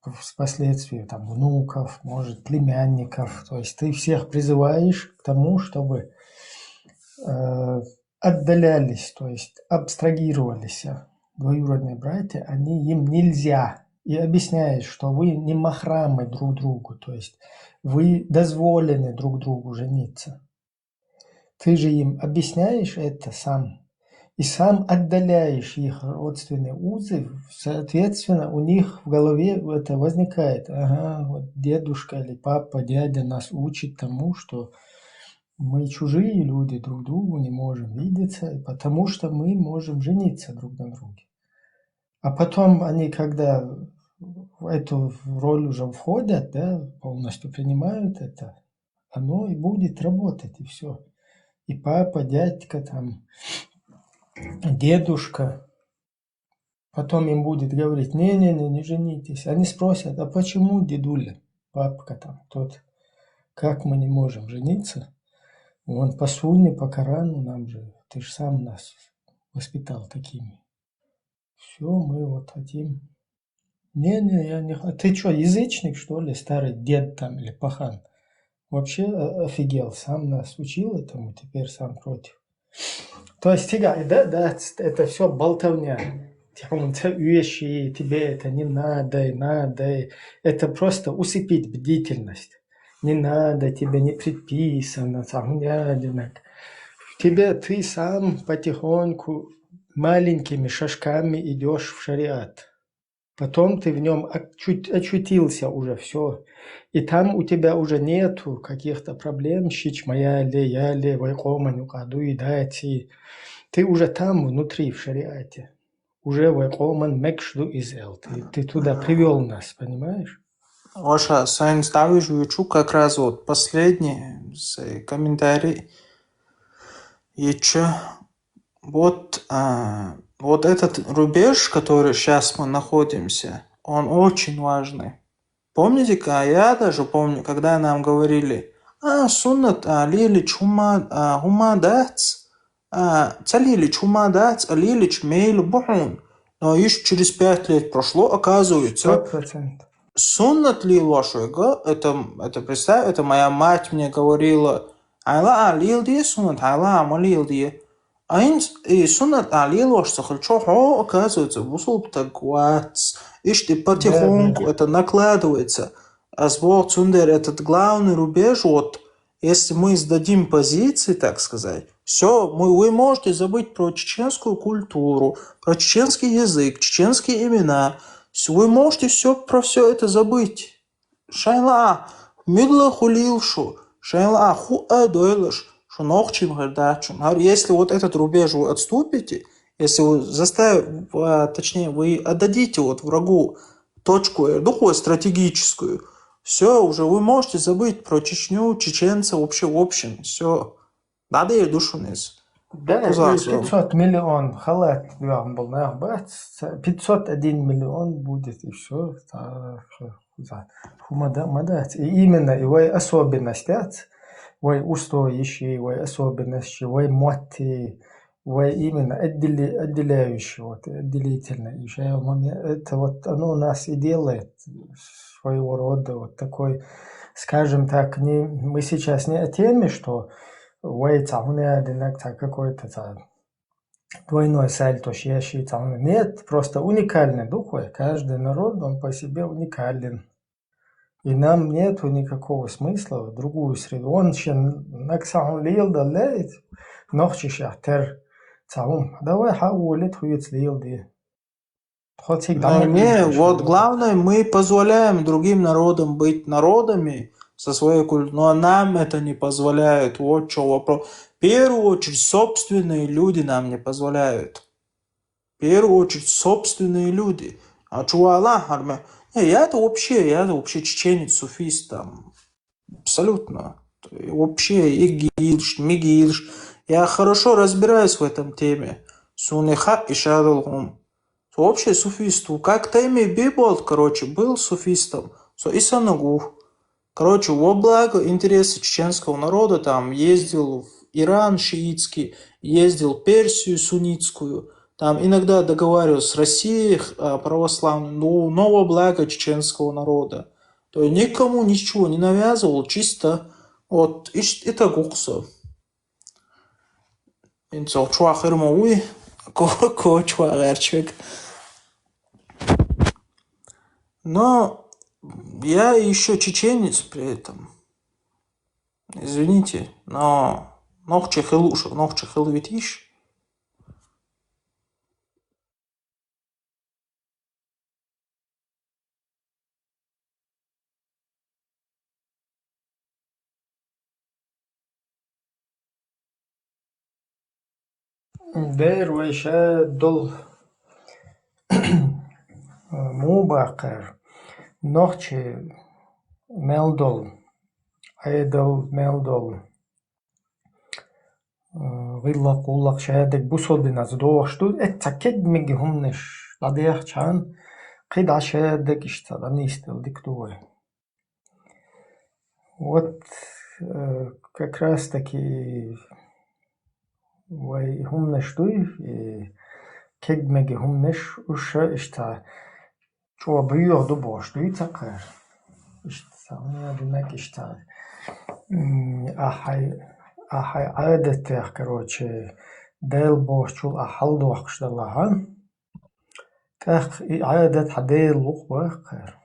Speaker 1: впоследствии там внуков, может, племянников. То есть ты всех призываешь к тому, чтобы отдалялись, то есть абстрагировались. Двоюродные братья, им нельзя. И объясняешь, что вы не махрамы друг другу, то есть вы дозволены друг другу жениться. Ты же им объясняешь это сам. И сам отдаляешь их родственные узы, соответственно, у них в голове это возникает. Ага, вот дедушка или папа, дядя нас учит тому, что мы чужие люди, друг другу не можем видеться, потому что мы можем жениться друг на друге. А потом они, когда в эту роль уже входят, да, полностью принимают это, оно и будет работать, и все. И папа, дядька, там, дедушка, потом им будет говорить, не женитесь. Они спросят, а почему, дедуля, папка там, тот, как мы не можем жениться? Вон по сунне, по Корану нам же, ты же сам нас воспитал такими. Все, мы вот хотим. Я не хочу. Ты что, язычник, что ли, старый дед там или пахан? Вообще офигел, сам нас учил этому, теперь сам против. То есть, да, это все болтовня. Вещи, тебе это не надо. Это просто усыпить бдительность. Не надо, тебе не предписано, там, ты сам потихоньку маленькими шажками идешь в шариат. Потом ты в нем очутился уже, все. И там у тебя уже нету каких-то проблем, яли, вайкоман, укаду и дати. Ты уже там внутри, в шариате. Уже вайкоман мекшду изел. Ты туда привел нас, понимаешь?
Speaker 8: Ваша Сайн Ставишевичу как раз вот последний комментарий. Еще вот этот рубеж, который сейчас мы находимся, он очень важный. Помните-ка, я даже помню, когда нам говорили, суннат лилич хумадац, цалилич хумадац, лилич мейл бухун. Но еще через 5 лет прошло, оказывается,
Speaker 1: 100%.
Speaker 8: Суннат ли лошуга, это представь, это моя мать мне говорила, айла алил ди суннат, айла амалил ди. И суннат алил лош сахальчо, оказывается, вусул таквац. Ишь ты потихоньку это накладывается. А сбор цундер, этот главный рубеж, вот, если мы сдадим позиции, так сказать, все, вы можете забыть про чеченскую культуру, про чеченский язык, чеченские имена. Вы можете про все это забыть. Шайла, мидла хулилшу, шайла хуа дойлаш, шунохчим гардачим. Если вот этот рубеж вы отступите, если вы точнее, вы отдадите вот врагу точку такую стратегическую, все, уже вы можете забыть про Чечню, чеченцев вообще в общем. Все. Надо и душу нес.
Speaker 1: Да,
Speaker 8: Кузасов.
Speaker 1: 500 миллион халат был на 501 миллион будет, и все. И именно его особенность, вой устоящие, вой особенности, вой моти, вой именно отделяющие, вот, отделительное. Это вот оно нас и делает своего рода вот такой, скажем так, мы сейчас не о теме, что вой какой-то двойной сальто, нет, просто уникальный дух, каждый народ, он по себе уникален. И нам нету никакого смысла в другую среду. Он еще наксаун лил далеет, ночи шахтер цаум. Давай хауэлет хуец лил ди. Хотик дамы
Speaker 8: Не, вот главное, мы позволяем другим народам быть народами со своей культурой, но нам это не позволяет. Вот что вопрос. В первую очередь, собственные люди нам не позволяют. В первую очередь, собственные люди. А чувала, я-то вообще чеченец, суфист там. Абсолютно. Вообще, игилш, мигилш. Я хорошо разбираюсь в этом теме. Сунеха и шадалхум. Вообще суфист. Как-то ими Биболт, короче, был суфистом. И Санагу. Короче, во благо интересы чеченского народа там ездил в Иран шиитский, ездил в Персию суннитскую. Там иногда договаривался с Россией православной, но во благо чеченского народа. То есть никому ничего не навязывал, чисто вот это гуксо. Инцо чуахер мауи, ко чуахерчик. Но я еще чеченец при этом. Извините, но ногче хилушек, ногче хилвитиш.
Speaker 1: دير ويشادل مو باقر نوخشي ميلدول ايدل ميلدول غيلا قولك شهادك بوصل دوخ شتو اتاكد ميجي همنش لديخ چان قيد عشادك اشتغل نيستل диктуй. Вот как раз таки وای هم نشتوی کگ مگه هم نش اوش اشتا چوا بیو دو باشتوی تقر اشتا دنک اشتا احای عادت короче دل باشتول احل دو اخش دلها تخ عادت حديل لوق باقر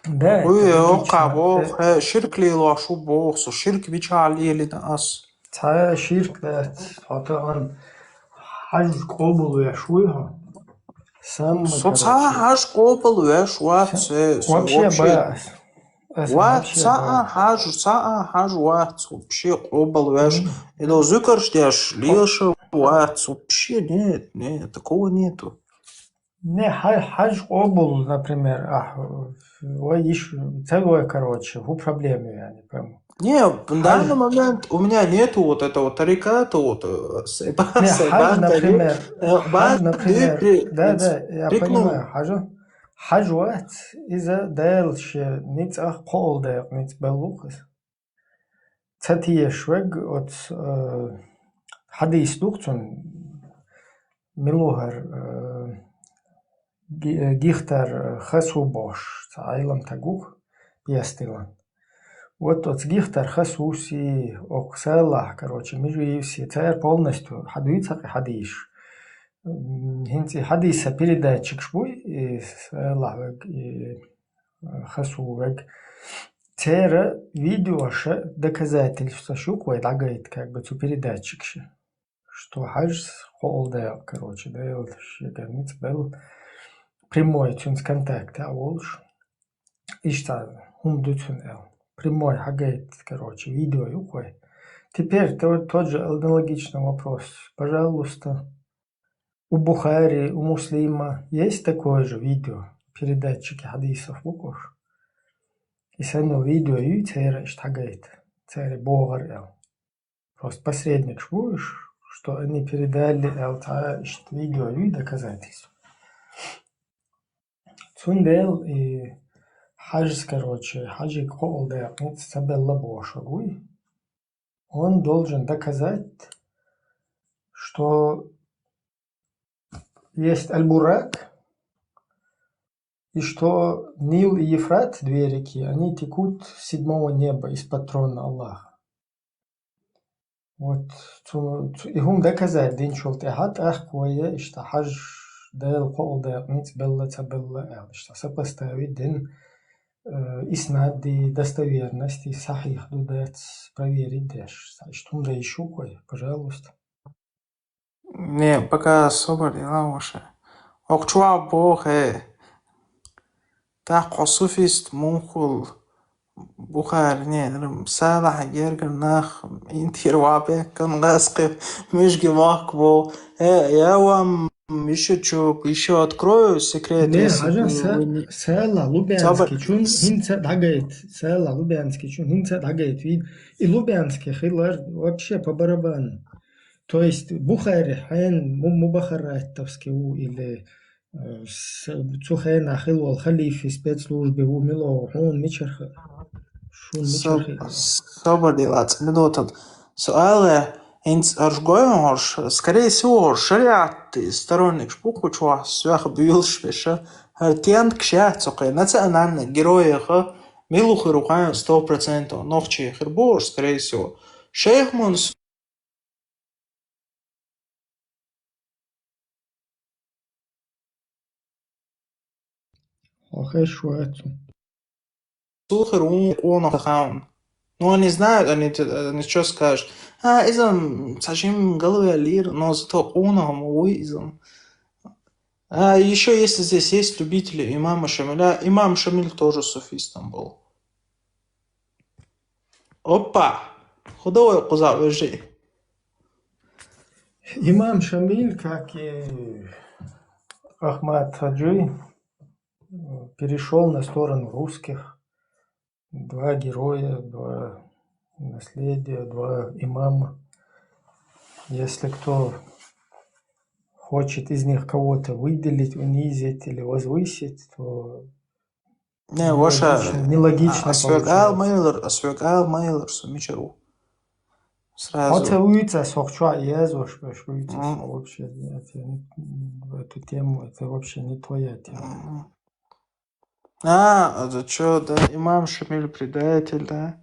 Speaker 1: ده
Speaker 8: وقع شرك لي لاشو بوخ شرك بيچالي لناس
Speaker 1: تا شرك ده طبعا حج قبول وشويها سام
Speaker 8: соца хаж قبل وش وات
Speaker 1: вообще бас
Speaker 8: وات ساعة حاج وات вообще قبل وش إذا ذكرش лишь وات вообще нет такого нету.
Speaker 1: Не, хаж обул, например, целое, короче, в проблеме, я не пойму.
Speaker 8: Не, в данный момент у меня нету вот этого тариката, вот
Speaker 1: хаж, например, да, я понимаю, хаж ват, из-за дальше, ниц қол дайық, ниц белухас. Цатие швег от хадис духцун, милугар, Гихтар хасу бош, айлам тагух ястилан. Вот тот Гихтар хасуси оксала, короче, межевси, царь полностью хадуица хадиш. Хинти хадиса передатчик шбуй, хасувек. Царь видеоша доказательство шуквай лагает, как бы, цу передатчик, что хадж холдая, короче, да, вот шикарниц был. Прямой контакт, волш. И что, прямой хагает, короче, видео юкой. Теперь тот же аналогичный вопрос. Пожалуйста, у Бухари, у Муслима есть такое же видео, передатчики хадисов лукош. И с одного видео ю цереш хагает, цере богар. просто посредник швуешь, что они передали ЛТА видео и доказательства. Цундел и Хадж, короче, Хаджи Колда, Сабелла Бошагуй, он должен доказать, что есть Аль-Бурак, и что Нил и Ефрат, две реки, они текут с седьмого неба из-под трона Аллаха. Вот, и хум доказать, дин шулт эхат ахквая, что Хадж дел Колда, Белла Сабелла, что сопоставить дин иснады, достоверности, сахих дудет, проверить деш. Что да еще кое, пожалуйста.
Speaker 8: Не, пока особо дела уже. Окчуа бохе. Так قصوفيست مونخول بخار نيرم سالح جرجر ناخ انتير وابك كان غاسقف مش جواكبو я вам еще открою секрет,
Speaker 1: Не,
Speaker 8: если
Speaker 1: ажа
Speaker 8: вы не...
Speaker 1: села Лубянский чун хинца дагает, села Лубянский чун хинца дагает вид, и Лубянский хилар вообще по барабану. То есть Бухари хайн мубахараттовский или цухайна хилвал халифи спецслужбы у мило он мичерха шун мичерхи.
Speaker 8: Соболева, ну тут суалы инц аржгоймош, скорее всего, шариат сторонник шпуку чуа свях бьюлш веша артиан кшат сокой национальный герой милу хирухайн 100%, нохчи хирбош, скорее всего. Шейх Мунс
Speaker 1: Охешуацу.
Speaker 8: Сухар он хаун. Ну, они знают, они что скажут. Изом, сажим головы лир, но зато он изом. Еще если здесь есть любители имама Шамиля, имам Шамиль тоже суфистом был. Опа! Худой куза выжи.
Speaker 1: Имам Шамиль, как и Ахмад Хаджи, перешел на сторону русских. Два героя, два наследия, два имама. Если кто хочет из них кого-то выделить, унизить или возвысить, то
Speaker 8: Не, ваша...
Speaker 1: нелогично
Speaker 8: Асвегал Мейлер, сумичеру. Сразу.
Speaker 1: Оцелуется сохчуа езуш, вообще эту тему, это вообще не твоя тема.
Speaker 8: Это что, да, имам Шамиль предатель, да?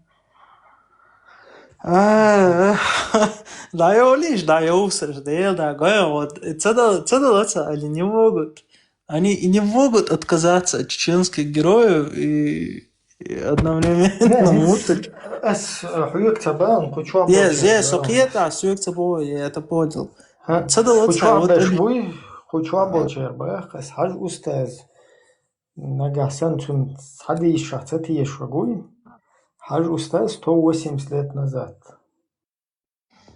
Speaker 8: Да, я лишь, да, я усаждал, да, вот, это они не могут. Они и не могут отказаться от чеченских героев и одновременно мутать. Я это понял.
Speaker 1: Нагасан чун сади шахцати ешвагуй, Хадж устал 180 лет назад.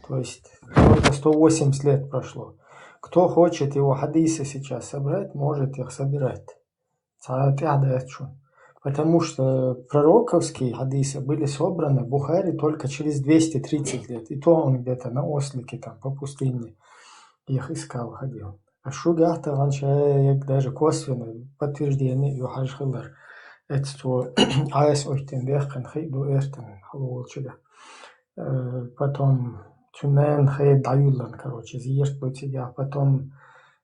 Speaker 1: То есть только 180 лет прошло. Кто хочет его хадисы сейчас собрать, может их собирать. Потому что пророковские хадисы были собраны в Бухари только через 230 лет. И то он где-то на ослике там по пустыне их искал, ходил. А шугахта он человек даже косвенно подтверждение Юхадж Хилар. Это что айс ойтен дехкен хейду эртен халуолчуга. Потом тюнен хей даюлан, короче, зиерт тебя. Потом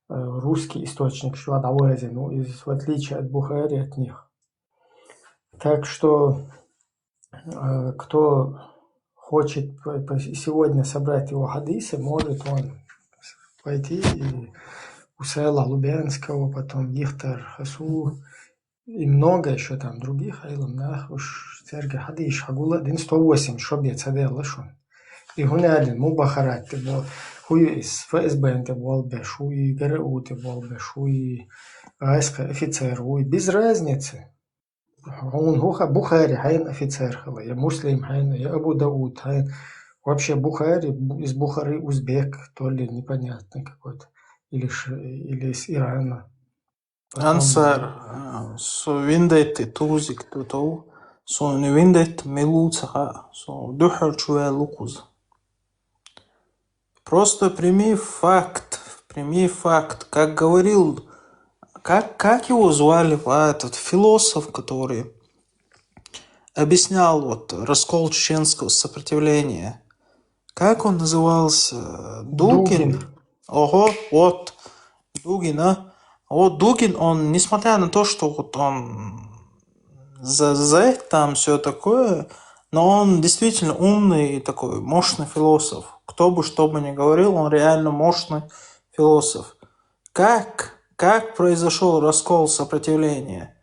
Speaker 1: русский источник Шуадауэзи, ну, в отличие от Бухари, от них. Так что кто хочет сегодня собрать его хадисы, может он пойти и у Села Лубянского, потом Дихтар Хасу и много еще там других айлам, уж церкви хадиш хагула 108 шобе цадела шон. И гунялин мубахарат был хуй из ФСБ был бы, хуй ГРУ был бы, хуй АСК офицер, хуй без разницы. Он Бухари хайн офицер хала, я муслим хайн, я Абу Дауд хайн. Вообще Бухари из Бухары узбек, то ли непонятный какой-то, или из Ирана.
Speaker 8: Ансар, виндет тузик туту, не виндет мелуцха, духар чуя лукуз. Просто прими факт. Прими факт. Как говорил... Как его звали? Этот философ, который объяснял вот раскол чеченского сопротивления. Как он назывался? Дугин?
Speaker 1: Дугин.
Speaker 8: Ого, вот. Дугин, а? Вот Дугин, он, несмотря на то, что вот он за там все такое, но он действительно умный такой, мощный философ. Кто бы что бы ни говорил, он реально мощный философ. Как произошел раскол сопротивления?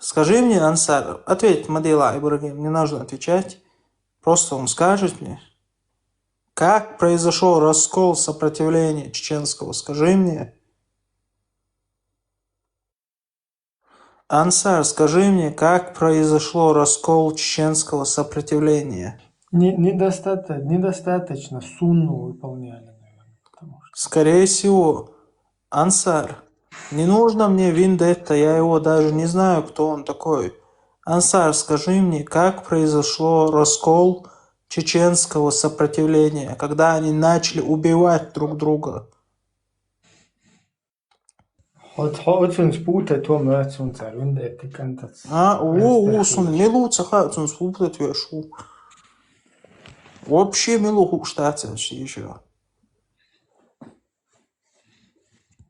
Speaker 8: Скажи мне, Ансар, ответь, Мадила Ибрагим, не нужно отвечать. Просто он скажет мне. Как произошел раскол сопротивления чеченского? Скажи мне. Ансар, скажи мне, как произошло раскол чеченского сопротивления?
Speaker 1: Недостаточно сунну выполняли, наверное. Потому что...
Speaker 8: Скорее всего, Ансар, не нужно мне Виндетта, я его даже не знаю, кто он такой. Ансар, скажи мне, как произошло раскол чеченского сопротивления, когда они начали убивать друг друга?
Speaker 1: Хоть спутай то мертвунца, Виндетти кантац.
Speaker 8: Милу цахатун спутать вешу. Вообще милу штатся еще.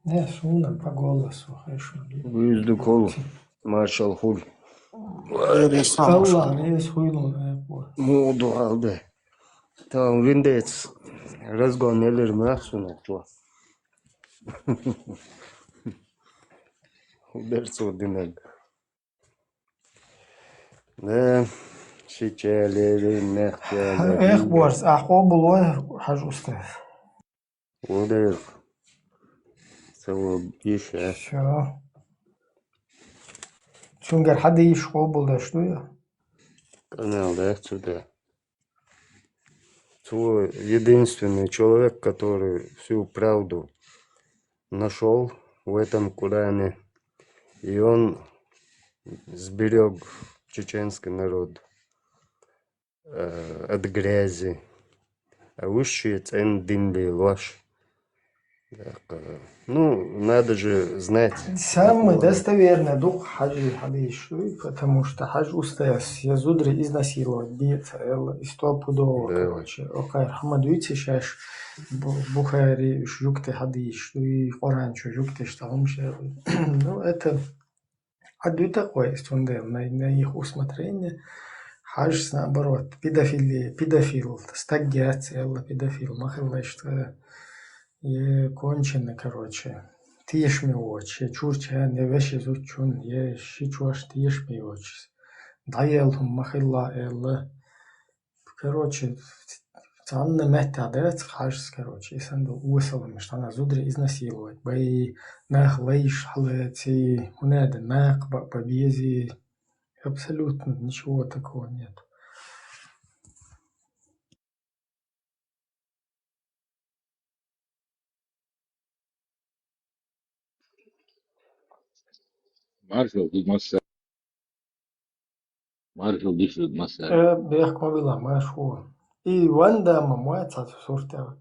Speaker 1: Не, суна по голосу, хорошо.
Speaker 9: Yüzdü kolu. Marshall Hull.
Speaker 1: Allah, ne suyunu
Speaker 9: Modu aldı. Tamam, Windays. Razgon neler mi aksuna tuva. Derso dinag. Ne şiçeleri nehçeleri.
Speaker 1: بورس أحقو بلوه حاج أستاذ.
Speaker 9: Oder سوى يشع.
Speaker 1: شو شونجر حد يشقو بلده что я?
Speaker 9: Канал, да, сюда. Свой единственный человек, который всю правду нашел в этом Коране, и он сберег чеченский народ от грязи. А высший ценный ложь. Ну, надо же знать.
Speaker 1: Самый достоверный дух хаджи хадиш, потому что хадж устаяс, я зудри изнасиловать, биться, и стопудово, короче. Окей, хамадуйте шаш, Бухари, жукте хадиш, и Коран, жукте штамше. Ну, это одно такое есть на их усмотрение. Хадж, наоборот, педофил, стаггиация, педофил, махалла, je končene, короче. Тиеш ми очи, чурча не веши зучун, je шичуаш тиеш ми очи. Даелхум махилла элла. Короче, цанна мета адец хашс, короче, исан до усалам, что она зудре изнасиловать. Бай нах лейш халэци, унеда нах побези. Абсолютно ничего такого нет.
Speaker 10: Marshall different مسألة.
Speaker 1: بيحكوا بالله ما شو. إيه واندا ما صار صورته.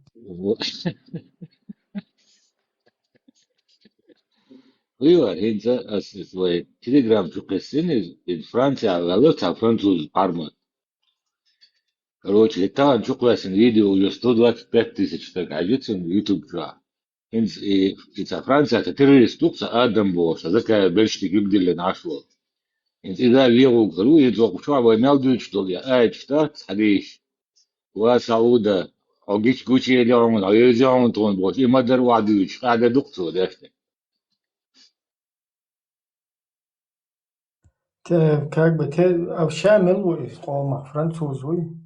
Speaker 10: ايوه انت اسوي تليجرام في قصين فرنسا غلطها فرنسوز ارمى. Короче, там что классное видео уже 125 тысяч так ажится на YouTube жа. Инц и Франция это террорист тупса Адам Бош, а такая больше гибдили нашло. Инц и да веру говорю, и то что вы мелдуют что ли, штат, хадиш. وسعودة أو جيش جوشي اليوم أو يجون تون بوش إما در وعدوش قاعدة دكتور داشته
Speaker 1: Как бы те شامل قوم فرنسوزوي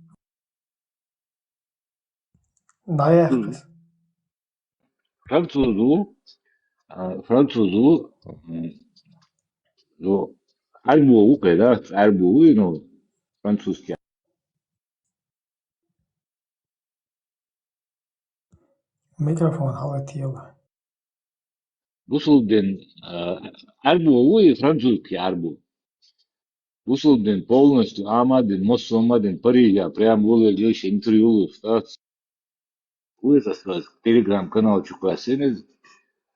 Speaker 1: ضايق
Speaker 10: فرانسوزو فرانسوزو زو عربو وكذا عربو إنه فرانسوز كيا
Speaker 1: ميكروفون حوالي يلا
Speaker 10: وصل دين عربو فرانسوز كيا عربو وصل دين полностью ама дин мосома дин Парижа прям было лишь интервью стать ويتصل تليجرام-канал чукасенез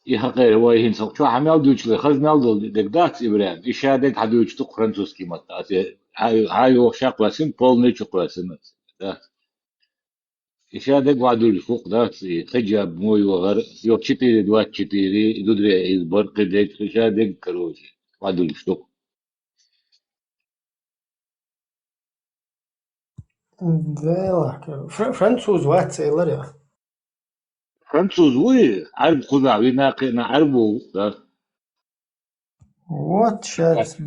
Speaker 10: и хакер вайхин сокчу хамял дучле хазмял дол дегдат ибрам ишадек хадуч тук французский мат ай ошак васин полный чукасен да ишадек вадуль фук да хиджаб мой вагар ё 424 дудре из баркедек ишадек короче вадуль штук
Speaker 1: Vēl, Francūzu vecēl arī.
Speaker 10: француз вы арб худа вина на арбу да
Speaker 1: Вот сейчас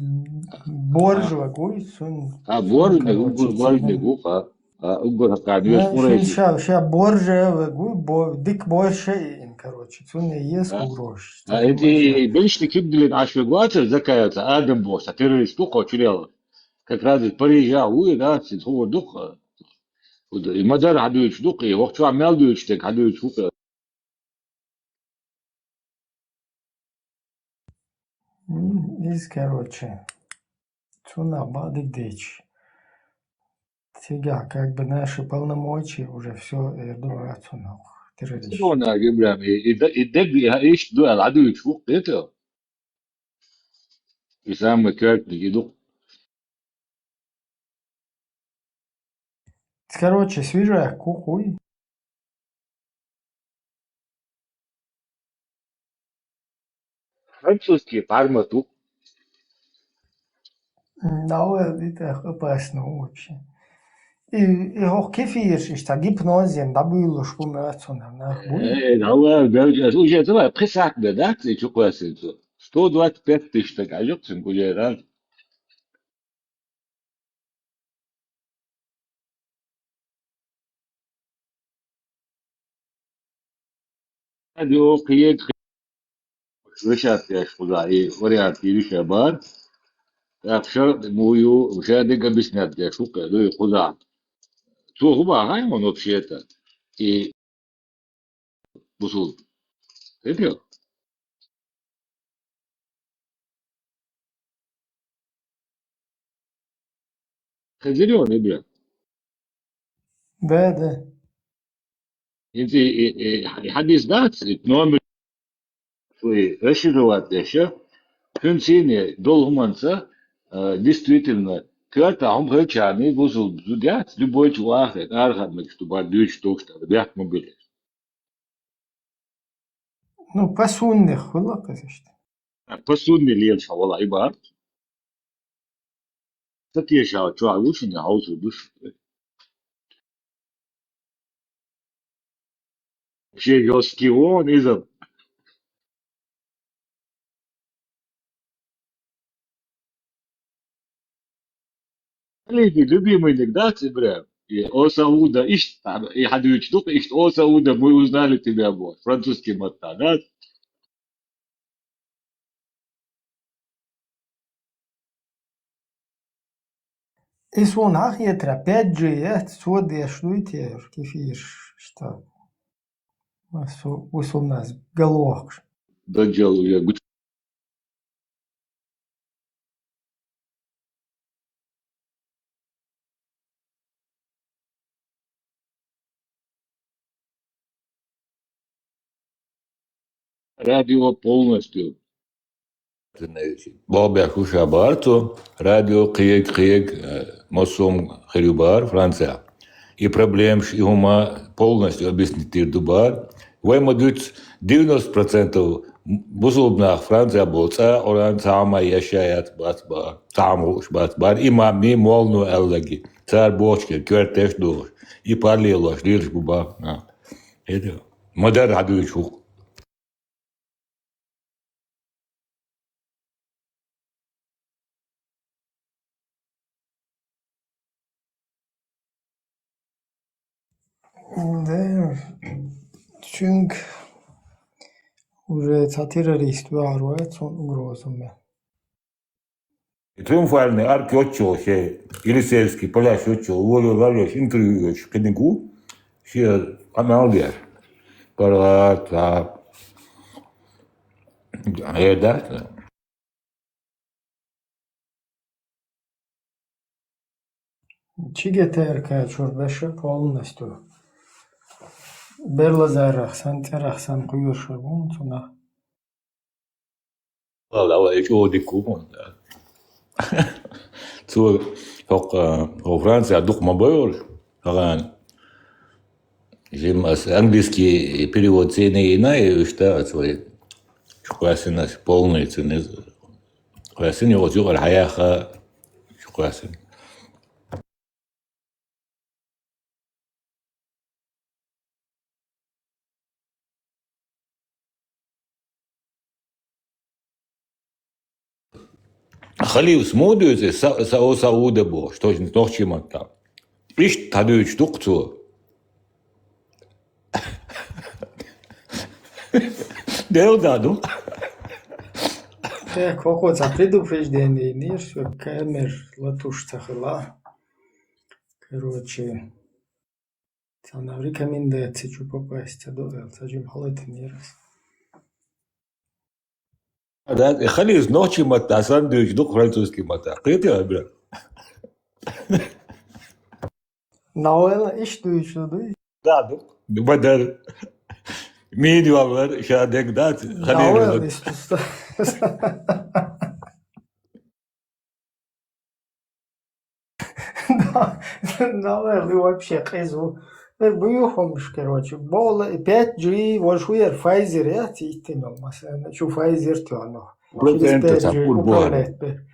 Speaker 1: боржа гуйс un
Speaker 10: бор не
Speaker 1: короче,
Speaker 10: угор не гука угор кадиос мурейди
Speaker 1: ща боржа гуй, дик борша, короче, цун ес угрош.
Speaker 10: эти бельшти кибдили наш вегуатер закаются адам бос а террорист туха чурел как раз приезжал уй да сидхор духа и мадар хадуич духа и вахчу амял дуич так хадуич хука
Speaker 1: Из, короче, цуна бадик дичь. Сега, как бы наши полномочия уже все Эрдоган цунал. Террорист.
Speaker 10: سيبونا جبرام يدق ايش دو العدو يشوف بيته يسمى كارت يدق
Speaker 1: Короче, свежая кухуй.
Speaker 10: французский фармату
Speaker 1: Да, это опасно очень. И auch кефир, ist da Gipnosien, da было шумно nach буй.
Speaker 10: هو بيرجع уже это присак да ты что классы 125 тысяч так а ёптин гуляет радио قيد رشات يا شغلا اي وريات يريش بار أبشر مويو مشاهدة بسناد يا شوكا لو خدا تو هو هاي من вообще-то и بصول это خزيرون يبقى
Speaker 1: Да.
Speaker 10: انت حديث ذات نوع شوي расширировать еще функции дол humанца действительно когда он хочет бузул зудят любой человек архам что бадуч то что ребят мобили
Speaker 1: Ну, посунных было, конечно.
Speaker 10: посудный лев والله يبقى такие شاو شو عاوز إني عاوز بس شيء يوسكيون إذا ليدي любимый анекдот бля и о Сауда ищ и хадуч дух ищ о Сауда мы узнали тебя вот французский матта да
Speaker 1: И свонах етра 5G, содия шлуйте, кефир, что у нас головах.
Speaker 10: доделал я радио полностью
Speaker 11: بابا خوشا بار то радио қиек мосом херюбар Франция. И проблем и ума полностью объяснить дубар. Вы модуть 90% бузубнах Франция болца, оран сама яшаят батбар, тамуш батбар, и мами молну эллаги, царь бочки, кертеш душ, и парлилош, лирш буба. Это модер радует шук.
Speaker 1: Да, çünkü уже террорист ворует, он угрозами.
Speaker 11: Триумфальный арк отчел, Елисеевский, поляш отчел, волю лавлеш, интервью, книгу, все аналогия. Парата. Да.
Speaker 1: ЧГТРК чурбеше полностью Berla zarraqsan, teraqsan quyurshabun tuna.
Speaker 11: والله ايش هو ديكومون تو فوق فرنسا دوق ما بيور طبعا جيم английский перевод цены иная что свои شكواسنا полный цены شكواسنا يوزيق الحياة شكواسنا خليه سمودو سعودة بو что نوخشي مكة إيش تدوش دكتور Deu dado.
Speaker 1: Kako za предупреждение не что камер латушца хла. Короче, она рекомендация что попасть до сажим халат не раз.
Speaker 11: Да, خليه نوخشي مكة ساندويتش دوك فرنسوسكي مكة قيت يا برا
Speaker 1: Nauela iş du.
Speaker 11: دادو بدر مين يوامر شادك دات
Speaker 1: Nauela
Speaker 11: خليه
Speaker 1: istusta. Nauela вообще кайзу. Буюхомш, короче, бол 5G вошуер Pfizer я титинол, مثلا شو Pfizer тяно. Через
Speaker 11: процент
Speaker 1: 5G
Speaker 11: сапур бухар
Speaker 1: управляет бе.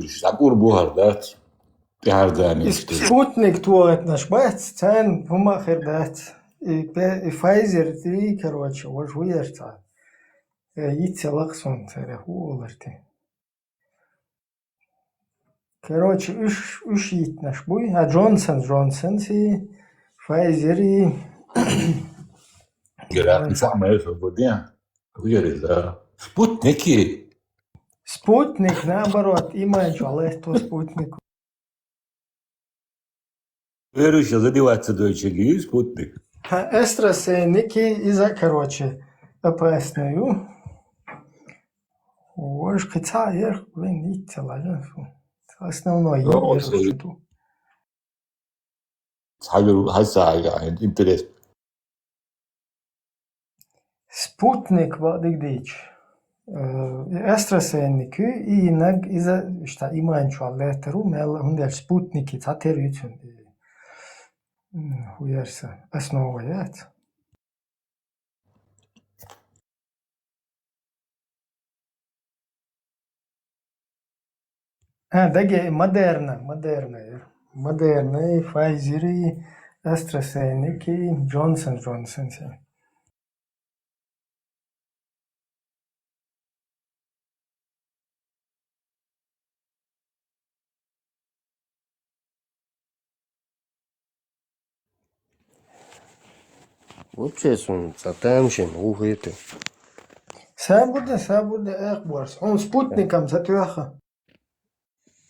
Speaker 11: сапур бухар дат تهرداني
Speaker 1: Спутник твоет наш бать, цен вумахер дать. И Pfizer 3, короче, вошуер цен. Яйца лаксон царя хуоларти. Короче, үш ит наш буй, а Джонсон си Pfizer и
Speaker 11: جرات نسمع свободен ويرد спутники
Speaker 1: Спутник, наоборот, имаешь, але то спутник.
Speaker 11: верующие задеваться дочери спутник
Speaker 1: AstraZeneca из-за, короче, опасную. Уж кицаер, блин, яйца ложу. Основной ядер.
Speaker 11: حاجة هسه يعني интерес
Speaker 1: Спутник вадик дич. AstraZeneca и наг из-за, что имаешь, але теру, мел, он спутники, цатер ютюн. Хуярся, основывает. دقيقة مودرنا Pfizer AstraZeneca Johnson سي.
Speaker 9: Вообще сон затамшен ухете.
Speaker 1: Сабуде экборс. Он спутником затюаха.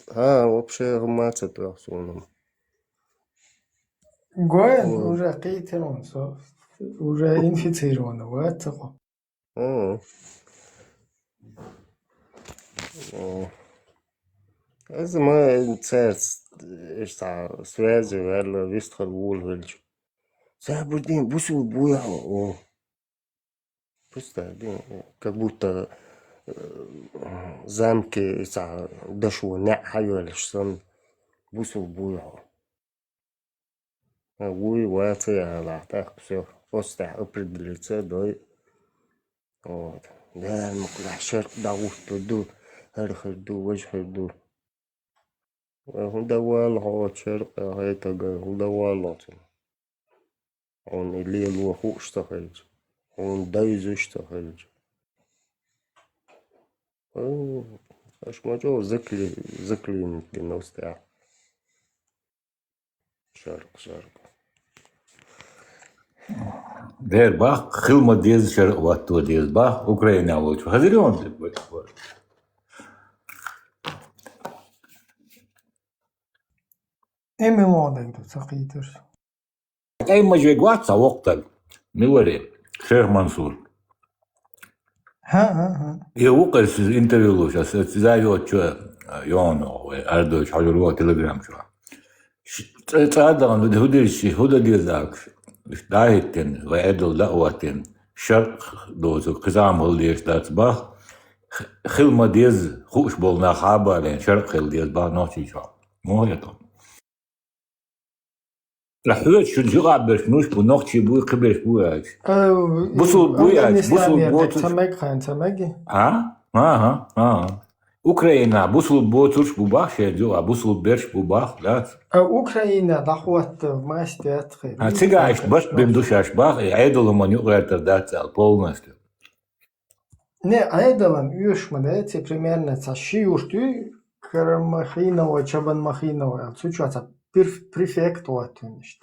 Speaker 9: Вообще гмаца трахсоном.
Speaker 1: Гоен уже кейтерон, уже инфицирован. Вот такое.
Speaker 9: Это мой церц, что связи, верно, вистхал вулвельч. Забудем, бусу буял. Представь, как будто замки дошло не хайвельч, сон бусу буял. Вуеваться я так все, просто определиться, да. Вот. Да, ну куда шерк дауш туду, хархарду, вачхарду. Худавал хот шерк, это худавал. Он или лоху штахальч. Он дайзу штахальч. Аж мачо заклин диностя. Шерк.
Speaker 11: دير باخ خلمة ديز شرق واتو ديز باخ أوكرانيا وجه هذيون
Speaker 1: Эмилода идут, сахитер.
Speaker 11: أي مجيء واتسا وقتك نوري شيخ منصور
Speaker 1: ها
Speaker 11: يوقف انترفيو لوش زايو شو يونو أردوش حجروا تليجرام شو تعدان هديش هدا ديزاكش دايتن وعدل دعوتن شرق دوزو قزام هلديش دات باخ خلما ديز خوش بولنا خابا لين شرق خل ديز باخ نوتي شو مو يطم لحوت شو جو عبرش نوش بو نوتي بو قبلش بو ايش بوصل بو ايش بوصل بو
Speaker 1: تماجي
Speaker 11: ها أوكرانيا بوصل بوترش بوباخ شيء بوصل برش بوباخ لا
Speaker 1: أوكرانيا ضحوت ما استيات خير
Speaker 11: تيجاش بس بندوشاش باخ عيدلو من يقرأ تردات полностью
Speaker 1: не айдалан юшмадаете примерно ца шиурту кармахинова чабанмахинова цучаца префектуатуништ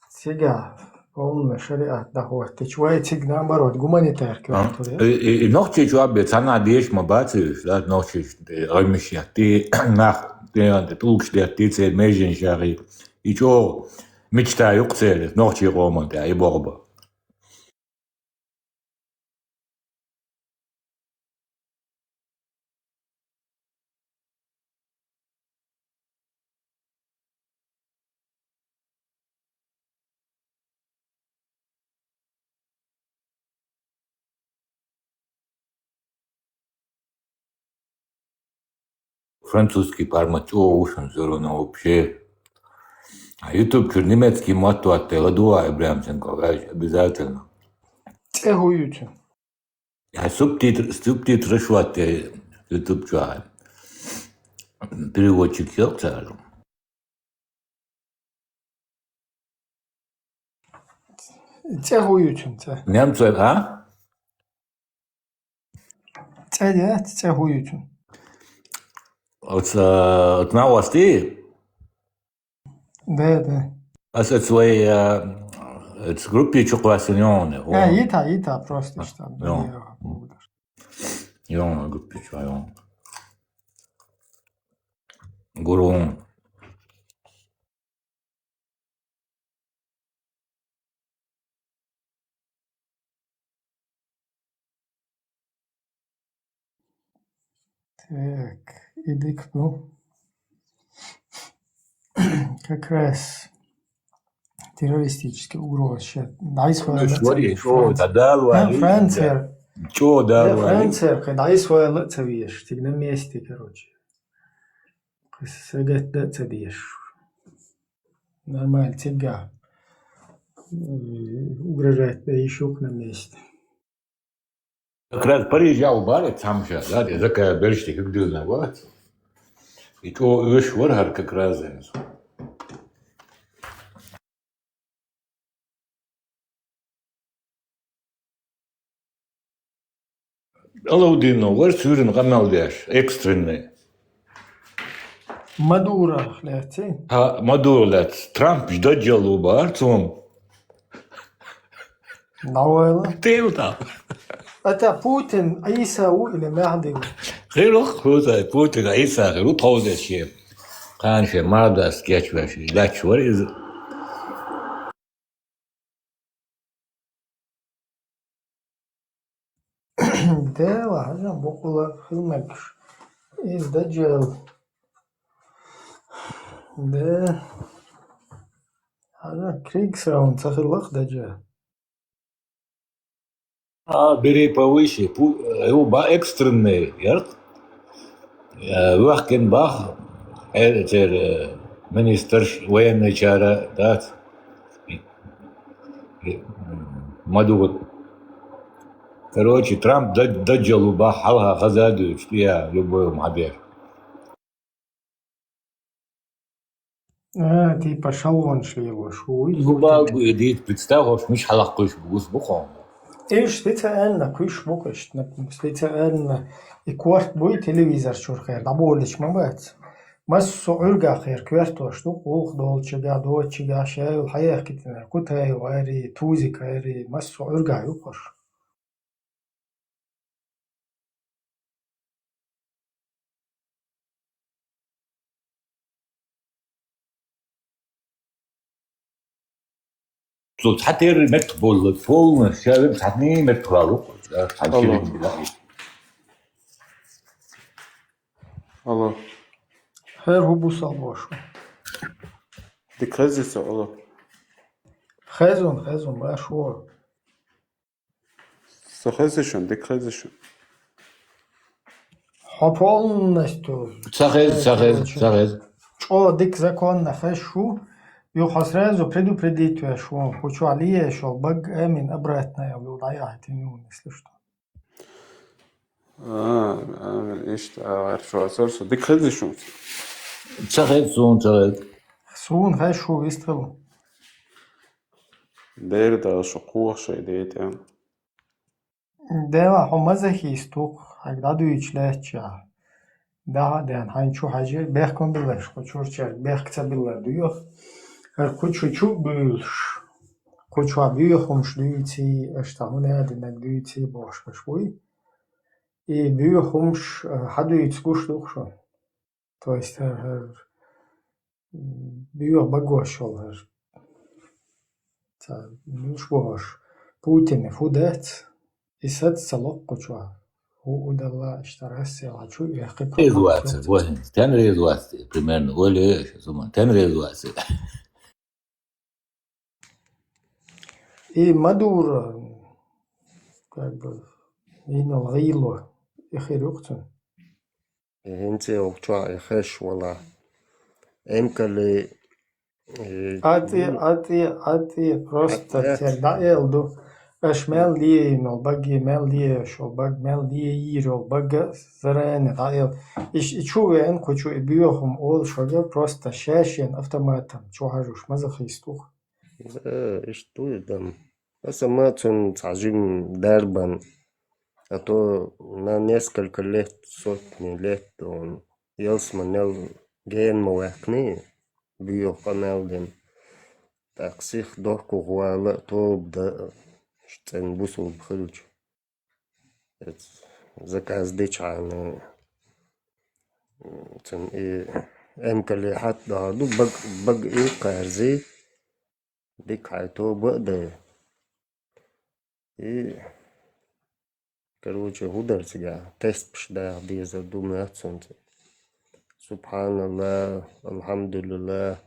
Speaker 1: сега полный шариат дахуат течвайциг наоборот гуманитар квартуре
Speaker 11: и ночи жуабе цана деш мабациш да ночи аймишяти нах der Tulks der diese Menschen schari ich auch мечтаю юкцеле ночи роман да и борба французский пармат ушан зерно вообще а YouTube немецкий матуат ладуа Ибрямченко обязательно
Speaker 1: цехуют
Speaker 11: я субтитры шват YouTube чуа переводчик ёлцар
Speaker 1: цехуют
Speaker 11: немцы а
Speaker 1: цехуют
Speaker 11: от новостей
Speaker 1: да
Speaker 11: это свои это группе чоколасинёны
Speaker 1: ита просто что
Speaker 11: ён группе чоён гурун
Speaker 1: так иди к ну как раз террористический угроза сейчас Франция
Speaker 11: чё да
Speaker 1: Франция когда есть своя лицевишь ты на месте короче сагат да цадишь нормально тебя угрожает да еще на месте
Speaker 11: как раз приезжал барит сам же да такая бельшти как дюна вот и то уж варгар как раз Алаудино ورسورن غمال داش экстренный
Speaker 1: Мадуро летти
Speaker 11: ها Мадуро лет Трамп ждет делу барцом
Speaker 1: نويلا
Speaker 11: تيوتا
Speaker 1: أتا بوتين عيسى وإلى معدن
Speaker 11: غير خوزا بوتين عيسى غير طوزة شيء كان شيء مرضى سكيتش وشي لا شوري
Speaker 1: ديلا حاجة بقولة خلمكش إز دجال ده حاجة كريكس راون تخلق دجال
Speaker 11: бери повыше его экстренный ярд вахкен бах это министр военной чара дат Мадуро короче Трамп даджалу бах халха хазаду что я любой мабер
Speaker 1: типа шалон шлево шуй
Speaker 11: губа идет представь мش халахкуш бус бухом
Speaker 1: إيش بتسألنا كويش بوكش بتسألنا إكوارت بوي تلفزيون شو خير دبولش ما بات مس عرقة خير كوارتوش دو قوق دول شجع دو شجع شيء الحياة كتير كتاي واري توزي كاري مس عرقة يوقش
Speaker 11: Тут хатер метбол полный шавим хатни метхвалу хатшилин
Speaker 12: Алло.
Speaker 1: Хер хубусал бошу.
Speaker 12: Дикрезица, алло.
Speaker 1: Хезон, башу.
Speaker 12: Сахезишон, дикрезишон.
Speaker 1: Полностью.
Speaker 11: Сахез.
Speaker 1: Что дик закон на хэшу, يوحى сразу предупредить что хочу алие, что баг эмин обратно я владая тянул, если что.
Speaker 12: ايش عارف شو اساسه ديكرезишон.
Speaker 11: Сахез.
Speaker 1: Сун хэшу выстрел.
Speaker 12: داير ده شقوق شيء ديت يعني.
Speaker 1: Дела хомазахи стук, когда дуич леча. Да, ден ханчу хажи бехком билеш, хочу чер бехкца билла дуйох. Хочу бюлш. Хочу абюхом шлюйти, штамуне адинак дуйти бош башвуй. И бюхомш хадуич скушлухшо. То есть бюх багошол. Та бюшбош. Путин фудец. И сад салок кучва. Удала اشتراسي хочу я
Speaker 11: Резуация. Вот. Тен резуация. Примерно. Оле, тен резуация.
Speaker 1: И Мадур как бы инал гило ихирухтун.
Speaker 9: انت وقتها يخش والله امكلي
Speaker 1: Ати просто тогда элду اشمل لي نو باجي مل لي شو باج مل لي يرو باج زران دايل ичувен хочу и биохом ол шога просто шашен автоматом чухажуш мазахистух.
Speaker 9: что это самацун цажим дарбан а то на несколько лет, сотни лет он елсманел ген мовахни биоханелден таксих дорку гуала то да штен бусул бхилч заказ дичан тен и эмкали хатта ду баг и карзи дикай то бада и короче удар себя тест пшда без думаю солнце субханаллах алхамдулилlah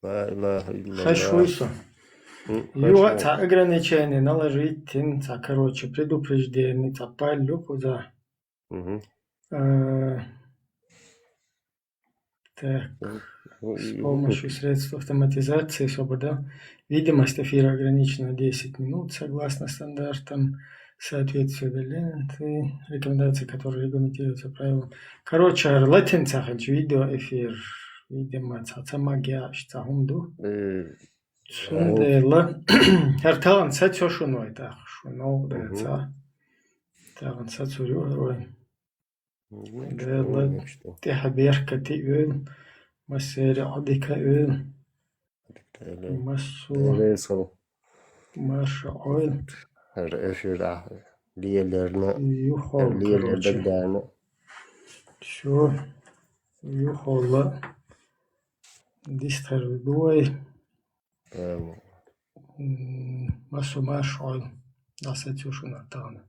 Speaker 9: ла илаха илlallah
Speaker 1: Хашуйсо. Его ограничение наложить, короче, предупреждение, палюку за так, с помощью средств автоматизации свобода. Видимость эфира ограничена 10 минут, согласно стандартам соответствия ленты, рекомендации, которые регламентируются правилам. Короче, латинца хочу видео эфир, видимо, цацамагия, штахумду. Сундела. Арталан сацошуной, так, шуно, да, таган сацурюй. Дела, тихаберка тиül, масери адика ül, масу, маша ойл.
Speaker 9: Эфира лиелерна,
Speaker 1: Юхол, короче.
Speaker 9: дагдана.
Speaker 1: Все, юхола. Дистер дуай. Масу маш ойл. Да, сацошуна, таган.